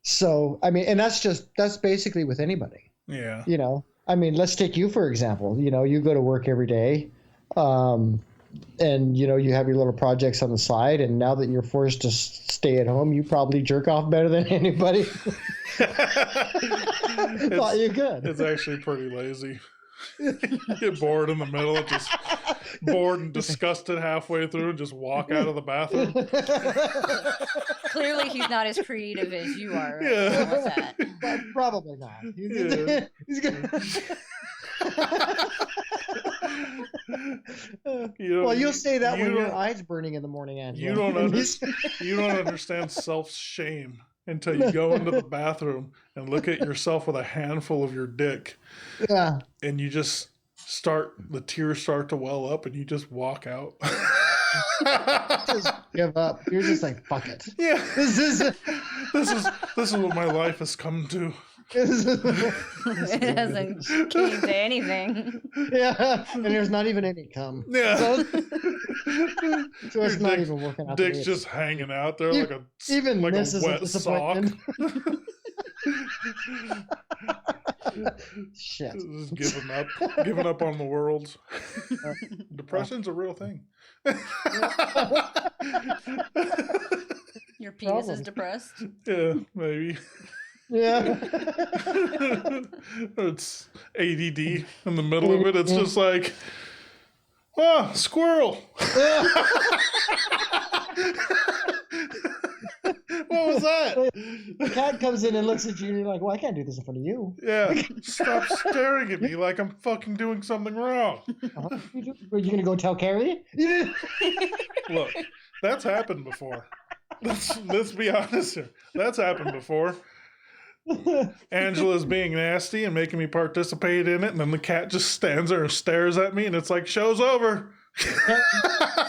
So, I mean, and that's basically with anybody. Yeah. You know, I mean, let's take you for example. You know, you go to work every day, and you know, you have your little projects on the side, and now that you're forced to stay at home, you probably jerk off better than anybody. Thought you could. It's actually pretty lazy. Get bored in the middle, just bored and disgusted halfway through, and just walk out of the bathroom. Clearly, he's not as creative as you are. Yeah. With that. But probably not. Yeah. He's gonna... Well, you'll say that when your eyes burning in the morning, Angela. You don't understand self-shame until you go into the bathroom and look at yourself with a handful of your dick. Yeah. And you just the tears start to well up, and you just walk out. Just give up. You're just like, fuck it. Yeah. This is what my life has come to. It hasn't came to anything. Yeah, and there's not even any cum. Yeah. So it's not even working out. Dick's just hanging out there like a wet sock. Shit. Just giving up on the world. Depression's a real thing. Your penis is depressed. Yeah, maybe. Yeah. It's ADD in the middle of it. It's just like, oh, squirrel. What was that? The cat comes in and looks at you, and you're like, well, I can't do this in front of you. Yeah, stop staring at me like I'm fucking doing something wrong. Are you going to go tell Carrie? Look, that's happened before. Let's be honest here. That's happened before. Angela's being nasty and making me participate in it, and then the cat just stands there and stares at me, and it's like, show's over.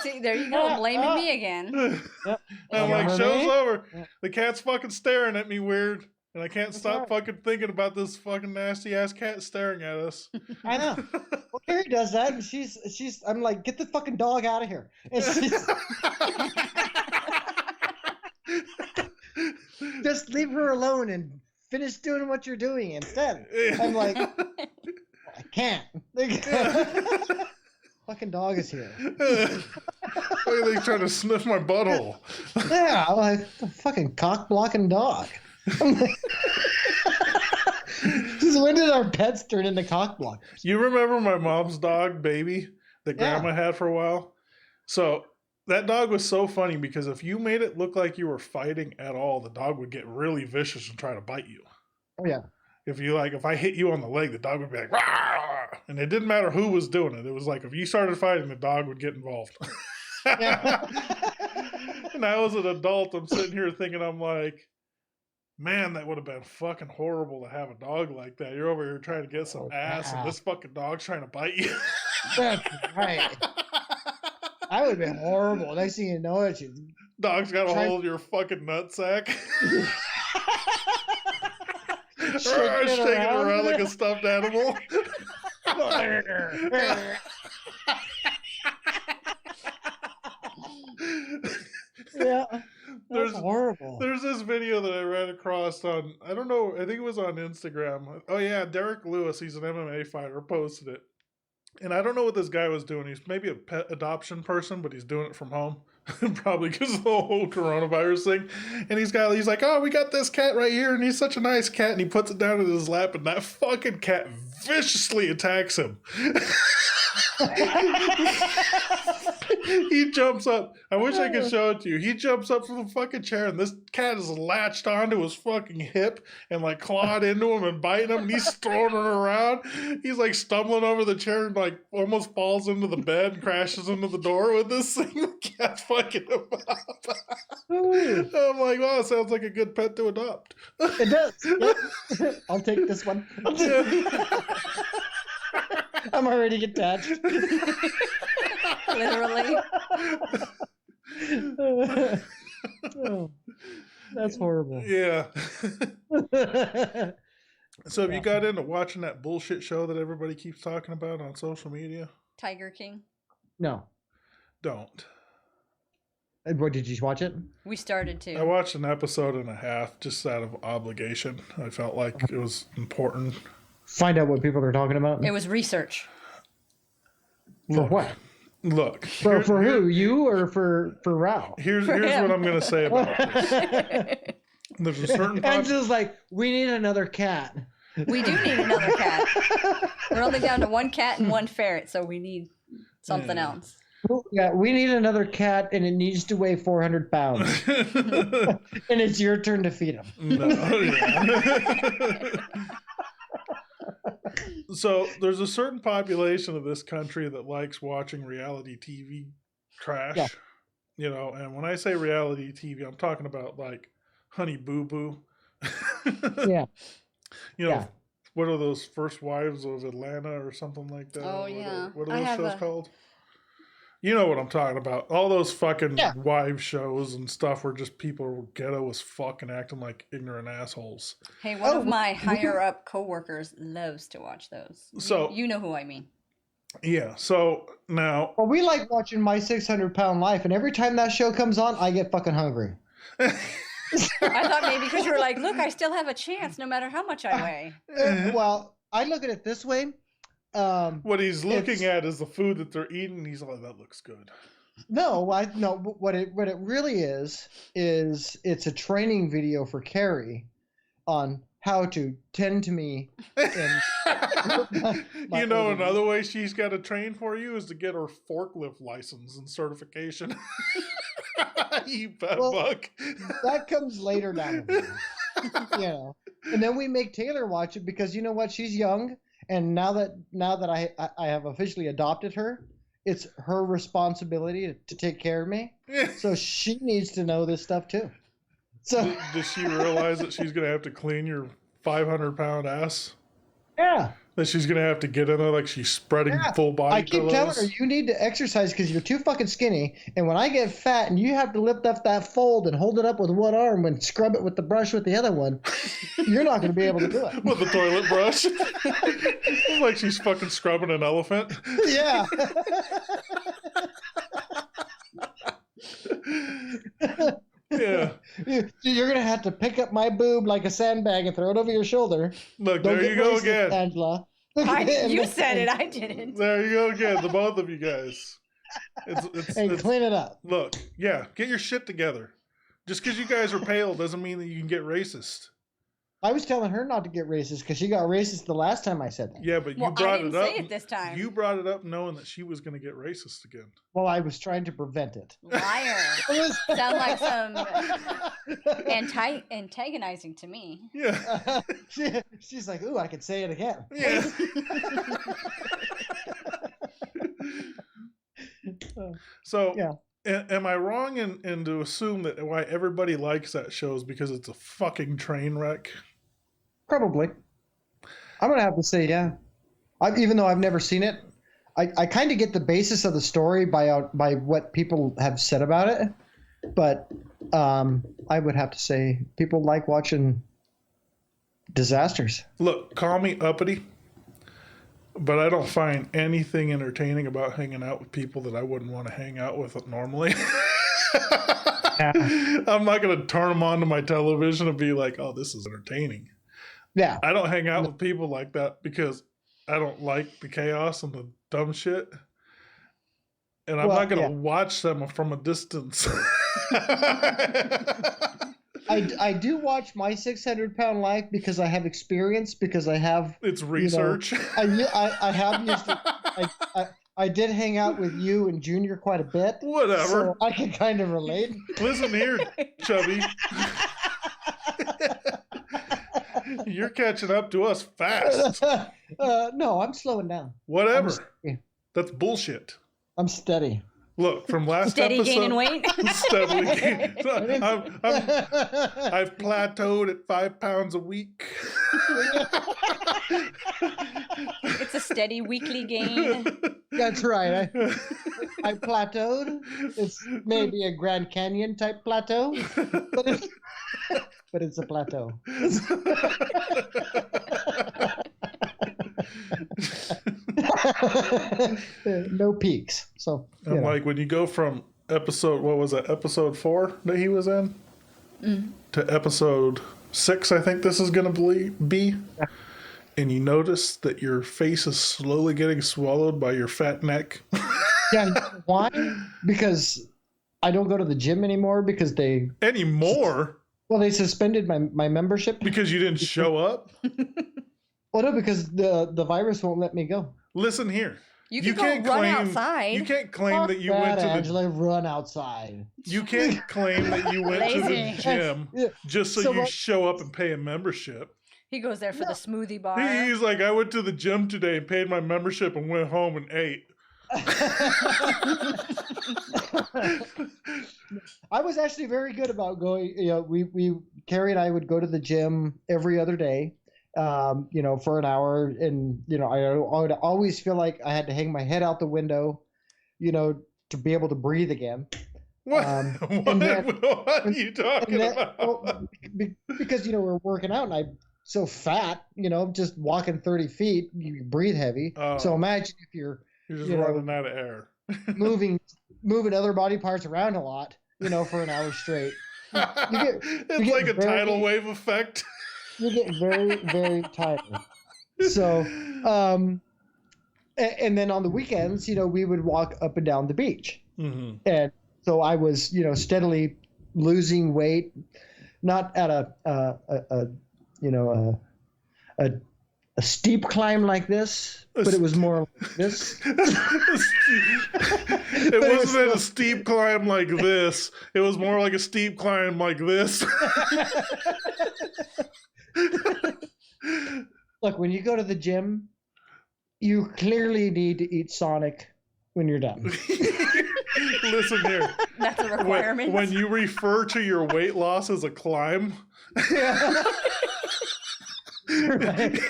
See, there you go, blaming me again. Yep. I'm like, Remember show's me? over. Yeah. The cat's fucking staring at me weird, and I can't That's stop right. fucking thinking about this fucking nasty ass cat staring at us. I know. Well, Carrie does that, and I'm like, get the fucking dog out of here. And she's, just leave her alone and finish doing what you're doing instead. I'm like, I can't. Fucking dog is here. Look at they trying to sniff my butthole. Yeah, I'm like, the fucking cock blocking dog. I'm like, since when did our pets turn into cock blockers? You remember my mom's dog, Baby, that Yeah. Grandma had for a while? So that dog was so funny because if you made it look like you were fighting at all, the dog would get really vicious and try to bite you. Oh yeah. If I hit you on the leg, the dog would be like, "Rah!" And it didn't matter who was doing it. It was like if you started fighting, the dog would get involved. Yeah. And I was an adult. I'm sitting here thinking, I'm like, man, that would have been fucking horrible to have a dog like that. You're over here trying to get some Oh, ass, and yeah. this fucking dog's trying to bite you. That's right. I would have been horrible. Next thing you know, it. Dog's got a Try- hold of your fucking nutsack. Shaking it Shaking it around. around like a stuffed animal. Yeah. That's There's horrible. There's this video that I ran across on, I don't know, I think it was on Instagram. Oh yeah, Derek Lewis, he's an MMA fighter, posted it. And I don't know what this guy was doing. He's maybe a pet adoption person, but he's doing it from home. Probably because of the whole coronavirus thing. And he's like, oh, we got this cat right here, and he's such a nice cat. And he puts it down in his lap, and that fucking cat viciously attacks him. He jumps up. I wish I could show it to you. He jumps up from the fucking chair, and this cat is latched onto his fucking hip and like clawed into him and biting him, and he's throwing it around. He's like stumbling over the chair and like almost falls into the bed and crashes into the door with this thing. The cat's fucking him up. I'm like, wow, sounds like a good pet to adopt. It does. Yep. I'll take this one. I'm already attached. Literally. Oh, that's horrible. Yeah. So have Yeah. you got into watching that bullshit show that everybody keeps talking about on social media? Tiger King. No. Don't. What, did you watch it? We started I to. watched an episode and a half just out of obligation. I felt like it was important. Find out what people are talking about. It was research. For Look, what? Look. For who? You or for Ralph? Here's For what him. I'm going to say about this. There's a certain Angela's like, we need another cat. We do need another cat. We're only down to one cat and one ferret, so we need something Yeah. else. Yeah, we need another cat, and it needs to weigh 400 pounds. And it's your turn to feed him. No, yeah. So there's a certain population of this country that likes watching reality TV trash. Yeah. You know, and when I say reality TV, I'm talking about like Honey Boo Boo. Yeah. You know, Yeah. what are those First Wives of Atlanta or something like that? Oh, What yeah. What I are those have shows a- called? You know what I'm talking about. All those fucking Yeah. wives shows and stuff where just people are ghetto as fuck and acting like ignorant assholes. Hey, one Oh, of my higher up coworkers loves to watch those. So- you know who I mean. Yeah. So now Well, we like watching My 600-Pound Life, and every time that show comes on, I get fucking hungry. I thought maybe because you were like, look, I still have a chance no matter how much I weigh. Well, I look at it this way. what he's looking It's- at is the food that they're eating. He's like, that looks good. No, what it really is it's a training video for Carrie on how to tend to me. And my You know, older another way she's got to train for you is to get her forklift license and certification. You fat Well, buck. that comes later down the line, you know. And then we make Taylor watch it because you know what? She's young, and now that I have officially adopted her, it's her responsibility to take care of me. So she needs to know this stuff too. So Does she realize that she's gonna have to clean your 500-pound ass? yeah. That she's gonna have to get in there like she's spreading full body I keep pillows? telling her you need to exercise because you're too fucking skinny. And when I get fat and you have to lift up that fold and hold it up with one arm and scrub it with the brush with the other one, you're not going to be able to do it. With the toilet brush. Like she's fucking scrubbing an elephant. Yeah. Yeah. You're going to have to pick up my boob like a sandbag and throw it over your shoulder. Look, Don't there you get go racist, again. Angela. You said it, I didn't. There you go again, the both of you guys. And clean it up. Look, yeah, get your shit together. Just because you guys are pale doesn't mean that you can get racist. I was telling her not to get racist because she got racist the last time I said that. Yeah, but you Well, I brought didn't it up. say it this time. You brought it up knowing that she was going to get racist again. Well, I was trying to prevent it. Liar. Sound like some antagonizing to me. Yeah. She's like, ooh, I could say it again. Yeah. So, Yeah. Am I wrong in to assume that why everybody likes that show is because it's a fucking train wreck? Probably. I'm going to have to say, yeah. Even though I've never seen it, I kind of get the basis of the story by what people have said about it. But I would have to say people like watching disasters. Look, call me uppity, but I don't find anything entertaining about hanging out with people that I wouldn't want to hang out with normally. Yeah. I'm not going to turn them on to my television and be like, oh, this is entertaining. Yeah. I don't hang out with people like that because I don't like the chaos and the dumb shit. And I'm not going to watch them from a distance. I do watch My 600-Pound Life because I have experience, because I have... It's research. I have used it. I did hang out with you and Junior quite a bit. Whatever. So I can kind of relate. Listen here, Chubby. You're catching up to us fast. No, I'm slowing down. Whatever. That's bullshit. I'm steady. Look, from last Steady episode, gaining weight. steadily gaining. I've plateaued at 5 pounds a week. It's a steady weekly gain. That's right. I plateaued. It's maybe a Grand Canyon type plateau, but it's a plateau. No peaks. So I'm like, when you go from episode 4 that he was in to episode 6, I think this is going to be, and you notice that your face is slowly getting swallowed by your fat neck. Yeah, why? Because I don't go to the gym anymore because they suspended my membership. Because you didn't show up? Well, no, because the virus won't let me go. Listen here. You can't run outside. You can't claim that you went to the Angela, run outside. You can't claim that you went to the Lazy. gym just so you show up and pay a membership. He goes there for the smoothie bar. He's like, I went to the gym today and paid my membership and went home and ate. I was actually very good about going. Carrie and I would go to the gym every other day. For an hour, and I would always feel like I had to hang my head out the window, to be able to breathe again. What? What are you talking about? Well, because we're working out, and I'm so fat, just walking 30 feet, you breathe heavy. So imagine if you're just running out of air, moving other body parts around a lot, for an hour straight. It's like a tidal wave effect. You get very, very tired. So, and then on the weekends, we would walk up and down the beach. Mm-hmm. And so I was, steadily losing weight, not at a a steep climb like this, but it was more like this. It wasn't a steep climb like this. It was more like a steep climb like this. Look, when you go to the gym, you clearly need to eat Sonic when you're done. Listen here. That's a requirement. When you refer to your weight loss as a climb, Right.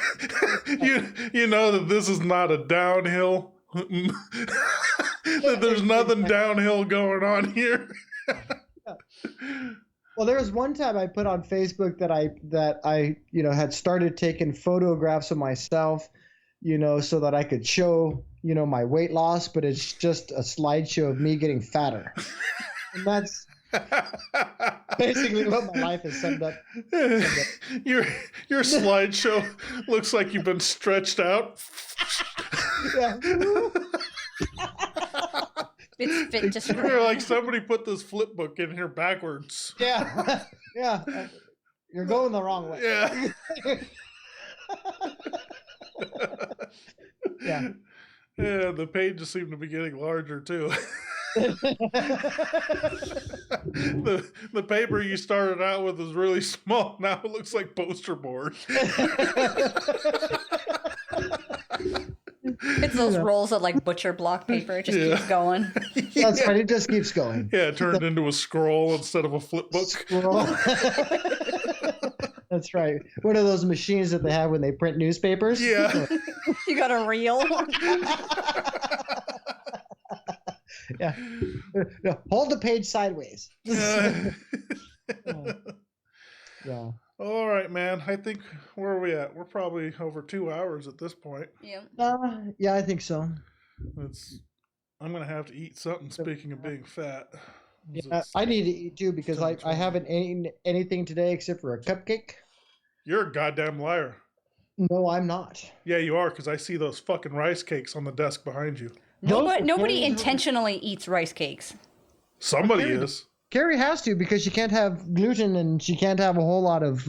you know that this is not a downhill. That there's nothing downhill going on here. Well, there was one time I put on Facebook that I had started taking photographs of myself, so that I could show, my weight loss, but it's just a slideshow of me getting fatter. And that's basically what my life is summed up. Your slideshow looks like you've been stretched out. Yeah. It's fit to scream. You're like, somebody put this flip book in here backwards. Yeah. Yeah. You're going the wrong way. Yeah. Yeah. Yeah, the pages seem to be getting larger too. The paper you started out with is really small. Now it looks like poster board. It's those rolls of like butcher block paper. It just keeps going. That's right. It just keeps going. Yeah, it turned into a scroll instead of a flip book. Scroll. That's right. One of those machines that they have when they print newspapers. Yeah. You got a reel. Yeah. No, hold the page sideways. Yeah. Yeah. All right, man. I think, where are we at? We're probably over 2 hours at this point. Yeah. Yeah, I think so. I'm going to have to eat something, speaking of being fat. Yeah, I need to eat too because I haven't eaten anything today except for a cupcake. You're a goddamn liar. No, I'm not. Yeah, you are, because I see those fucking rice cakes on the desk behind you. Nobody intentionally eats rice cakes. Somebody is. Carrie has to because she can't have gluten and she can't have a whole lot of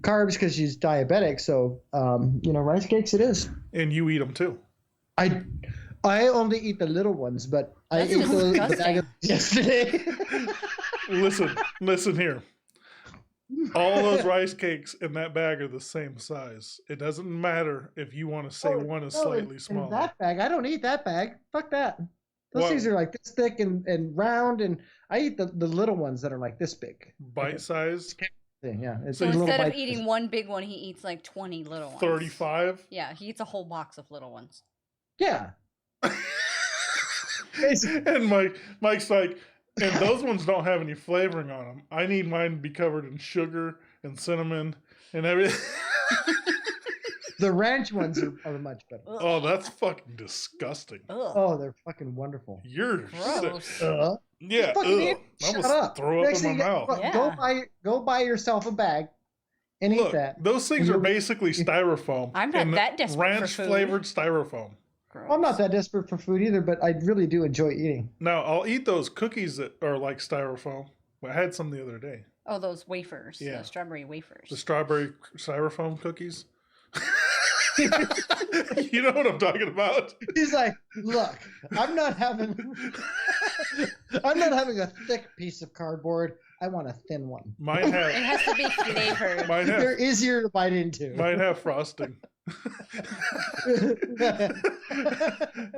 carbs because she's diabetic. So, rice cakes it is. And you eat them too. I only eat the little ones, but That's I ate the bag of yesterday. Listen here. All those rice cakes in that bag are the same size. It doesn't matter if you want to say one is slightly smaller. In that bag, I don't eat that bag. Fuck that. Those things are like this thick and round, and I eat the little ones that are like this big. Bite size? Yeah. So instead of eating one big one, he eats like 20 little ones. 35? Yeah, he eats a whole box of little ones. Yeah. And Mike's like, and those ones don't have any flavoring on them. I need mine to be covered in sugar and cinnamon and everything. The ranch ones are much better. Oh, that's fucking disgusting. Oh, they're fucking wonderful. You're gross. sick. Yeah. I almost throw up in my mouth. Yeah. Go buy yourself a bag and eat that. Those things are basically styrofoam. I'm not that desperate for ranch food. flavored styrofoam. Gross. I'm not that desperate for food either, but I really do enjoy eating. Now, I'll eat those cookies that are like styrofoam. I had some the other day. Oh, those wafers. Yeah. The strawberry wafers. The strawberry styrofoam cookies. You know what I'm talking about? He's like, look, I'm not having a thick piece of cardboard. I want a thin one. Mine have. It has to be flavored. They're easier to bite into. Mine have frosting.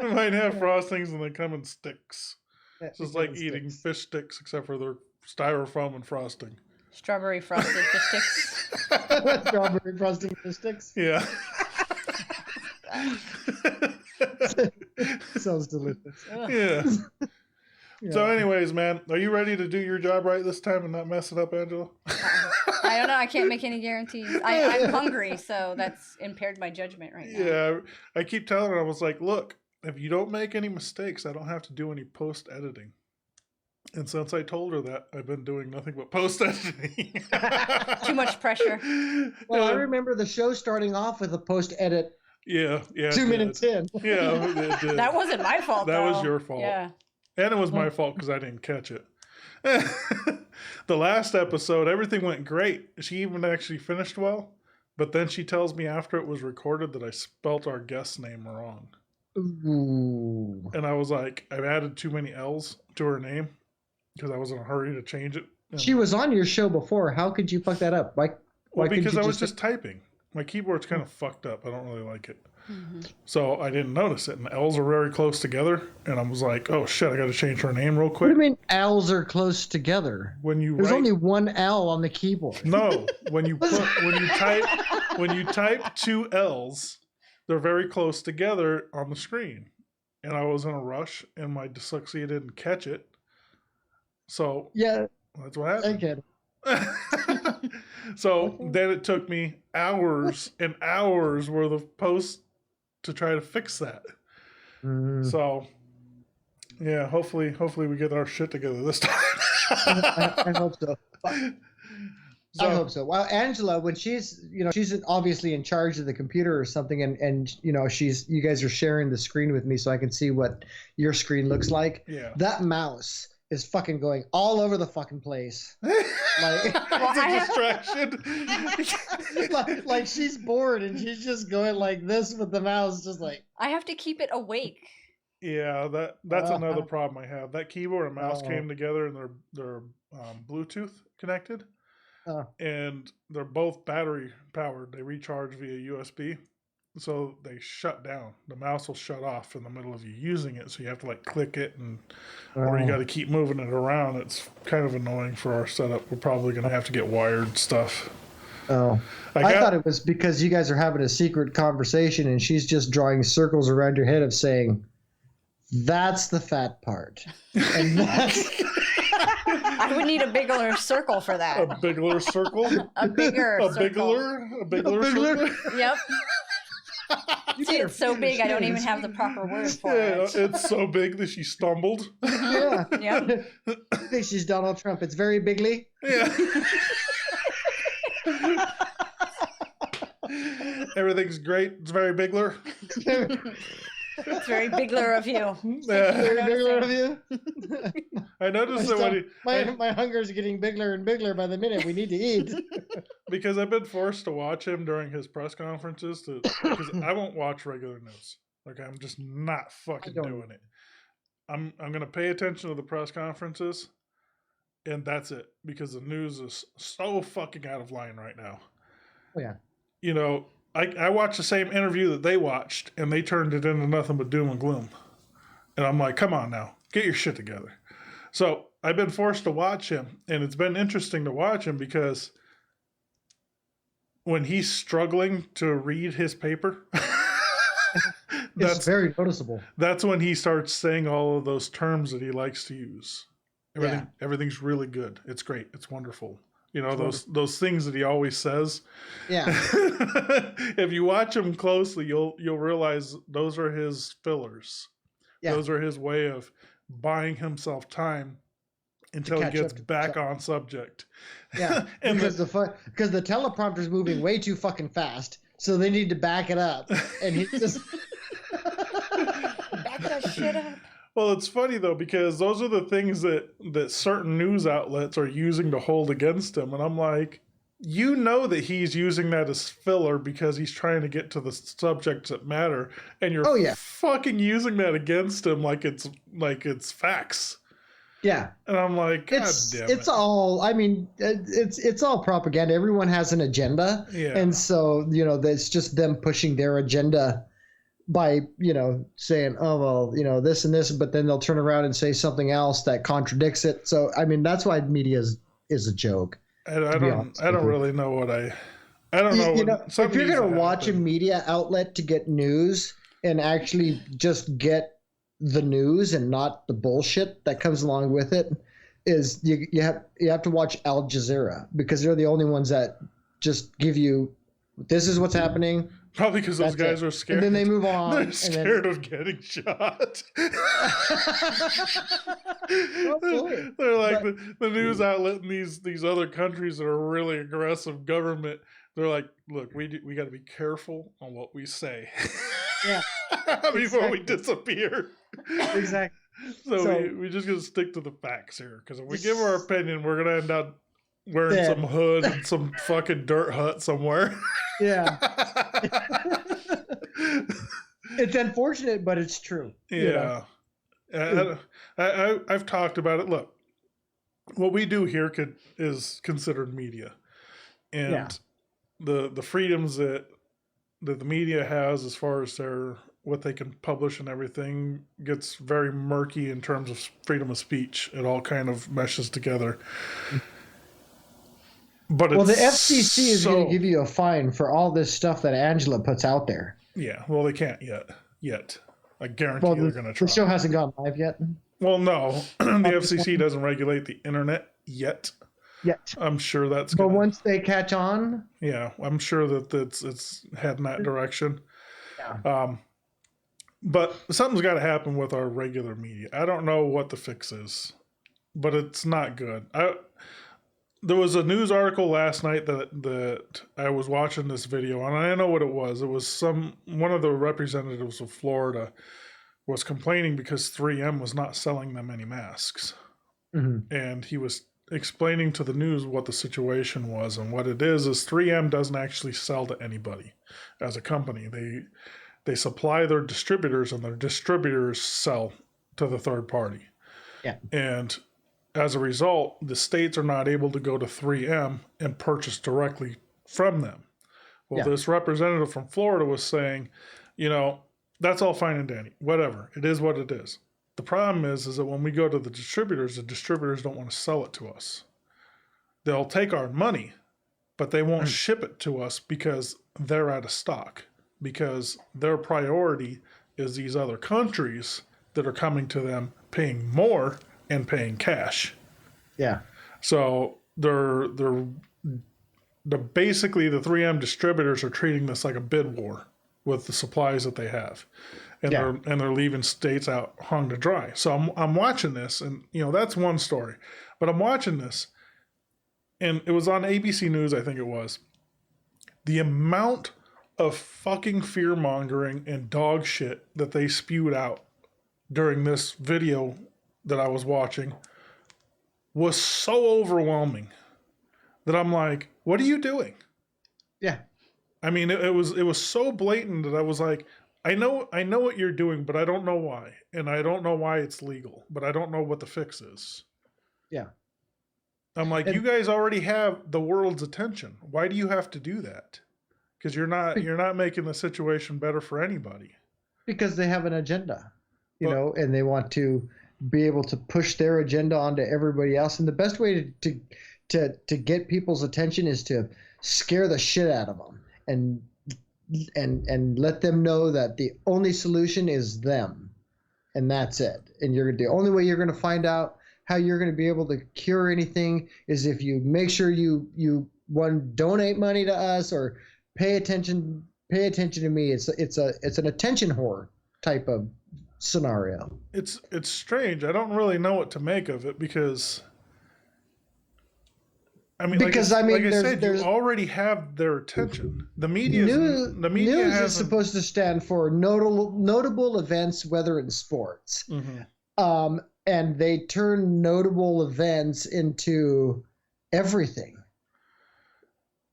Mine have frostings and they come in sticks. It's just like eating fish sticks, except for they're styrofoam and frosting. Strawberry frosted fish sticks. Strawberry frosting fish sticks. Yeah. Sounds delicious. Yeah. So, anyways, man, are you ready to do your job right this time and not mess it up, Angela? I don't know. I can't make any guarantees. I'm hungry, so that's impaired my judgment right now. Yeah, I keep telling her, I was like, look, if you don't make any mistakes, I don't have to do any post editing. And since I told her that, I've been doing nothing but post editing. Too much pressure. Well, I remember the show starting off with a post edit. Yeah. 2 minutes in. Yeah, it did. That wasn't my fault. That though. was your fault. Yeah. And it was my fault because I didn't catch it. The last episode, everything went great. She even actually finished well. But then she tells me after it was recorded that I spelt our guest's name wrong. Ooh. And I was like, I've added too many L's to her name because I was in a hurry to change it. And She was on your show before. How could you fuck that up? Why because you I was just typing. My keyboard's kind of fucked up. I don't really like it. Mm-hmm. So I didn't notice it. And the L's are very close together. And I was like, oh shit, I got to change her name real What quick. do you mean L's are close together? When you There's write, only one L on the keyboard. no, when you type two L's, they're very close together on the screen. And I was in a rush and my dyslexia didn't catch it. So Yeah, that's what happened. I get it. So then it took me hours and hours worth of posts to try to fix that. So yeah, hopefully we get our shit together this time. I hope so. I hope so. Well, Angela, when she's obviously in charge of the computer or something, and you guys are sharing the screen with me so I can see what your screen looks like. Yeah. That mouse is fucking going all over the fucking place. Like, it's a distraction. like she's bored and she's just going like this with the mouse, just like. I have to keep it awake. Yeah, that's another problem I have. That keyboard and mouse came together and they're Bluetooth connected, and they're both battery powered. They recharge via USB, so they shut down. The mouse will shut off in the middle of you using it, so you have to like click it or you got to keep moving it around. It's kind of annoying for our setup. We're probably gonna have to get wired stuff. Oh, I thought it was because you guys are having a secret conversation and she's just drawing circles around your head of saying, "That's the fat part," and that's. I would need a bigger circle for that. A bigger circle? A bigger circle. A bigger circle? Yep. See, it's so big I don't even have the proper word for it. It's so big that she stumbled. Yeah. Yep. I think she's Donald Trump. It's very bigly. Yeah. Everything's great. It's very bigler. It's very bigler of you. Very bigler of you. I noticed that my hunger is getting bigger and bigger by the minute. We need to eat. Because I've been forced to watch him during his press conferences because I won't watch regular news. Like, I'm just not fucking doing it. I'm gonna pay attention to the press conferences, and that's it, because the news is so fucking out of line right now. Oh yeah. You know, I watched the same interview that they watched, and they turned it into nothing but doom and gloom. And I'm like, come on now, get your shit together. So I've been forced to watch him, and it's been interesting to watch him because when he's struggling to read his paper, it's very noticeable. That's when he starts saying all of those terms that he likes to use. Everything's really good. It's great. It's wonderful. You know, those things that he always says. Yeah. If you watch him closely, you'll realize those are his fillers. Yeah. Those are his way of buying himself time until he gets back on subject. Yeah, because the teleprompter's moving way too fucking fast, so they need to back it up, and he just back that shit up. Well, it's funny though, because those are the things that certain news outlets are using to hold against him, and I'm like, you know that he's using that as filler because he's trying to get to the subjects that matter, and you're fucking using that against him like it's facts. Yeah, and I'm like, God damn it. It's all. I mean, it's all propaganda. Everyone has an agenda, and so it's just them pushing their agenda by saying, oh well, this and this, but then they'll turn around and say something else that contradicts it. So I mean, that's why media is a joke. I don't really know what I don't know. If you're gonna watch a media outlet to get news and actually just get the news and not the bullshit that comes along with it, is you have to watch Al Jazeera, because they're the only ones that just give you, this is what's happening. Probably because those guys are scared. And then they move on. They're scared of getting shot. They're like the news outlet in these other countries that are really aggressive government. They're like, look, we got to be careful on what we say. Yeah. Before we disappear. Exactly. So we just gonna stick to the facts here, because if we give our opinion, we're gonna end up wearing some hood and some fucking dirt hut somewhere. Yeah. It's unfortunate, but it's true. Yeah. I've talked about it. Look, what we do here is considered media, and the freedoms that the media has as far as what they can publish and everything gets very murky in terms of freedom of speech. It all kind of meshes together. But the FCC is going to give you a fine for all this stuff that Angela puts out there. Yeah, well, they can't yet. I guarantee they're going to try. The show hasn't gone live yet? Well, no. The FCC doesn't regulate the internet yet. I'm sure that's But once they catch on? Yeah, I'm sure that it's heading that direction. Yeah. But something's got to happen with our regular media. I don't know what the fix is, but it's not good. There was a news article last night that I was watching this video, and I know what it was. It was one of the representatives of Florida was complaining because 3M was not selling them any masks. Mm-hmm. And he was explaining to the news what the situation was, and what it is 3M doesn't actually sell to anybody as a company. They supply their distributors, and their distributors sell to the third party. Yeah. And as a result, the states are not able to go to 3M and purchase directly from them. Well, this representative from Florida was saying, that's all fine and dandy. Whatever. It is what it is. The problem is that when we go to the distributors don't want to sell it to us. They'll take our money, but they won't ship it to us because they're out of stock. Because their priority is these other countries that are coming to them paying more and paying cash. Yeah. So they're basically, the 3M distributors are treating this like a bid war with the supplies that they have. And they're leaving states out hung to dry. So I'm watching this, and that's one story. But I'm watching this, and it was on ABC News, I think it was. The amount of fucking fear mongering and dog shit that they spewed out during this video that I was watching was so overwhelming that I'm like, what are you doing? Yeah. I mean, it was so blatant that I was like, I know what you're doing, but I don't know why. And I don't know why it's legal, but I don't know what the fix is. Yeah. I'm like, you guys already have the world's attention. Why do you have to do that? Because you're not making the situation better for anybody. Because they have an agenda, and they want to be able to push their agenda onto everybody else. And the best way to get people's attention is to scare the shit out of them and let them know that the only solution is them, and that's it. And the only way you're going to find out how you're going to be able to cure anything is if you make sure you donate money to us or pay attention to me. It's an attention whore type of scenario. It's strange. I don't really know what to make of it because you already have their attention. The media news is supposed to stand for notable events, whether in sports. Mm-hmm. And they turn notable events into everything.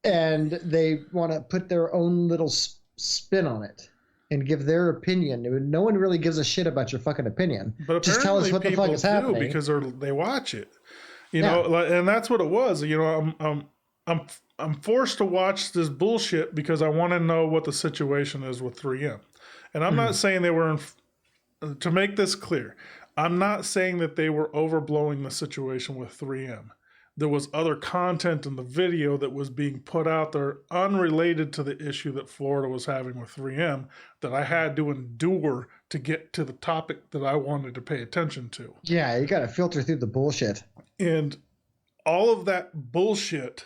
And they want to put their own little spin on it and give their opinion. No one really gives a shit about your fucking opinion. But just tell us what the fuck is happening. Because they watch it. And that's what it was. I'm forced to watch this bullshit because I want to know what the situation is with 3M. And I'm not saying they were, to make this clear, I'm not saying that they were overblowing the situation with 3M. There was other content in the video that was being put out there unrelated to the issue that Florida was having with 3M that I had to endure to get to the topic that I wanted to pay attention to. Yeah, you got to filter through the bullshit. And all of that bullshit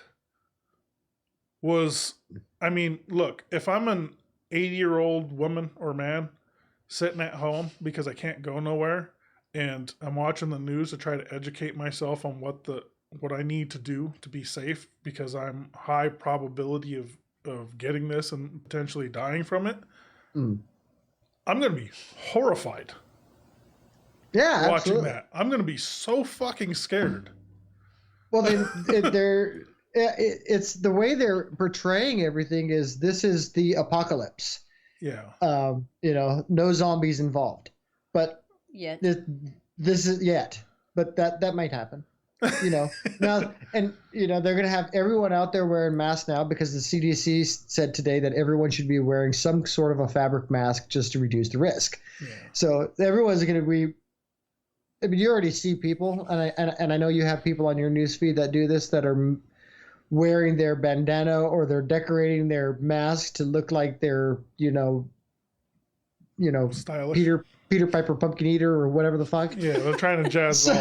was, look, if I'm an 80-year-old woman or man sitting at home because I can't go nowhere and I'm watching the news to try to educate myself on what I need to do to be safe because I'm high probability of getting this and potentially dying from it, I'm going to be horrified. Yeah, watching absolutely. that. I'm going to be so fucking scared. Well, it's the way they're portraying everything is this is the apocalypse. Yeah. No zombies involved, but Yet. this is yet, but that might happen. Now, and they're going to have everyone out there wearing masks now because the CDC said today that everyone should be wearing some sort of a fabric mask just to reduce the risk. Yeah. So everyone's going to be. I mean, you already see people, and I know you have people on your newsfeed that do this that are wearing their bandana or they're decorating their mask to look like they're Stylish. Peter Piper Pumpkin Eater or whatever the fuck. Yeah, they're trying to jazz it all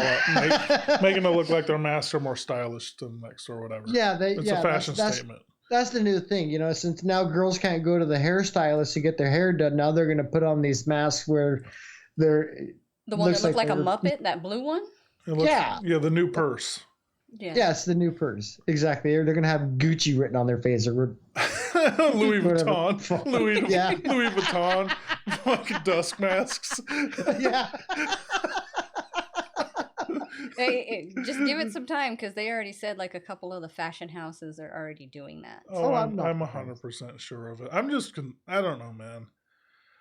up, making it look like their masks are more stylish than next or whatever. Yeah, it's a fashion statement. That's the new thing, since now girls can't go to the hairstylist to get their hair done. Now they're going to put on these masks where they're the one that looked like a Muppet, that blue one. Yeah, the new purse. Yeah, it's the new purse. Exactly. They're going to have Gucci written on their face or Louis Vuitton. Louis Vuitton. Fucking dusk masks. Yeah. Hey, just give it some time because they already said like a couple of the fashion houses are already doing that. Oh, I'm 100% sure of it. I don't know, man.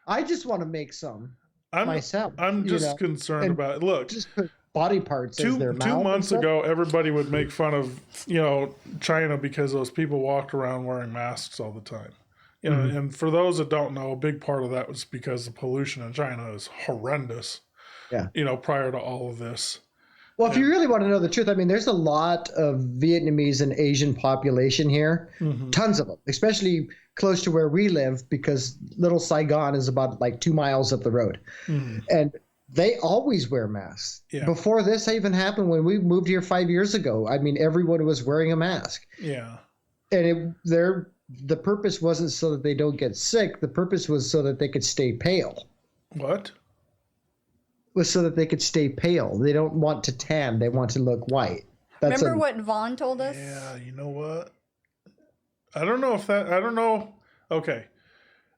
I just want to make some myself. I'm just concerned about it. Look, just put body parts as their mouth. 2 months ago, everybody would make fun of China because those people walked around wearing masks all the time. And for those that don't know, a big part of that was because the pollution in China is horrendous. Yeah. Prior to all of this. Well, if you really want to know the truth, I mean, there's a lot of Vietnamese and Asian population here, tons of them, especially close to where we live because Little Saigon is about like 2 miles up the road. And they always wear masks. Yeah. Before this even happened, when we moved here 5 years ago, I mean, everyone was wearing a mask. Yeah. And the purpose wasn't so that they don't get sick. The purpose was so that they could stay pale. What? Was so that they could stay pale. They don't want to tan. They want to look white. Remember what Vaughn told us? Yeah, you know what? I don't know. Okay.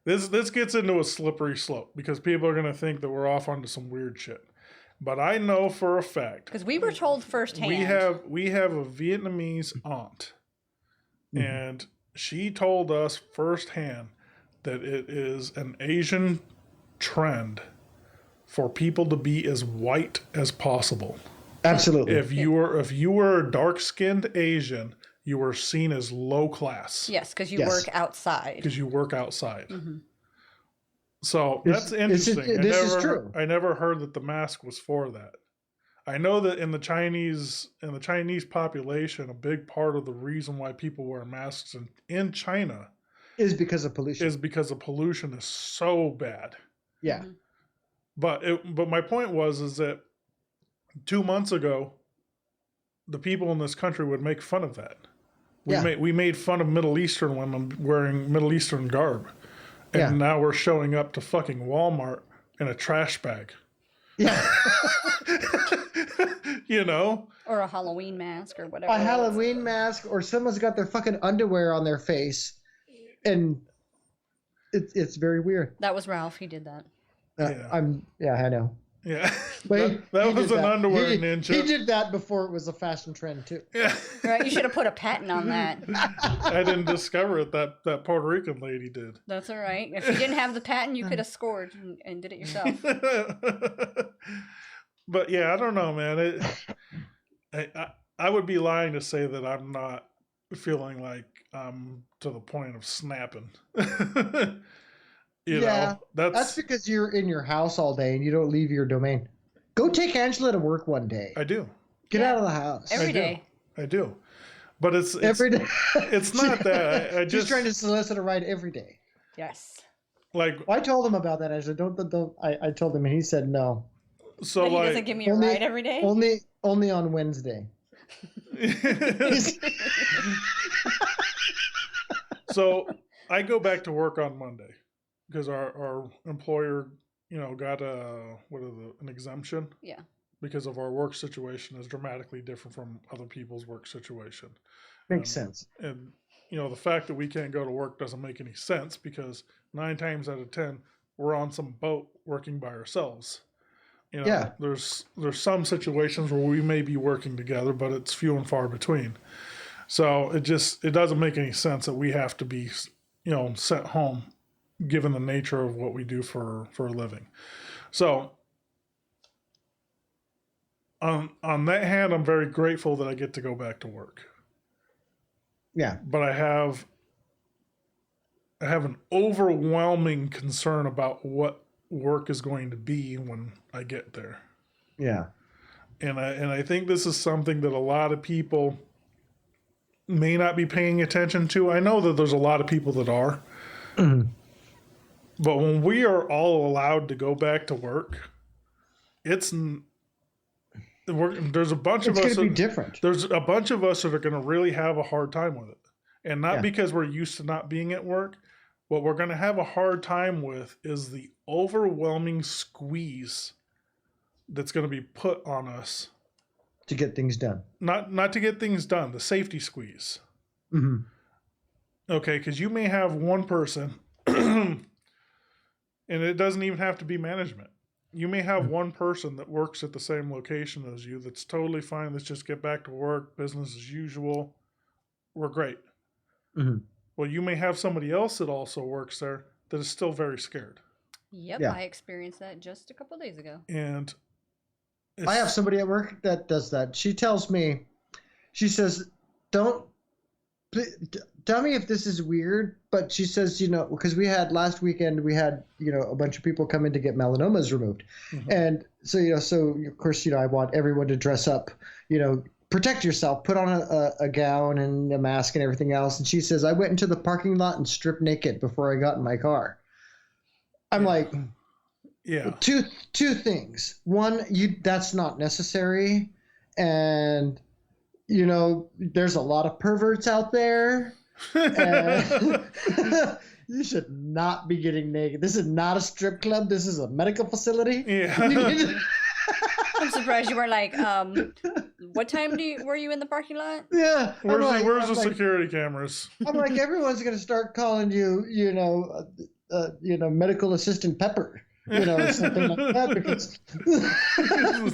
This gets into a slippery slope because people are going to think that we're off onto some weird shit. But I know for a fact. Because we were told firsthand. We have a Vietnamese aunt. And she told us firsthand that it is an Asian trend for people to be as white as possible. Absolutely. If you were a dark-skinned Asian, you were seen as low class. Yes, because you work outside. So that's interesting. This is true. I never heard that the mask was for that. I know that in the Chinese population, a big part of the reason why people wear masks in China is because of pollution. The pollution is so bad. Yeah. But my point is that 2 months ago, the people in this country would make fun of that. We made fun of Middle Eastern women wearing Middle Eastern garb. And now we're showing up to fucking Walmart in a trash bag. Yeah. Or a Halloween mask or whatever. A Halloween mask, or someone's got their fucking underwear on their face. And it's very weird. That was Ralph. He did that. I know. Yeah. But that was an underwear ninja. He did that before it was a fashion trend too. Yeah. Right, you should have put a patent on that. I didn't discover it. That Puerto Rican lady did. That's all right. If you didn't have the patent, you could have scored and did it yourself. But yeah, I don't know, man. I would be lying to say that I'm not feeling like I'm to the point of snapping. That's because you're in your house all day and you don't leave your domain. Go take Angela to work one day. I do. Get out of the house. Every day. I do. But it's every day. It's not that. I just trying to solicit a ride every day. Yes. Like I told him about that. I said, don't. I told him, and he said no. So but he doesn't give me a ride every day. Only on Wednesday. So I go back to work on Monday because our employer, got an exemption. Yeah. Because of our work situation is dramatically different from other people's work situation. Makes sense. And the fact that we can't go to work doesn't make any sense because 9 times out of 10 we're on some boat working by ourselves. You know, Yeah. there's some situations where we may be working together, but it's few and far between. So it doesn't make any sense that we have to be, sent home, given the nature of what we do for a living. So on that hand, I'm very grateful that I get to go back to work. Yeah. But I have an overwhelming concern about what work is going to be when I get there. Yeah. And I think this is something that a lot of people may not be paying attention to. I know that there's a lot of people that are. Mhm. But when we are all allowed to go back to work, there's a bunch of It's us. going to be different. There's a bunch of us that are going to really have a hard time with it, and not Yeah. because we're used to not being at work. What we're going to have a hard time with is the overwhelming squeeze that's going to be put on us To get things done. Not to get things done. The safety squeeze. Mm-hmm. Okay, because you may have one person, and it doesn't even have to be management. You may have one person that works at the same location as you that's totally fine. Let's just get back to work, business as usual. We're great. Mm-hmm. Well, you may have somebody else that also works there that is still very scared. Yep, Yeah. I experienced that just a couple days ago. And I have somebody at work that does that. She tells me, she says, don't tell me if this is weird, but she says, because last weekend we had, a bunch of people come in to get melanomas removed. Mhm. And so, so of course, I want everyone to dress up, protect yourself, put on a gown and a mask and everything else. And she says, I went into the parking lot and stripped naked before I got in my car. I'm like, yeah, two things. One, that's not necessary. And, there's a lot of perverts out there. And you should not be getting naked. This is not a strip club. This is a medical facility. Yeah. I'm surprised you weren't like, what time were you in the parking lot? Yeah. Where's the security cameras? I'm like, everyone's going to start calling you, medical assistant Pepper. Something like that, because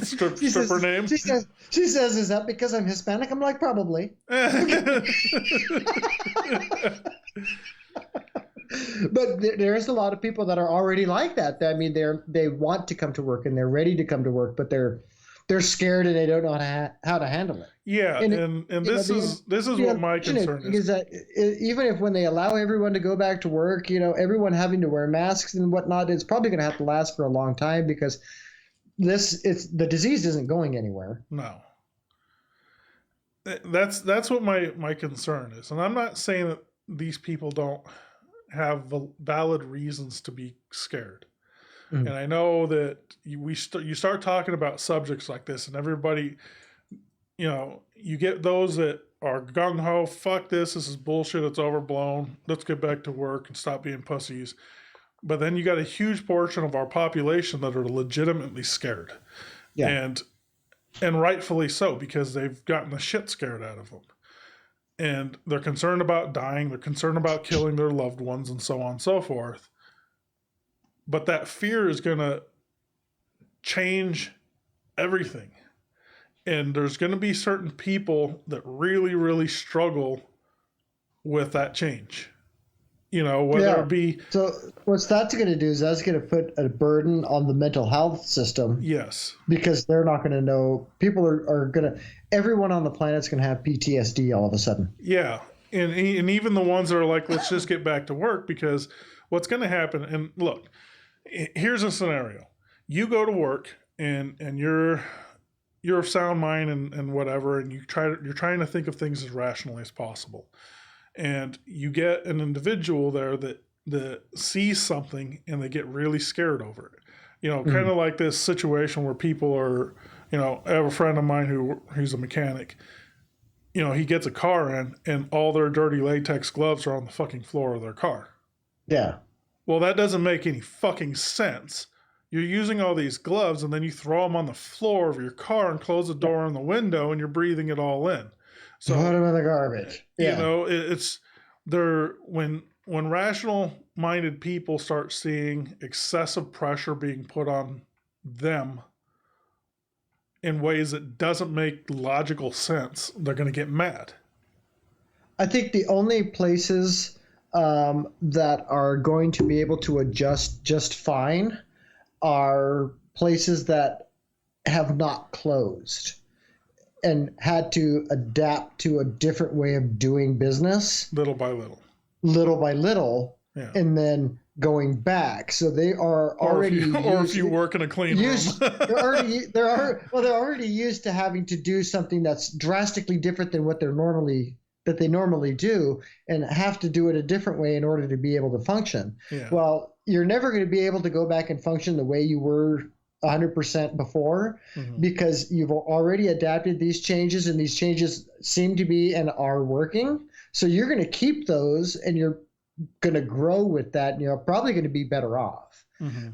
stripper name. She says, is that because I'm Hispanic? I'm like, probably. But there's a lot of people that are already like that. I mean, they want to come to work and they're ready to come to work, but they're scared and they don't know how to handle it. Yeah, and this is what my concern is. That even if when they allow everyone to go back to work, everyone having to wear masks and whatnot, it's probably going to have to last for a long time, because the disease isn't going anywhere. No. That's what my concern is. And I'm not saying that these people don't have valid reasons to be scared. Mm-hmm. And I know that you start talking about subjects like this, and everybody, you get those that are gung-ho, fuck this is bullshit, it's overblown, let's get back to work and stop being pussies. But then you got a huge portion of our population that are legitimately scared. Yeah. And rightfully so, because they've gotten the shit scared out of them. And they're concerned about dying, they're concerned about killing their loved ones, and so on and so forth. But that fear is going to change everything. And there's going to be certain people that really, really struggle with that change. Whether it be... So what that's going to do is that's going to put a burden on the mental health system. Yes. Because they're not going to know. People are going to... Everyone on the planet's going to have PTSD all of a sudden. Yeah. And even the ones that are like, let's just get back to work, because what's going to happen... And look, here's a scenario. You go to work and you're of sound mind and whatever, and you're trying to think of things as rationally as possible. And you get an individual there that sees something and they get really scared over it. Kind of like this situation where people are, I have a friend of mine who's a mechanic. He gets a car in and all their dirty latex gloves are on the fucking floor of their car. Yeah. Well, that doesn't make any fucking sense. You're using all these gloves and then you throw them on the floor of your car and close the door and the window and you're breathing it all in. So put them in the garbage. Yeah. It's when rational-minded people start seeing excessive pressure being put on them in ways that doesn't make logical sense, they're going to get mad. I think the only places that are going to be able to adjust just fine are places that have not closed and had to adapt to a different way of doing business Little by little. yeah. And then going back. So they are already if you work in a clean room. they're already used to having to do something that's drastically different than what they normally do, and have to do it a different way in order to be able to function. Yeah. Well, you're never going to be able to go back and function the way you were 100% before, because you've already adapted these changes, and these changes seem to be and are working. So you're going to keep those, and you're going to grow with that, and you're probably going to be better off.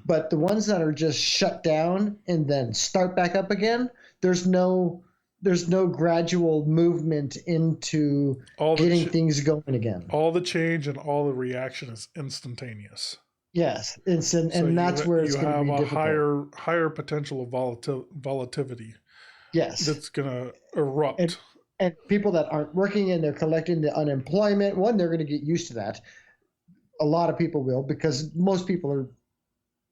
But the ones that are just shut down and then start back up again, there's no gradual movement into getting things going again. All the change and all the reaction is instantaneous. Yes, and that's where it's going to be difficult. You have a higher potential of volatility. Yes, that's going to erupt. And people that aren't working and they're collecting the unemployment, they're going to get used to that. A lot of people will, because most people are,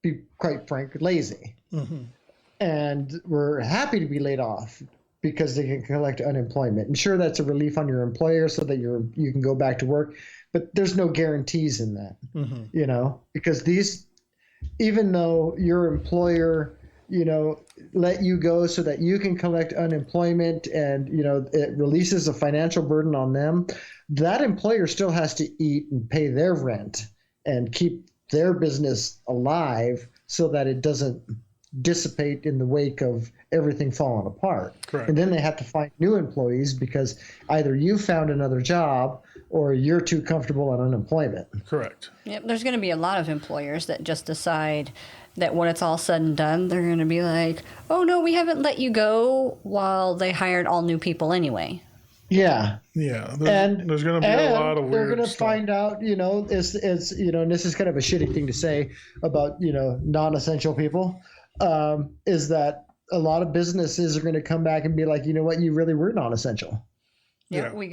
be quite frank, lazy, and we're happy to be laid off because they can collect unemployment. And sure, that's a relief on your employer so that you can go back to work. But there's no guarantees in that, because even though your employer, let you go so that you can collect unemployment, and, it releases a financial burden on them, that employer still has to eat and pay their rent and keep their business alive so that it doesn't dissipate in the wake of everything falling apart. Correct. And then they have to find new employees because either you found another job or you're too comfortable on unemployment. Correct. Yep, there's going to be a lot of employers that just decide that when it's all said and done, they're going to be like, oh, no, we haven't let you go, while they hired all new people anyway. Yeah. Yeah. There's going to be a lot of weird they're going to stuff. find out, and this is kind of a shitty thing to say about, non-essential people, is that a lot of businesses are going to come back and be like, you know what, you really were non-essential. Yeah, we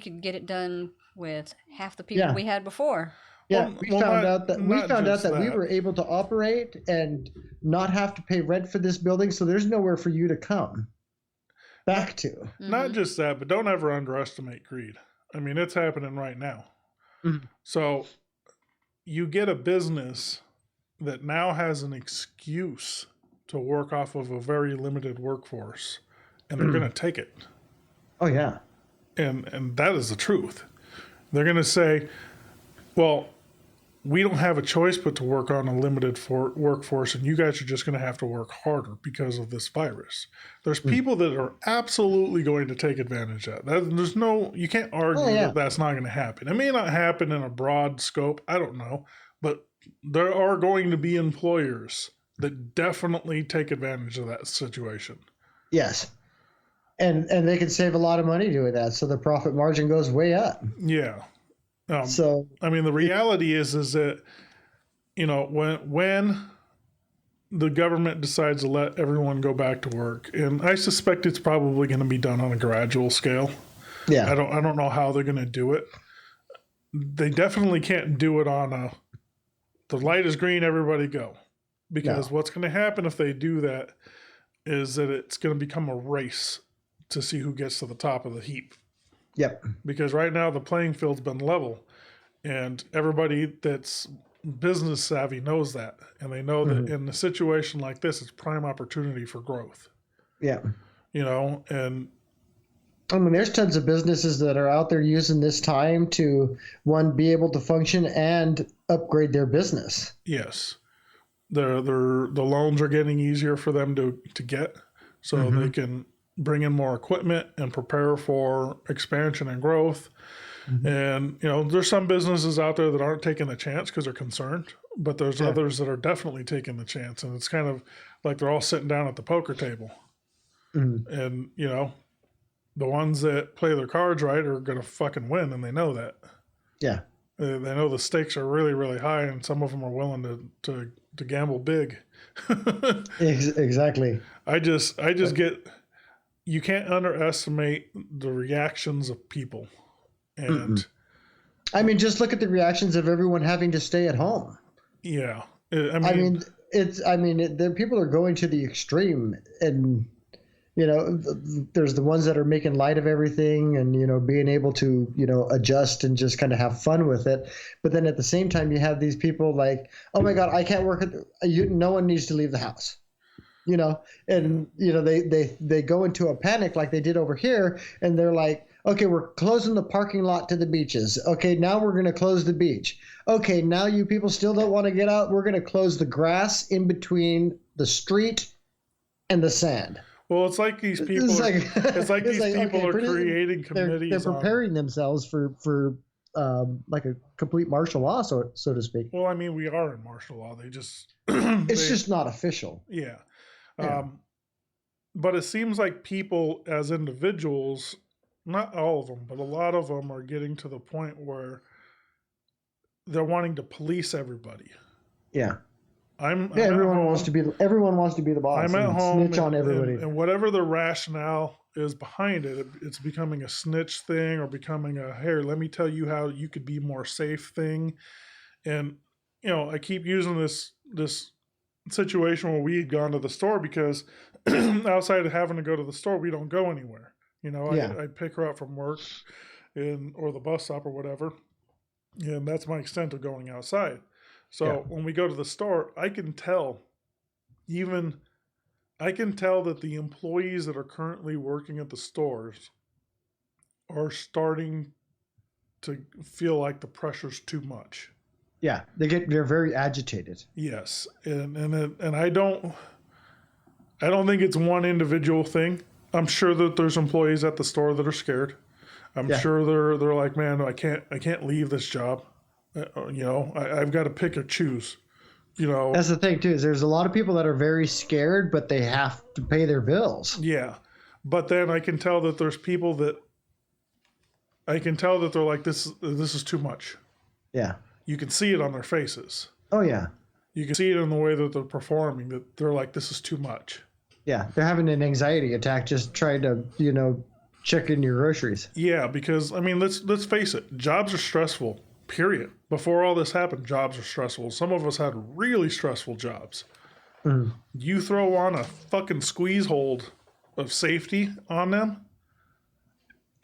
could get it done with half the people we had before. Yeah, we found out that we were able to operate and not have to pay rent for this building, so there's nowhere for you to come back to. Not just that, but don't ever underestimate greed. I mean, it's happening right now. So you get a business that now has an excuse to work off of a very limited workforce, and they're going to take it. Oh, yeah. And that is the truth. They're going to say, well, we don't have a choice but to work on a limited workforce, and you guys are just going to have to work harder because of this virus. There's people that are absolutely going to take advantage of that. You can't argue that that's not going to happen. It may not happen in a broad scope. I don't know. But there are going to be employers that definitely take advantage of that situation. Yes. And they can save a lot of money doing that, so the profit margin goes way up. Yeah. So I mean, the reality is that, when the government decides to let everyone go back to work, and I suspect it's probably going to be done on a gradual scale. Yeah. I don't know how they're going to do it. They definitely can't do it on the light is green, everybody go. Because what's going to happen if they do that is that it's going to become a race to see who gets to the top of the heap. Yep. Because right now the playing field's been level, and everybody that's business savvy knows that, and they know that in a situation like this, it's prime opportunity for growth. Yeah. And I mean, there's tons of businesses that are out there using this time to, be able to function and upgrade their business. Yes. The loans are getting easier for them to get, so they can bring in more equipment and prepare for expansion and growth. And, there's some businesses out there that aren't taking the chance because they're concerned, but there's others that are definitely taking the chance. And it's kind of like they're all sitting down at the poker table. And, the ones that play their cards right are going to fucking win, and they know that. Yeah. They know the stakes are really, really high, and some of them are willing to gamble big. Exactly. I just get, you can't underestimate the reactions of people. And I mean, just look at the reactions of everyone having to stay at home. yeah, People are going to the extreme, and there's the ones that are making light of everything and being able to adjust and just kind of have fun with it. But then at the same time, you have these people like, oh my God, I can't work. No one needs to leave the house. And they go into a panic like they did over here, and they're like, okay, we're closing the parking lot to the beaches. Okay, now we're going to close the beach. Okay, now you people still don't want to get out. We're going to close the grass in between the street and the sand. Well, it's like these people. It's like these people are creating committees. They're preparing themselves for like a complete martial law, so to speak. Well, I mean, we are in martial law. They just it's just not official. Yeah. But it seems like people as individuals, not all of them, but a lot of them are getting to the point where they're wanting to police everybody. Yeah. Everyone wants to be the boss. I'm at home, snitch on everybody. And whatever the rationale is behind it, it's becoming a snitch thing or becoming a, hey, let me tell you how you could be more safe thing. And I keep using this situation where we had gone to the store because outside of having to go to the store, we don't go anywhere. I'd pick her up from work or the bus stop or whatever. And that's my extent of going outside. So when we go to the store, I can tell that the employees that are currently working at the stores are starting to feel like the pressure's too much. Yeah, they're very agitated. Yes, and I don't think it's one individual thing. I'm sure that there's employees at the store that are scared. I'm sure they're like, man, I can't leave this job. I've got to pick or choose. That's the thing too. Is there's a lot of people that are very scared, but they have to pay their bills. Yeah, but then I can tell that there's people that they're like, this is too much. Yeah. You can see it on their faces. Oh yeah. You can see it in the way that they're performing. That they're like, this is too much. Yeah, they're having an anxiety attack just trying to check in your groceries. Yeah, because I mean, let's face it, jobs are stressful. Period. Before all this happened, jobs are stressful. Some of us had really stressful jobs. You throw on a fucking squeeze hold of safety on them,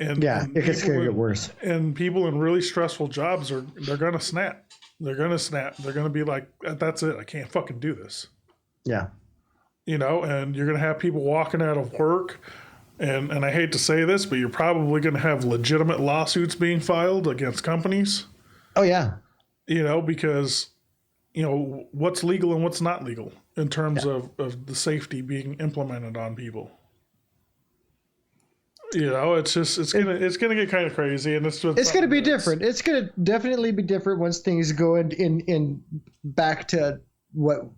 and it's gonna get worse. And people in really stressful jobs they're gonna snap. They're gonna snap. They're gonna be like, that's it. I can't fucking do this. Yeah. And you're gonna have people walking out of work. And I hate to say this, but you're probably going to have legitimate lawsuits being filed against companies. Oh, yeah. Because, what's legal and what's not legal in terms of the safety being implemented on people. It's gonna get kind of crazy, and it's going to be different. It's going to definitely be different once things go in back to what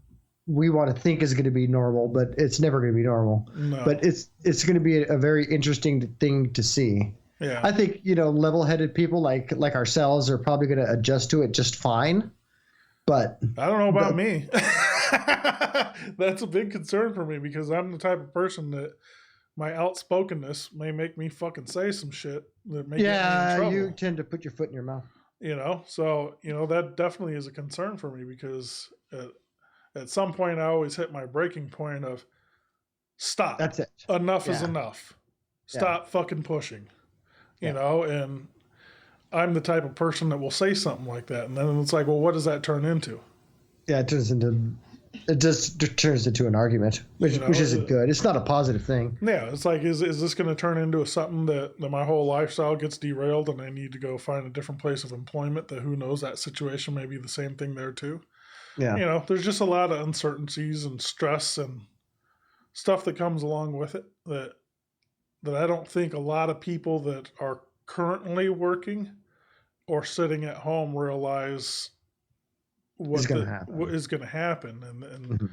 we want to think is going to be normal, but it's never going to be normal. No. But it's going to be a very interesting thing to see. Yeah. I think, level-headed people like ourselves are probably going to adjust to it just fine. But I don't know about me. That's a big concern for me because I'm the type of person that my outspokenness may make me fucking say some shit that may get me in trouble. You tend to put your foot in your mouth. So, that definitely is a concern for me because at some point, I always hit my breaking point of stop. That's it. Enough is enough. Stop fucking pushing. And I'm the type of person that will say something like that. And then it's like, well, what does that turn into? Yeah, it just turns into an argument, which isn't good. It's not a positive thing. Yeah, it's like, is this going to turn into something that my whole lifestyle gets derailed and I need to go find a different place of employment that who knows that situation may be the same thing there too? Yeah. There's just a lot of uncertainties and stress and stuff that comes along with it that I don't think a lot of people that are currently working or sitting at home realize what is going to happen. And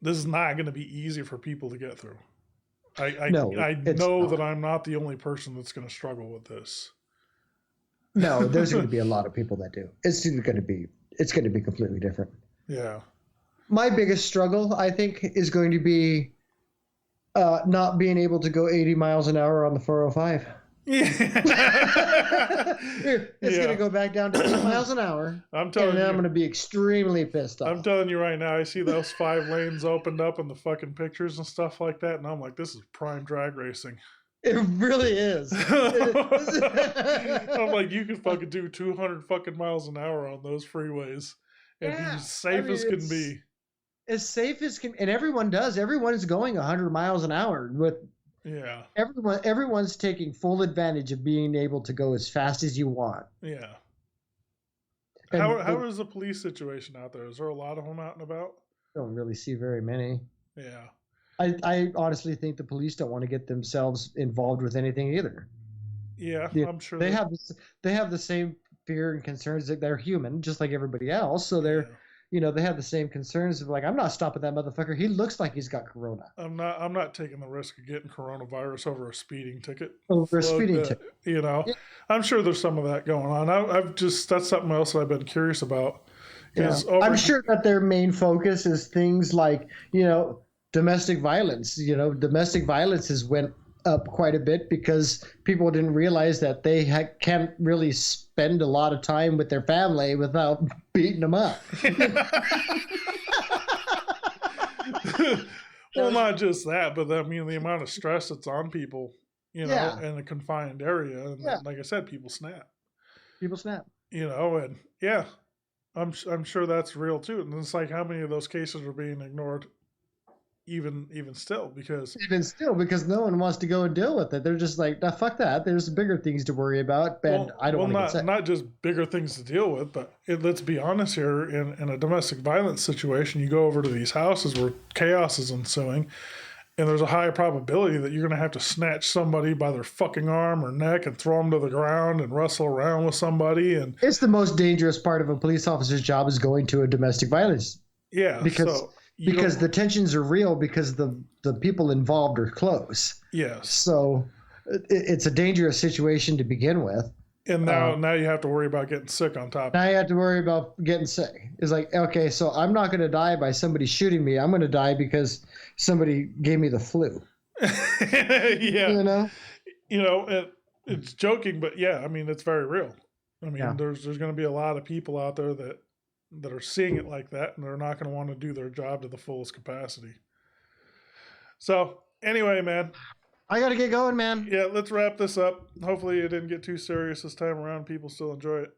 this is not going to be easy for people to get through. I know that I'm not the only person that's going to struggle with this. No, there's going to be a lot of people that do. It's going to be completely different. Yeah. my biggest struggle, I think, is going to be not being able to go 80 miles an hour on the 405. Yeah. It's going to go back down to 8 miles an hour. I'm telling you. I'm going to be extremely pissed off. I'm telling you right now, I see those 5 lanes opened up in the fucking pictures and stuff like that, and I'm like, this is prime drag racing. It really is. I'm like, you could fucking do 200 fucking miles an hour on those freeways and be as safe as can be. As safe as can, and everyone does. Everyone's going 100 miles an hour with. Yeah. Everyone's taking full advantage of being able to go as fast as you want. Yeah. How is the police situation out there? Is there a lot of them out and about? Don't really see very many. Yeah. I honestly think the police don't want to get themselves involved with anything either. Yeah, I'm sure they have the same fear and concerns that they're human, just like everybody else. So they're, they have the same concerns of like, I'm not stopping that motherfucker. He looks like he's got corona. I'm not taking the risk of getting coronavirus over a speeding ticket. Ticket. I'm sure there's some of that going on. That's something else that I've been curious about. Yeah. I'm sure that their main focus is things like, domestic violence. Domestic violence has went up quite a bit because people didn't realize that they can't really spend a lot of time with their family without beating them up. Well, not just that, but I mean the amount of stress that's on people, in a confined area, and like I said, people snap. And I'm sure that's real too. And it's like, how many of those cases are being ignored? Even still, because no one wants to go and deal with it. They're just like, nah, fuck that. There's bigger things to worry about, and I don't want to get sick. Not just bigger things to deal with, but let's be honest here. In a domestic violence situation, you go over to these houses where chaos is ensuing, and there's a high probability that you're going to have to snatch somebody by their fucking arm or neck and throw them to the ground and wrestle around with somebody. And it's the most dangerous part of a police officer's job is going to a domestic violence. Yeah, because the tensions are real because the people involved are close. Yes. So it's a dangerous situation to begin with. And now you have to worry about getting sick on top. Now you have to worry about getting sick. It's like, okay, so I'm not going to die by somebody shooting me. I'm going to die because somebody gave me the flu. Yeah. It's joking, but yeah, I mean, it's very real. I mean, there's going to be a lot of people out there that are seeing it like that, and they're not going to want to do their job to the fullest capacity. So anyway, man, I got to get going, man. Yeah, let's wrap this up. Hopefully it didn't get too serious this time around. People still enjoy it.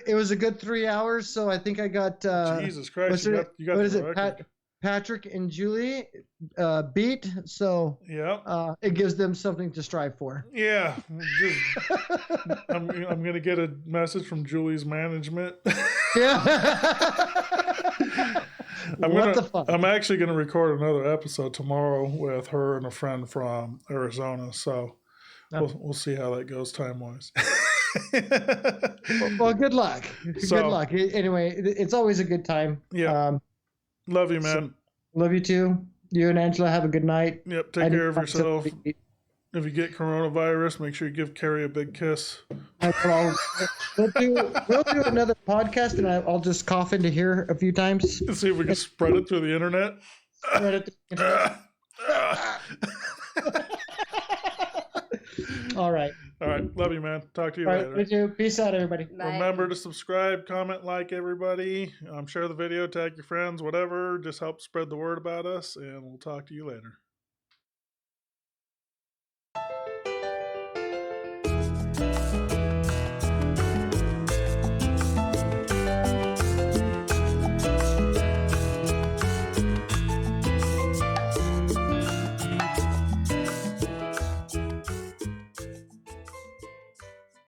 It was a good 3 hours. So I think I got, Jesus Christ. You got what is it? Patrick and Julie beat. So it gives them something to strive for. Yeah. I'm going to get a message from Julie's management. Yeah. I'm actually going to record another episode tomorrow with her and a friend from Arizona. So we'll see how that goes time-wise. Well, good luck. Good luck. Anyway, it's always a good time. Yeah. Love you, man. Love you too. You and Angela have a good night. Yep. Take care of yourself. If you get coronavirus, make sure you give Carrie a big kiss. We'll do another podcast, and I'll just cough into here a few times. Let's see if we can spread it through the internet. All right. Love you, man. Talk to you All later. Right, you too. Peace out, everybody. Bye. Remember to subscribe, comment, like everybody. Share the video, tag your friends, whatever. Just help spread the word about us, and we'll talk to you later.